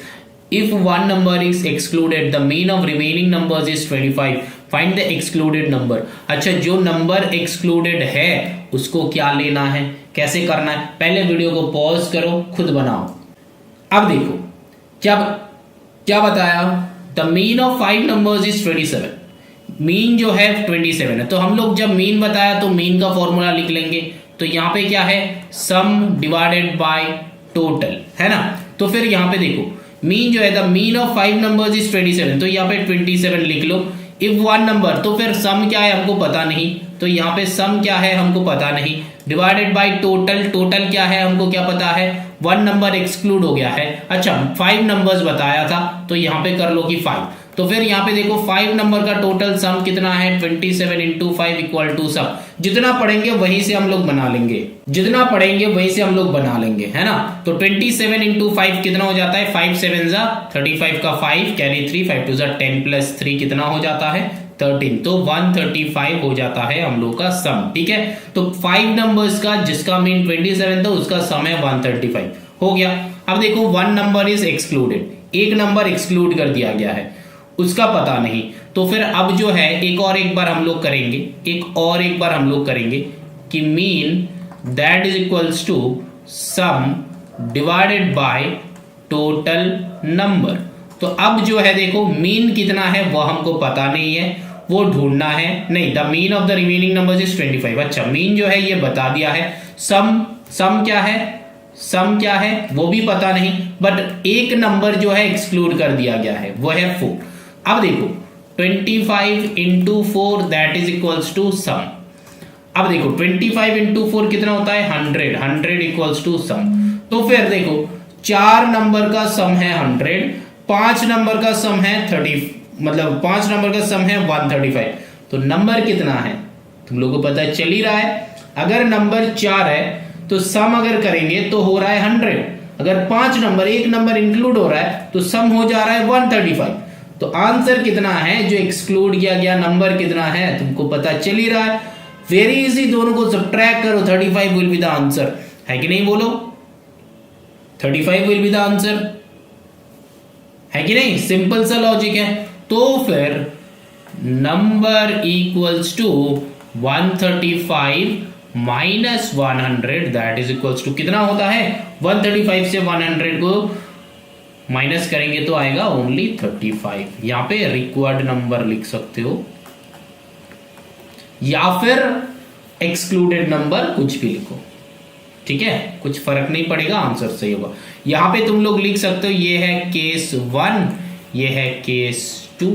if 1 number is excluded the mean of remaining numbers is 25, find the excluded number. अच्छा, जो नंबर एक्सक्लूडेड है उसको क्या लेना है, कैसे करना है, पहले वीडियो को पॉज करो, खुद बनाओ। अब देखो क्या बताया, the mean of 5 numbers is 27, mean जो है 27 है। तो हम लोग जब मीन बताया तो मीन का फॉर्मूला लिख लेंगे। तो यहाँ पे क्या है, सम डिवाइडेड बाय टोटल, है ना। तो फिर यहाँ पे देखो मीन जो है, the mean of 5 numbers is 27, तो यहाँ पे 27 लिख लो। इफ 1 नंबर, तो फिर सम क्या है हमको पता नहीं, तो यहाँ पे सम क्या है हमको पता नहीं, डिवाइडेड बाय टोटल, टोटल क्या है हमको क्या पता है, 1 नंबर एक्सक्लूड हो गया है। अच्छा 5 नंबर्स बताया था तो यहाँ पे कर लो कि 5, तो फिर यहाँ पे देखो 5 नंबर का टोटल सम कितना है, 27 इंटू 5 इक्वल टू सम। जितना पढ़ेंगे वहीं से हम लोग बना लेंगे, जितना पढ़ेंगे वहीं से हम लोग बना लेंगे, है ना। तो 27 इंटू 5 कितना हो जाता है, 5 7 जा 35 का 5 कैरी 3, 5 2 जा 10 प्लस 3 कितना हो जाता है 13, तो 135 हो जाता है हम लोग का सम, ठीक है। तो 5 नंबर्स का जिसका मीन 27 था उसका सम है 135 हो गया। अब देखो 1 नंबर इज एक्सक्लूडेड, एक नंबर एक्सक्लूड कर दिया गया है, उसका पता नहीं। तो फिर अब जो है एक बार हम लोग करेंगे कि mean that is equals to sum divided by total number. तो अब जो है देखो मीन कितना है वो हमको पता नहीं है, वो ढूंढना है। नहीं, the mean of the remaining numbers is 25। अच्छा मीन जो है ये बता दिया है, सम क्या है वो भी पता नहीं, बट एक नंबर जो है एक्सक्लूड कर दिया गया है वो है 4। अब देखो 25 into 4 that is equals to sum. अब देखो 25 इंटू 4 कितना होता है 100 इक्वल्स टू सम। तो फिर देखो 4 नंबर का सम है 100, 5 नंबर का सम है 30, मतलब 5 नंबर का सम है 135। तो नंबर कितना है तुम लोगों को पता चल ही रहा है। अगर नंबर 4 है तो सम अगर करेंगे तो हो रहा है 100, अगर 5 नंबर एक नंबर इंक्लूड हो रहा है तो सम हो जा रहा है 135। तो आंसर कितना है जो एक्सक्लूड किया गया, नंबर कितना है तुमको पता चल ही रहा है। वेरी इजी, दोनों को सब्ट्रैक्ट करो, 35 विल बी द आंसर, है कि नहीं बोलो? 35 विल बी द आंसर, है कि नहीं? सिंपल सा लॉजिक है। तो फिर number equals to 135 minus 100 that is equals to कितना होता है? 135 से 100 को माइनस करेंगे तो आएगा ओनली 35। यहां पे रिक्वायर्ड नंबर लिख सकते हो या फिर एक्सक्लूडेड नंबर, कुछ भी लिखो, ठीक है, कुछ फर्क नहीं पड़ेगा, आंसर सही होगा। यहां पे तुम लोग लिख सकते हो ये है केस 1, ये है केस 2,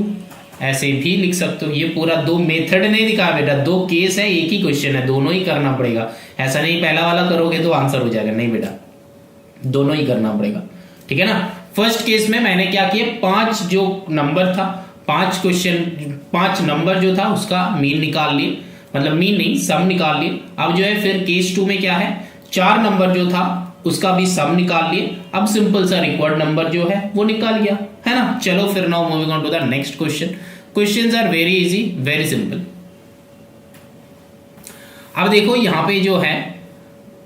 ऐसे भी लिख सकते हो। ये पूरा दो मेथड नहीं दिखा बेटा, दो केस है, एक ही क्वेश्चन है, दोनों ही करना पड़ेगा। ऐसा नहीं पहला वाला करोगे तो आंसर हो जाएगा, नहीं बेटा, दोनों ही करना पड़ेगा, ठीक है ना। फर्स्ट केस में मैंने क्या किया, 5 जो नंबर था, 5 नंबर जो था उसका मीन निकाल लिए, मतलब मीन नहीं सम निकाल लिए। अब जो है फिर केस 2 में क्या है, 4 नंबर जो था उसका भी सम निकाल लिए। अब सिंपल सा रिक्वायर्ड नंबर जो है वो निकाल लिया, है ना। चलो फिर now moving on to the next question. Questions are very easy, very simple. अब देखो यहां पे जो है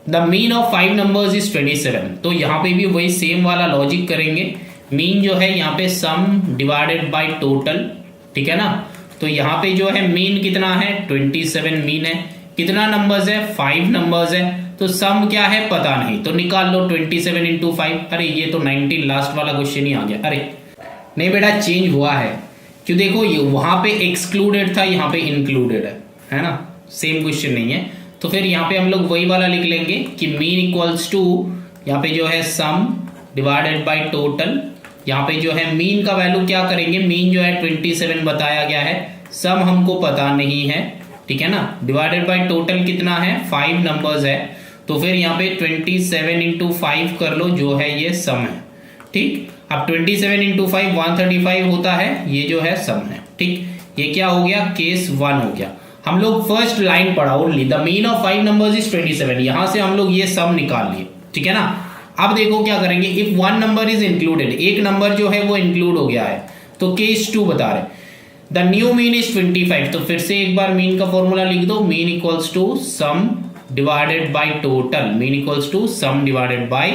the mean of 5 numbers is 27, तो यहां पे भी वही सेम वाला लॉजिक करेंगे। मीन जो है यहाँ पे सम डिवाइडेड बाय टोटल, ठीक है ना। तो यहाँ पे जो है मीन कितना है, 27 मीन है। कितना नंबर्स है, 5 नंबर्स है। तो सम क्या है पता नहीं, तो निकाल लो 27 इंटू 5। अरे ये तो 19 लास्ट वाला क्वेश्चन ही आ गया। अरे नहीं बेटा, चेंज हुआ है, क्यों देखो ये वहां पे एक्सक्लूडेड था, यहाँ पे इंक्लूडेड है ना, सेम क्वेश्चन नहीं है। तो फिर यहाँ पे हम लोग वही वाला लिख लेंगे कि मीन इक्वल्स टू यहाँ पे जो है सम डिवाइडेड बाय टोटल। यहाँ पे जो है मीन का वैल्यू क्या करेंगे, मीन जो है 27 बताया गया है, सम हमको पता नहीं है, ठीक है ना। डिवाइडेड बाय टोटल कितना है, 5 नंबर्स है। तो फिर यहाँ पे 27 इंटू 5 कर लो, जो है ये सम है, ठीक। अब 27 इंटू 5 135 होता है, ये जो है सम है, ठीक। ये क्या हो गया, केस 1 हो गया। हम लोग फर्स्ट लाइन पढ़ा only the mean of 5 numbers is 27, यहां से हम लोग ये सम निकाल लिए, ठीक है ना। अब देखो क्या करेंगे, इफ 1 नंबर इज इंक्लूडेड, एक नंबर जो है वो इंक्लूड हो गया है, तो केस 2 बता रहे द न्यू मीन इज 25। तो फिर से एक बार मीन का फॉर्मूला लिख दो, mean equals to sum divided by total, mean equals to sum divided by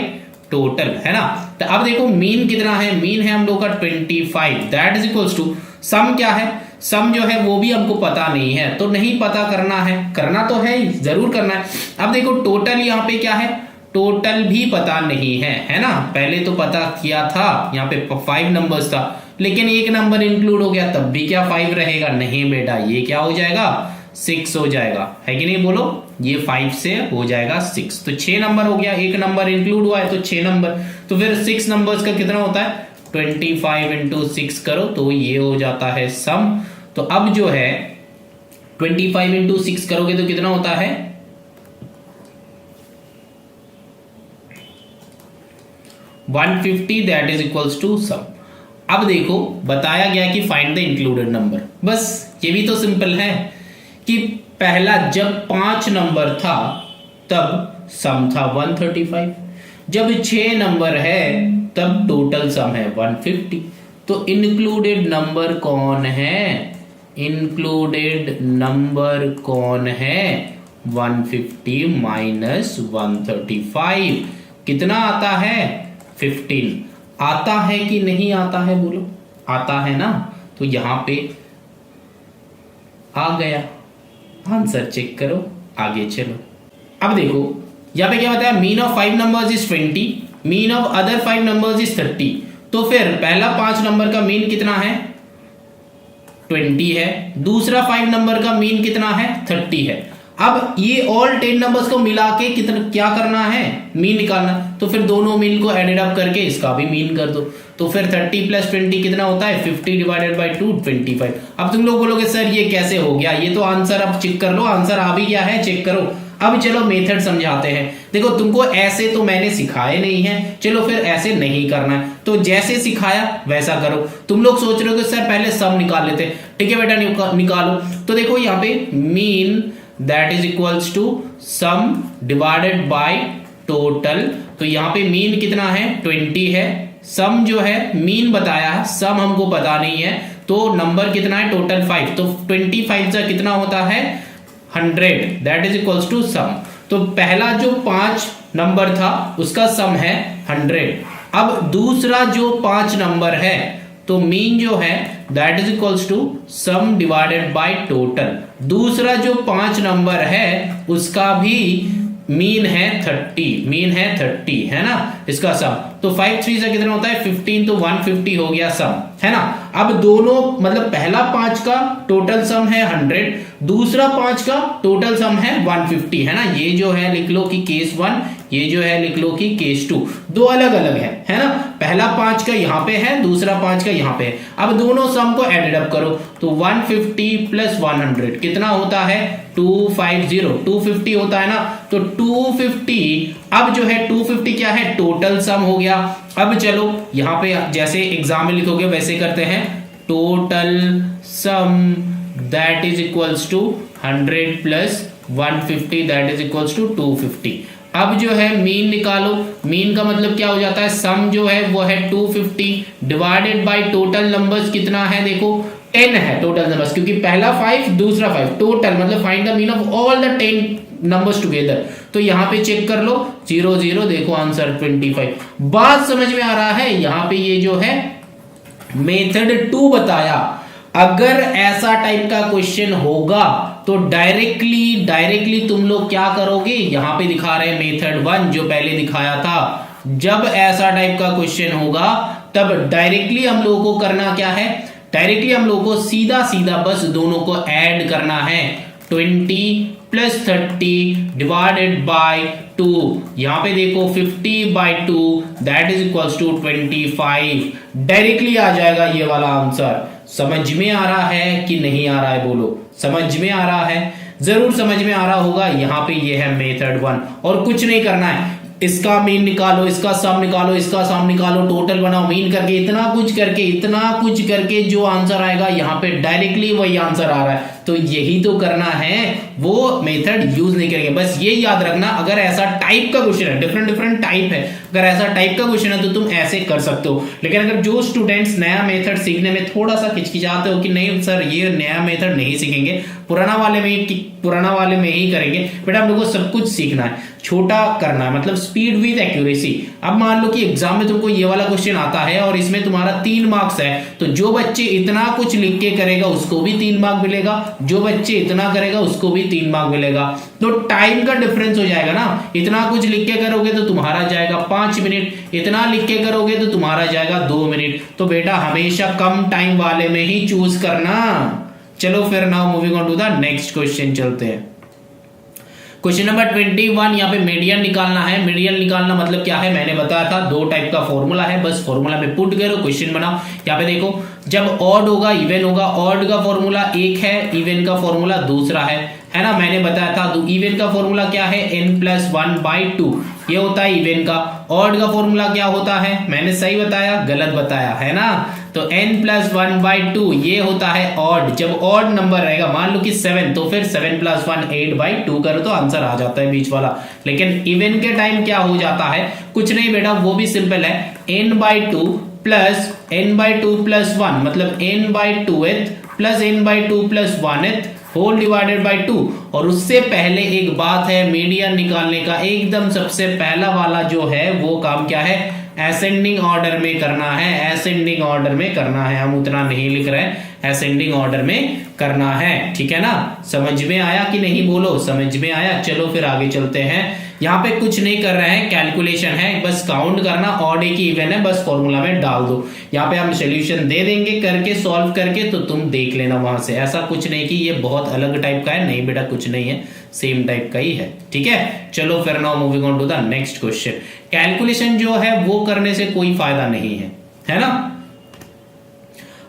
total, है ना। तो अब देखो मीन कितना है, मीन है हम लोग का 25, दैट इज इक्वल्स टू सम क्या है, सम जो है वो भी हमको पता नहीं है, तो नहीं पता करना है, करना तो है ही, जरूर करना है। अब देखो टोटल यहाँ पे क्या है, टोटल भी पता नहीं है ना। पहले तो पता किया था, यहाँ पे 5 नंबर्स था, लेकिन एक नंबर इंक्लूड हो गया, तब भी क्या 5 रहेगा, नहीं बेटा, ये क्या हो जाएगा, 6 हो जाएगा, है कि नहीं बोलो। ये 5 से हो जाएगा 6, तो 6 नंबर हो गया, एक नंबर इंक्लूड हुआ है तो 6 नंबर। तो फिर 6 नंबर्स का कितना होता है, 25 इंटू 6 करो तो ये हो जाता है सम। तो अब जो है 25 इंटू 6 करोगे तो कितना होता है, 150, that is equals to sum. अब देखो बताया गया कि फाइंड द इंक्लूडेड नंबर, बस ये भी तो सिंपल है कि पहला जब 5 नंबर था तब सम था 135, जब 6 नंबर है तब टोटल सम है 150। तो इंक्लूडेड नंबर कौन है, इंक्लूडेड नंबर कौन है, 150 माइनस 135 कितना आता है, 15। आता है कि नहीं आता है बोलो, आता है ना। तो यहां पे आ गया, आंसर चेक करो, आगे चलो। अब देखो यहां पे क्या बताया, mean of 5 numbers is 20, mean of other 5 numbers is 30। तो फिर पहला 5 नंबर का मीन कितना है, 20 है, दूसरा 5 नंबर का मीन कितना है, 30 है। अब ये ऑल 10 नंबर्स को मिला के कितना क्या करना है, मीन निकालना। तो फिर दोनों मीन को एडेड अप करके इसका भी मीन कर दो। तो फिर 30 प्लस 20 कितना होता है, 50 डिवाइडेड बाय 2 25। अब तुम लोग बोलोगे सर ये कैसे हो गया, ये तो आंसर अब चेक कर लो, आंसर आ भी गया है, चेक करो। अब चलो मेथड समझाते हैं। देखो तुमको ऐसे तो मैंने सिखाए नहीं है, चलो फिर ऐसे नहीं करना है, तो जैसे सिखाया वैसा करो। तुम लोग सोच रहे हो कि सर पहले सम निकाल लेते, ठीक है बेटा निकालो। तो देखो यहाँ पे mean that is equals to sum divided by total. तो यहाँ पे मीन कितना है, 20 है, सम जो है मीन बताया है, सम हमको पता नहीं है, तो नंबर कितना है टोटल 5, तो 25 से कितना होता है 100, दैट इज इक्वल्स टू सम। तो पहला जो 5 नंबर था उसका सम है 100। अब दूसरा जो 5 नंबर है तो मीन जो है that is equals to sum divided by total. दूसरा जो 5 नंबर है उसका भी मीन है 30, मीन है 30 है ना, इसका सम। तो 5 3 से कितना होता है 15, तो 150 हो गया सम, है ना। अब दोनों मतलब पहला 5 का टोटल सम है 100, दूसरा 5 का टोटल सम है 150, है ना। ये जो है लिख लो कि केस 1, ये जो है लिख लो कि केस 2, दो अलग अलग है ना। पहला 5 का यहां पे है, दूसरा 5 का यहां पे है। अब दोनों सम को एडेड अप करो तो 150 प्लस 100 कितना होता है 250, 250 होता है ना। तो 250, अब जो है 250 क्या है टोटल सम हो गया। अब चलो यहां पे जैसे एग्जाम में लिखोगे वैसे करते हैं, total sum that is equals to 100 plus 150 that is equals to 250। अब जो है मीन निकालो, मीन का मतलब क्या हो जाता है, सम जो है वो है 250 डिवाइडेड बाय टोटल नंबर्स कितना है देखो 10 है टोटल नंबर्स, क्योंकि पहला 5 दूसरा 5 टोटल मतलब find the mean of all the 10 numbers together. तो यहां पे चेक कर लो 0 0, देखो आंसर 25। बात समझ में आ रहा है। यहां पे ये जो है मेथड 2 बताया। अगर ऐसा टाइप का क्वेश्चन होगा तो डायरेक्टली तुम लोग क्या करोगे, यहां पे दिखा रहे हैं मेथड 1 जो पहले दिखाया था। जब ऐसा टाइप का क्वेश्चन होगा तब डायरेक्टली हम लोगों को करना क्या है, डायरेक्टली हम लोगों को सीधा सीधा बस दोनों को ऐड करना है। 20 प्लस 30 डिवाइडेड बाय 2, यहां पे देखो 50 by 2 that is equals to 25। Directly आ जाएगा ये वाला आंसर। समझ में आ रहा है कि नहीं आ रहा है, बोलो समझ में आ रहा है, जरूर समझ में आ रहा होगा। यहां पे ये है मेथड 1 और कुछ नहीं करना है, इसका मीन निकालो, इसका सम निकालो, इसका सम निकालो, टोटल बनाओ, मीन करके इतना कुछ करके जो आंसर आएगा यहाँ पे डायरेक्टली वही आंसर आ रहा है। तो यही तो करना है, वो मेथड यूज नहीं करेंगे। बस ये याद रखना, अगर ऐसा टाइप का क्वेश्चन है, डिफरेंट टाइप है, अगर ऐसा टाइप का क्वेश्चन है तो तुम ऐसे कर सकते हो। लेकिन अगर जो स्टूडेंट्स नया मेथड सीखने में थोड़ा सा हिचकिचाते हो कि नहीं सर ये नया मेथड नहीं सीखेंगे, पुराना वाले में ही करेंगे, बेटा हम लोग को सब कुछ सीखना है, छोटा करना है, मतलब स्पीड विद एक्यूरेसी। अब मान लो कि एग्जाम में तुमको ये वाला क्वेश्चन आता है और इसमें तुम्हारा 3 मार्क्स है, तो जो बच्चे इतना कुछ लिख के करेगा उसको भी 3 मार्क मिलेगा, जो बच्चे इतना करेगा उसको भी 3 मार्क मिलेगा। तो टाइम का डिफरेंस हो जाएगा ना, इतना कुछ लिख के करोगे तो तुम्हारा जाएगा 5 मिनट, इतना लिख के करोगे तो तुम्हारा जाएगा 2 मिनट। तो बेटा हमेशा कम टाइम वाले में ही चूज करना। चलो फिर now moving on to the next question चलते हैं। क्वेश्चन नंबर 21, यहाँ पे मीडियन निकालना है। मीडियन निकालना मतलब क्या है, मैंने बताया था 2 टाइप का फॉर्मूला है, बस फॉर्मूला में पुट करो, क्वेश्चन बनाओ। यहाँ पे देखो जब ऑड होगा इवन होगा, ऑड का फॉर्मूला एक है, इवन का फॉर्मूला दूसरा है ना। मैंने बताया था तो इवन का फॉर्मूला क्या है n+1/2, ये होता है इवन का। ऑड का फॉर्मूला क्या होता है, मैंने सही बताया गलत बताया है ना। तो n+1/2 ये होता है ऑड। जब ऑड नंबर रहेगा, मान लो कि 7, तो फिर 7+1 8/2 करो तो आंसर आ जाता है बीच वाला। लेकिन इवन के टाइम क्या हो जाता है, कुछ नहीं बेटा वो भी सिंपल है, n/2 प्लस n/2 प्लस 1 मतलब n/2th plus n/2 plus 1th whole divided by 2। और उससे पहले एक बात है मीडियन निकालने का, एकदम सबसे पहला वाला जो है वो काम क्या है, असेंडिंग ऑर्डर में करना है, असेंडिंग ऑर्डर में करना है। हम उतना नहीं लिख रहे हैं, असेंडिंग ऑर्डर में करना है, ठीक है ना। समझ में आया कि नहीं, बोलो समझ में आया। चलो फिर आगे चलते हैं। यहाँ पे कुछ नहीं कर रहे हैं, कैलकुलेशन है, बस काउंट करना, ऑड है कि इवन है, बस फॉर्मूला में डाल दो। यहाँ पे हम सोल्यूशन दे देंगे करके, सॉल्व करके, तो तुम देख लेना वहां से। ऐसा कुछ नहीं कि ये बहुत अलग टाइप का है, नहीं बेटा कुछ नहीं है, सेम टाइप का ही है, ठीक है। चलो फिर now moving on to the next question. Calculation जो है वो करने से कोई फायदा नहीं है ना।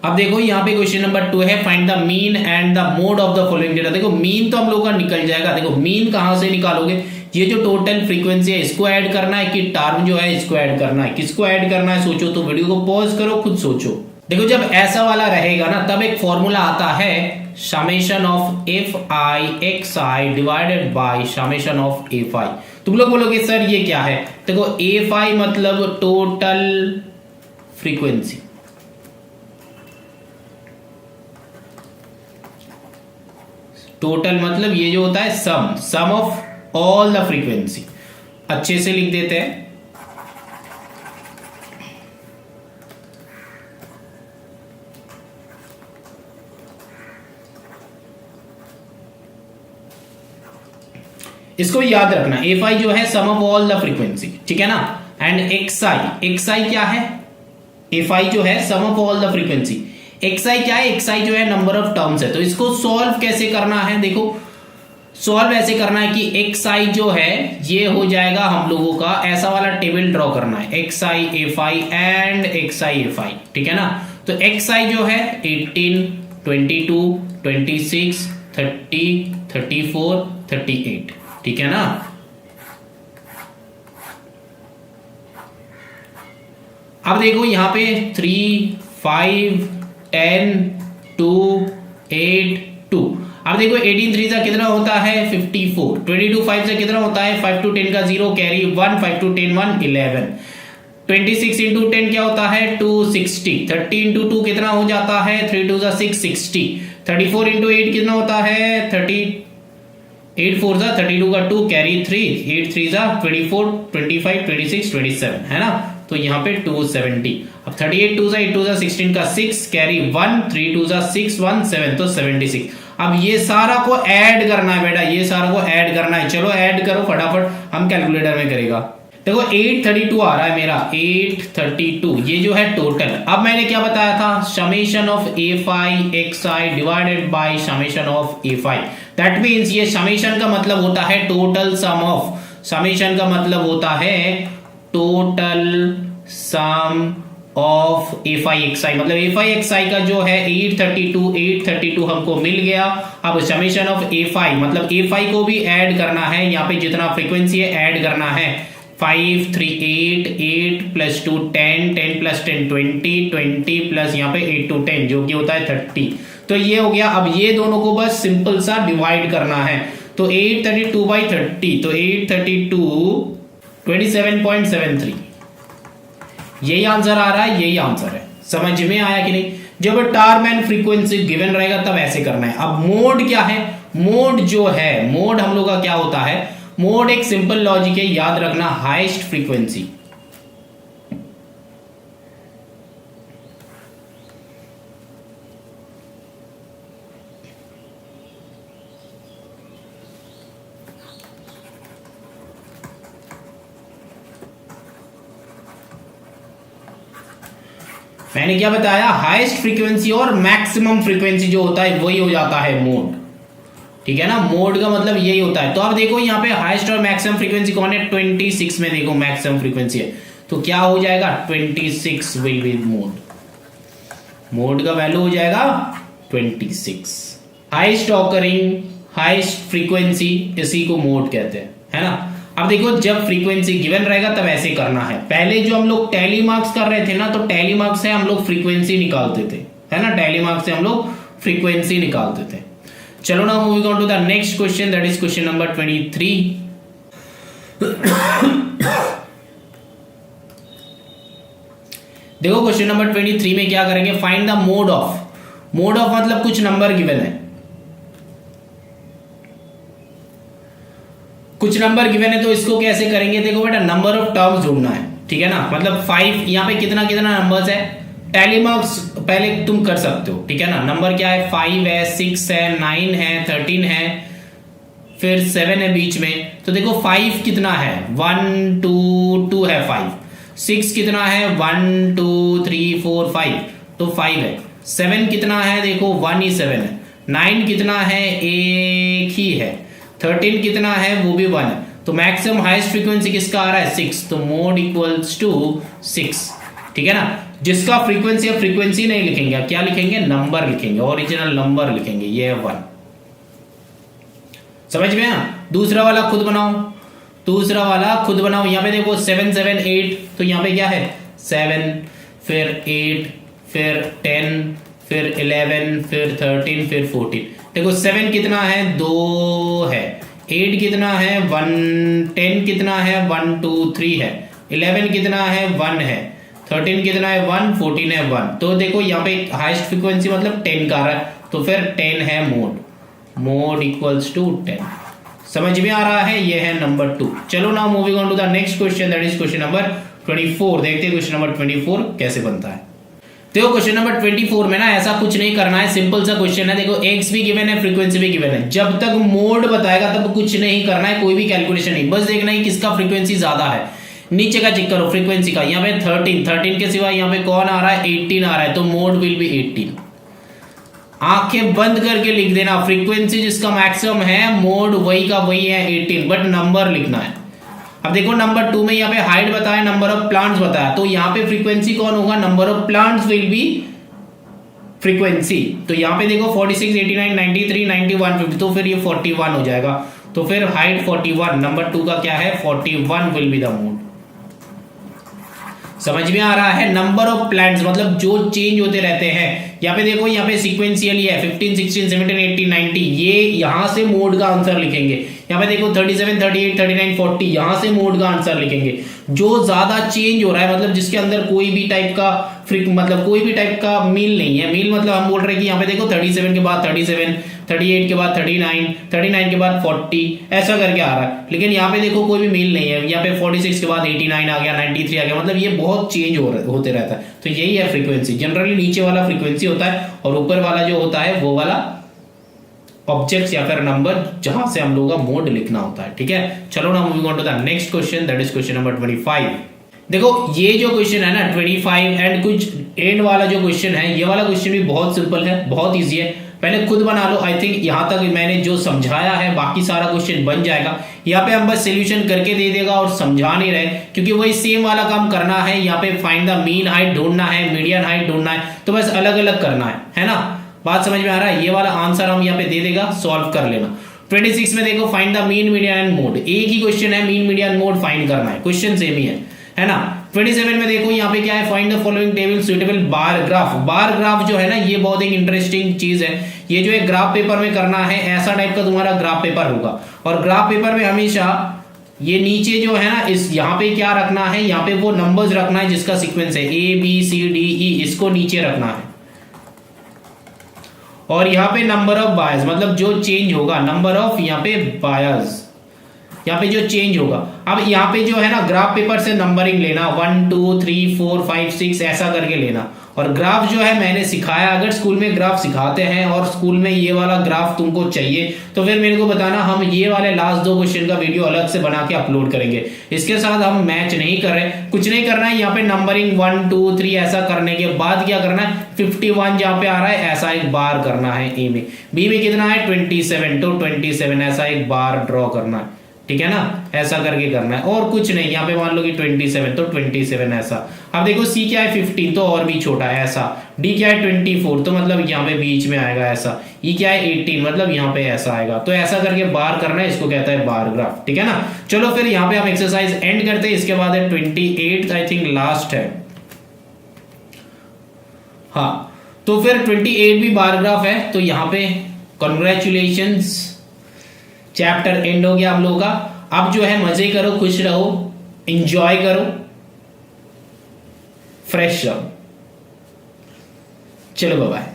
अब देखो यहाँ पे क्वेश्चन नंबर 2 है, find the mean and the mode of the following data. देखो मीन तो हम लोग का निकल जाएगा। देखो मीन कहां से निकालोगे, ये जो टोटल फ्रीक्वेंसी है इसको ऐड करना है कि टर्म जो है इसको ऐड करना है, किसको ऐड करना है सोचो। तो वीडियो को पॉज करो, खुद सोचो। देखो जब ऐसा वाला रहेगा ना तब एक फॉर्मूला आता है summation of fi xi divided by summation of fi। तुम लोग बोलोगे सर ये क्या है, देखो fi मतलब टोटल फ्रीक्वेंसी। टोटल मतलब ये जो होता है sum of all the frequency. अच्छे से लिख देते हैं, इसको याद रखना। एफ आई जो है sum of all the frequency, ठीक है ना। एंड एक्स आई क्या है, एफ आई जो है sum of all the frequency. X I क्या है, एक्स आई जो है नंबर ऑफ टर्म्स है। तो इसको सॉल्व कैसे करना है, देखो सॉल्व ऐसे करना है कि एक्स आई जो है ये हो जाएगा हम लोगों का, ऐसा वाला टेबल ड्रॉ करना है, x I F I and x I F I, ठीक है ना। तो एक्स आई जो है 18, 22, 26, 30, 34, 38, ठीक है ना। अब देखो यहां पे 3, 5, 10, 2, 8, 2। अब देखो 18 3 से कितना होता है 54, 22 5 से कितना होता है 5 to 10 का 0 कैरी 1, 5 to 10 1 11, 26 into 10 क्या होता है 260, 30 into 2 कितना हो जाता है 3 2 6 60, 34 into 8 कितना होता है 30, 8 4 जा 32 का 2 कैरी 3, 8 3 जा 24, 25, 26, 27 है ना। तो यहाँ पे 270। अब 38 2 जा 8 2 जा 16 का 6 कैरी 1, 3 2 जा 6 1 7, तो 76। अब ये सारा को ऐड करना है बेटा, ये सारा को ऐड करना है। चलो ऐड करो फटाफट, हम कैलकुलेटर में करेगा। देखो 832 आ रहा है मेरा, 832 ये जो है टोटल। अब मैंने क्या बताया था, summation of F I X I divided by summation of F I. That means ये समेशन का मतलब होता है टोटल सम ऑफ, समेशन का मतलब होता है total sum of F I X I. मतलब एफ आई एक्स आई का जो है 832 हमको मिल गया। अब समेशन ऑफ एफ आई मतलब एफ आई को भी ऐड करना है, यहाँ पे जितना फ्रीक्वेंसी है ऐड करना है। 5 3 8 8 प्लस 2 10 10 प्लस 10 20 20 प्लस यहाँ पे 8 to 10 जो कि होता है 30। तो ये हो गया। अब ये दोनों को बस सिंपल सा डिवाइड करना है। तो 832 बाई 30, तो 832 27.73 यही आंसर आ रहा है, यही आंसर है। समझ में आया कि नहीं। जब टर्म एंड फ्रीक्वेंसी गिवन रहेगा तब ऐसे करना है। अब मोड क्या है, मोड जो है, मोड हम लोग का क्या होता है, मोड एक सिंपल लॉजिक है, याद रखना हाईएस्ट फ्रीक्वेंसी। मैंने क्या बताया, हाईएस्ट फ्रीक्वेंसी और मैक्सिमम फ्रीक्वेंसी जो होता है वही हो जाता है मोड, ठीक है ना। मोड का मतलब यही होता है। तो अब देखो यहाँ पे हाईएस्ट और मैक्सिमम फ्रीक्वेंसी कौन है, 26 में देखो मैक्सिमम फ्रीक्वेंसी है, तो क्या हो जाएगा 26 विल बी मोड, मोड का वैल्यू हो जाएगा 26। हाईएस्ट ऑकरिंग हाईएस्ट फ्रीक्वेंसी इसी को मोड कहते हैं, है ना। अब देखो जब फ्रीक्वेंसी गिवन रहेगा तब ऐसे करना है। पहले जो हम लोग टैली मार्क्स कर रहे थे ना, तो टैली मार्क्स से हम लोग फ्रीक्वेंसी निकालते थे, है ना। टैली मार्क्स से हम लोग फ्रीक्वेंसी निकालते थे। चलो ना moving on to the next question, that is question number 23। देखो क्वेश्चन नंबर 23 में क्या करेंगे, find the mode of. Mode of मतलब कुछ नंबर गिवन है, कुछ नंबर गिवन है, तो इसको कैसे करेंगे। देखो बेटा नंबर ऑफ टर्म्स ढूंढना है, ठीक है ना। मतलब 5 यहाँ पे कितना कितना नंबर्स है, टैली मार्क्स पहले तुम कर सकते हो, ठीक है ना। नंबर क्या है, 5 है, 6 है, 9 है, 13 है, फिर 7 है बीच में। तो देखो 5 कितना है, 1 2 2 है 5, 6 कितना है 1 2 3 4 5, तो 5 है। 7 कितना है, देखो 1 ही 7 है। 9 कितना है, एक ही है। 13 कितना है, वो भी 1 है। तो मैक्सिमम हाईएस्ट फ्रीक्वेंसी किसका आ रहा है, 6, तो मोड इक्वल्स टू 6, ठीक है ना। जिसका फ्रीक्वेंसी या फ्रीक्वेंसी नहीं लिखेंगे, क्या लिखेंगे, नंबर लिखेंगे, ओरिजिनल नंबर लिखेंगे, ये है 1। समझ में आ। दूसरा वाला खुद बनाओ, दूसरा वाला खुद बनाओ। यहाँ पे देखो 7 7 8, तो यहाँ पे क्या है 7, फिर 8, फिर 10, फिर 11, फिर 13, फिर 14। देखो 7 कितना है, 2 है। 8 कितना है 1, 10 कितना है 1 2 3 है। 11 कितना है 1 है। 13 कितना है 1, 14 है 1। तो देखो यहाँ पे हाईएस्ट फ्रीक्वेंसी मतलब 10 का आ रहा है, तो फिर 10 है मोड इक्वल्स टू 10। समझ में आ रहा है, ये है नंबर 2। चलो now moving on to the next question, that is question number 24। देखते हैं क्वेश्चन नंबर 24 कैसे बनता है। देखो क्वेश्चन नंबर 24 में ना ऐसा कुछ नहीं करना है, सिंपल सा क्वेश्चन है। देखो एक्स भी गिवन है, फ्रीक्वेंसी भी गिवन है, जब तक मोड बताएगा तब कुछ नहीं करना है, कोई भी कैलकुलेशन नहीं, बस देखना है किसका फ्रीक्वेंसी ज्यादा है। नीचे का चेक करो फ्रीक्वेंसी का, यहाँ पे 13 के सिवा यहाँ पे कौन आ रहा है 18 आ रहा है, तो मोड विल बी 18। आंखें बंद करके लिख देना, फ्रीक्वेंसी जिसका मैक्सिमम है मोड वही का वही है 18, बट नंबर लिखना है। अब देखो नंबर 2 में यहाँ पे हाइट बताया, नंबर ऑफ प्लांट्स बताया, तो यहाँ पे फ्रीक्वेंसी कौन होगा, number of plants will be frequency. तो यहाँ पे देखो 46, 89, 93, 91, 50, तो फिर ये 41 हो जाएगा। तो फिर हाइट 41, नंबर 2 का क्या है 41 विल बी द मोड। समझ में आ रहा है। नंबर ऑफ प्लांट्स मतलब जो चेंज होते रहते हैं, यहाँ पे देखो यहाँ पे सीक्वेंशियली है 15, 16, 17, 18, 19, ये यहां से मोड का आंसर लिखेंगे। यहाँ पे देखो 37, 38, 39, 40, यहां से मोड का आंसर लिखेंगे। जो ज्यादा चेंज हो रहा है मतलब जिसके अंदर कोई भी टाइप का मतलब कोई भी टाइप का मील नहीं है, मील मतलब हम बोल रहे हैं कि यहाँ पे देखो 37 के बाद 37, 38 के बाद 39, 39 के बाद 40, ऐसा करके आ रहा है। लेकिन यहाँ पे देखो कोई भी मील नहीं है, यहाँ पे 46 के बाद 89 आ गया, 93 आ गया, मतलब ये बहुत चेंज होते रहता है। तो यही है फ्रीक्वेंसी। जनरली नीचे वाला फ्रीक्वेंसी होता है और ऊपर वाला जो होता है वो वाला ऑब्जेक्ट्स या फिर नंबर जहां से हम लोगों का मोड लिखना होता है। ठीक है, चलो ना moving on to the next question, that is question number 25। देखो ये जो क्वेश्चन है ना 25 एंड कुछ एंड वाला जो क्वेश्चन है, ये वाला क्वेश्चन भी बहुत सिंपल है, बहुत इजी है। पहले खुद बना लो। आई थिंक यहां तक मैंने जो समझाया है बाकी सारा क्वेश्चन बन जाएगा। यहाँ पे हम बस सोल्यूशन करके दे देगा और समझा नहीं रहे, क्योंकि वही सेम वाला काम करना है। यहाँ पे फाइंड द मीन हाइट ढूंढना है, मीडियन हाइट ढूंढना है, तो बस अलग अलग करना है ना। बात समझ में आ रहा है। ये वाला आंसर हम यहाँ पे दे देगा, सॉल्व कर लेना। 26 में देखो find the mean median and mode, एक ही क्वेश्चन है, मीन मीडियन मोड फाइंड करना है, क्वेश्चन सेम ही है ना। 27 में देखो यहाँ पे क्या है, find the following table suitable bar graph. Bar graph जो है ना ये बहुत एक इंटरेस्टिंग चीज है। ये जो है ग्राफ पेपर में करना है, ऐसा टाइप का तुम्हारा ग्राफ पेपर होगा। और ग्राफ पेपर में हमेशा ये नीचे जो है ना इस यहाँ पे क्या रखना है, यहाँ पे वो नंबर्स रखना है जिसका सीक्वेंस है ABCDE, इसको नीचे रखना है। और यहाँ पे नंबर ऑफ बायर्स मतलब जो चेंज होगा, नंबर ऑफ यहाँ पे बायर्स, यहाँ पे जो चेंज होगा। अब यहाँ पे जो है ना ग्राफ पेपर से नंबरिंग लेना 1 2 3 4 5 6 ऐसा करके लेना। और ग्राफ जो है मैंने सिखाया, अगर स्कूल में ग्राफ सिखाते हैं और स्कूल में ये वाला ग्राफ तुमको चाहिए तो फिर मेरे को बताना, हम ये वाले लास्ट 2 क्वेश्चन का वीडियो अलग से बना के अपलोड करेंगे। इसके साथ हम मैच नहीं कर रहे, कुछ नहीं करना है। यहाँ पे नंबरिंग 1 2 3 ऐसा करने के बाद क्या करना है, 51 जहाँ पे आ रहा है ऐसा एक बार करना है ए में। बी में कितना है 27, तो 27 ऐसा एक बार ड्रॉ करना है। ठीक है ना, ऐसा करके करना है और कुछ नहीं। यहाँ पे मान लो कि 27, तो 27 ऐसा। अब देखो सी क्या है 15, तो और भी छोटा है ऐसा। डी क्या है 24, तो मतलब यहाँ पे बीच में आएगा ऐसा। ई क्या है 18, मतलब यहाँ पे ऐसा आएगा। तो ऐसा करके बार करना है, इसको कहता है बार ग्राफ। ठीक है ना, चलो फिर यहाँ पे हम एक्सरसाइज एंड करते हैं। इसके बाद है 28 आई थिंक लास्ट है। हाँ, तो फिर 28 भी बार ग्राफ है। तो यहाँ पे कॉन्ग्रेचुलेशंस, चैप्टर एंड हो गया हम लोगों का। अब जो है मजे करो, खुश रहो, एंजॉय करो, फ्रेश रहो। चलो बाय बाय।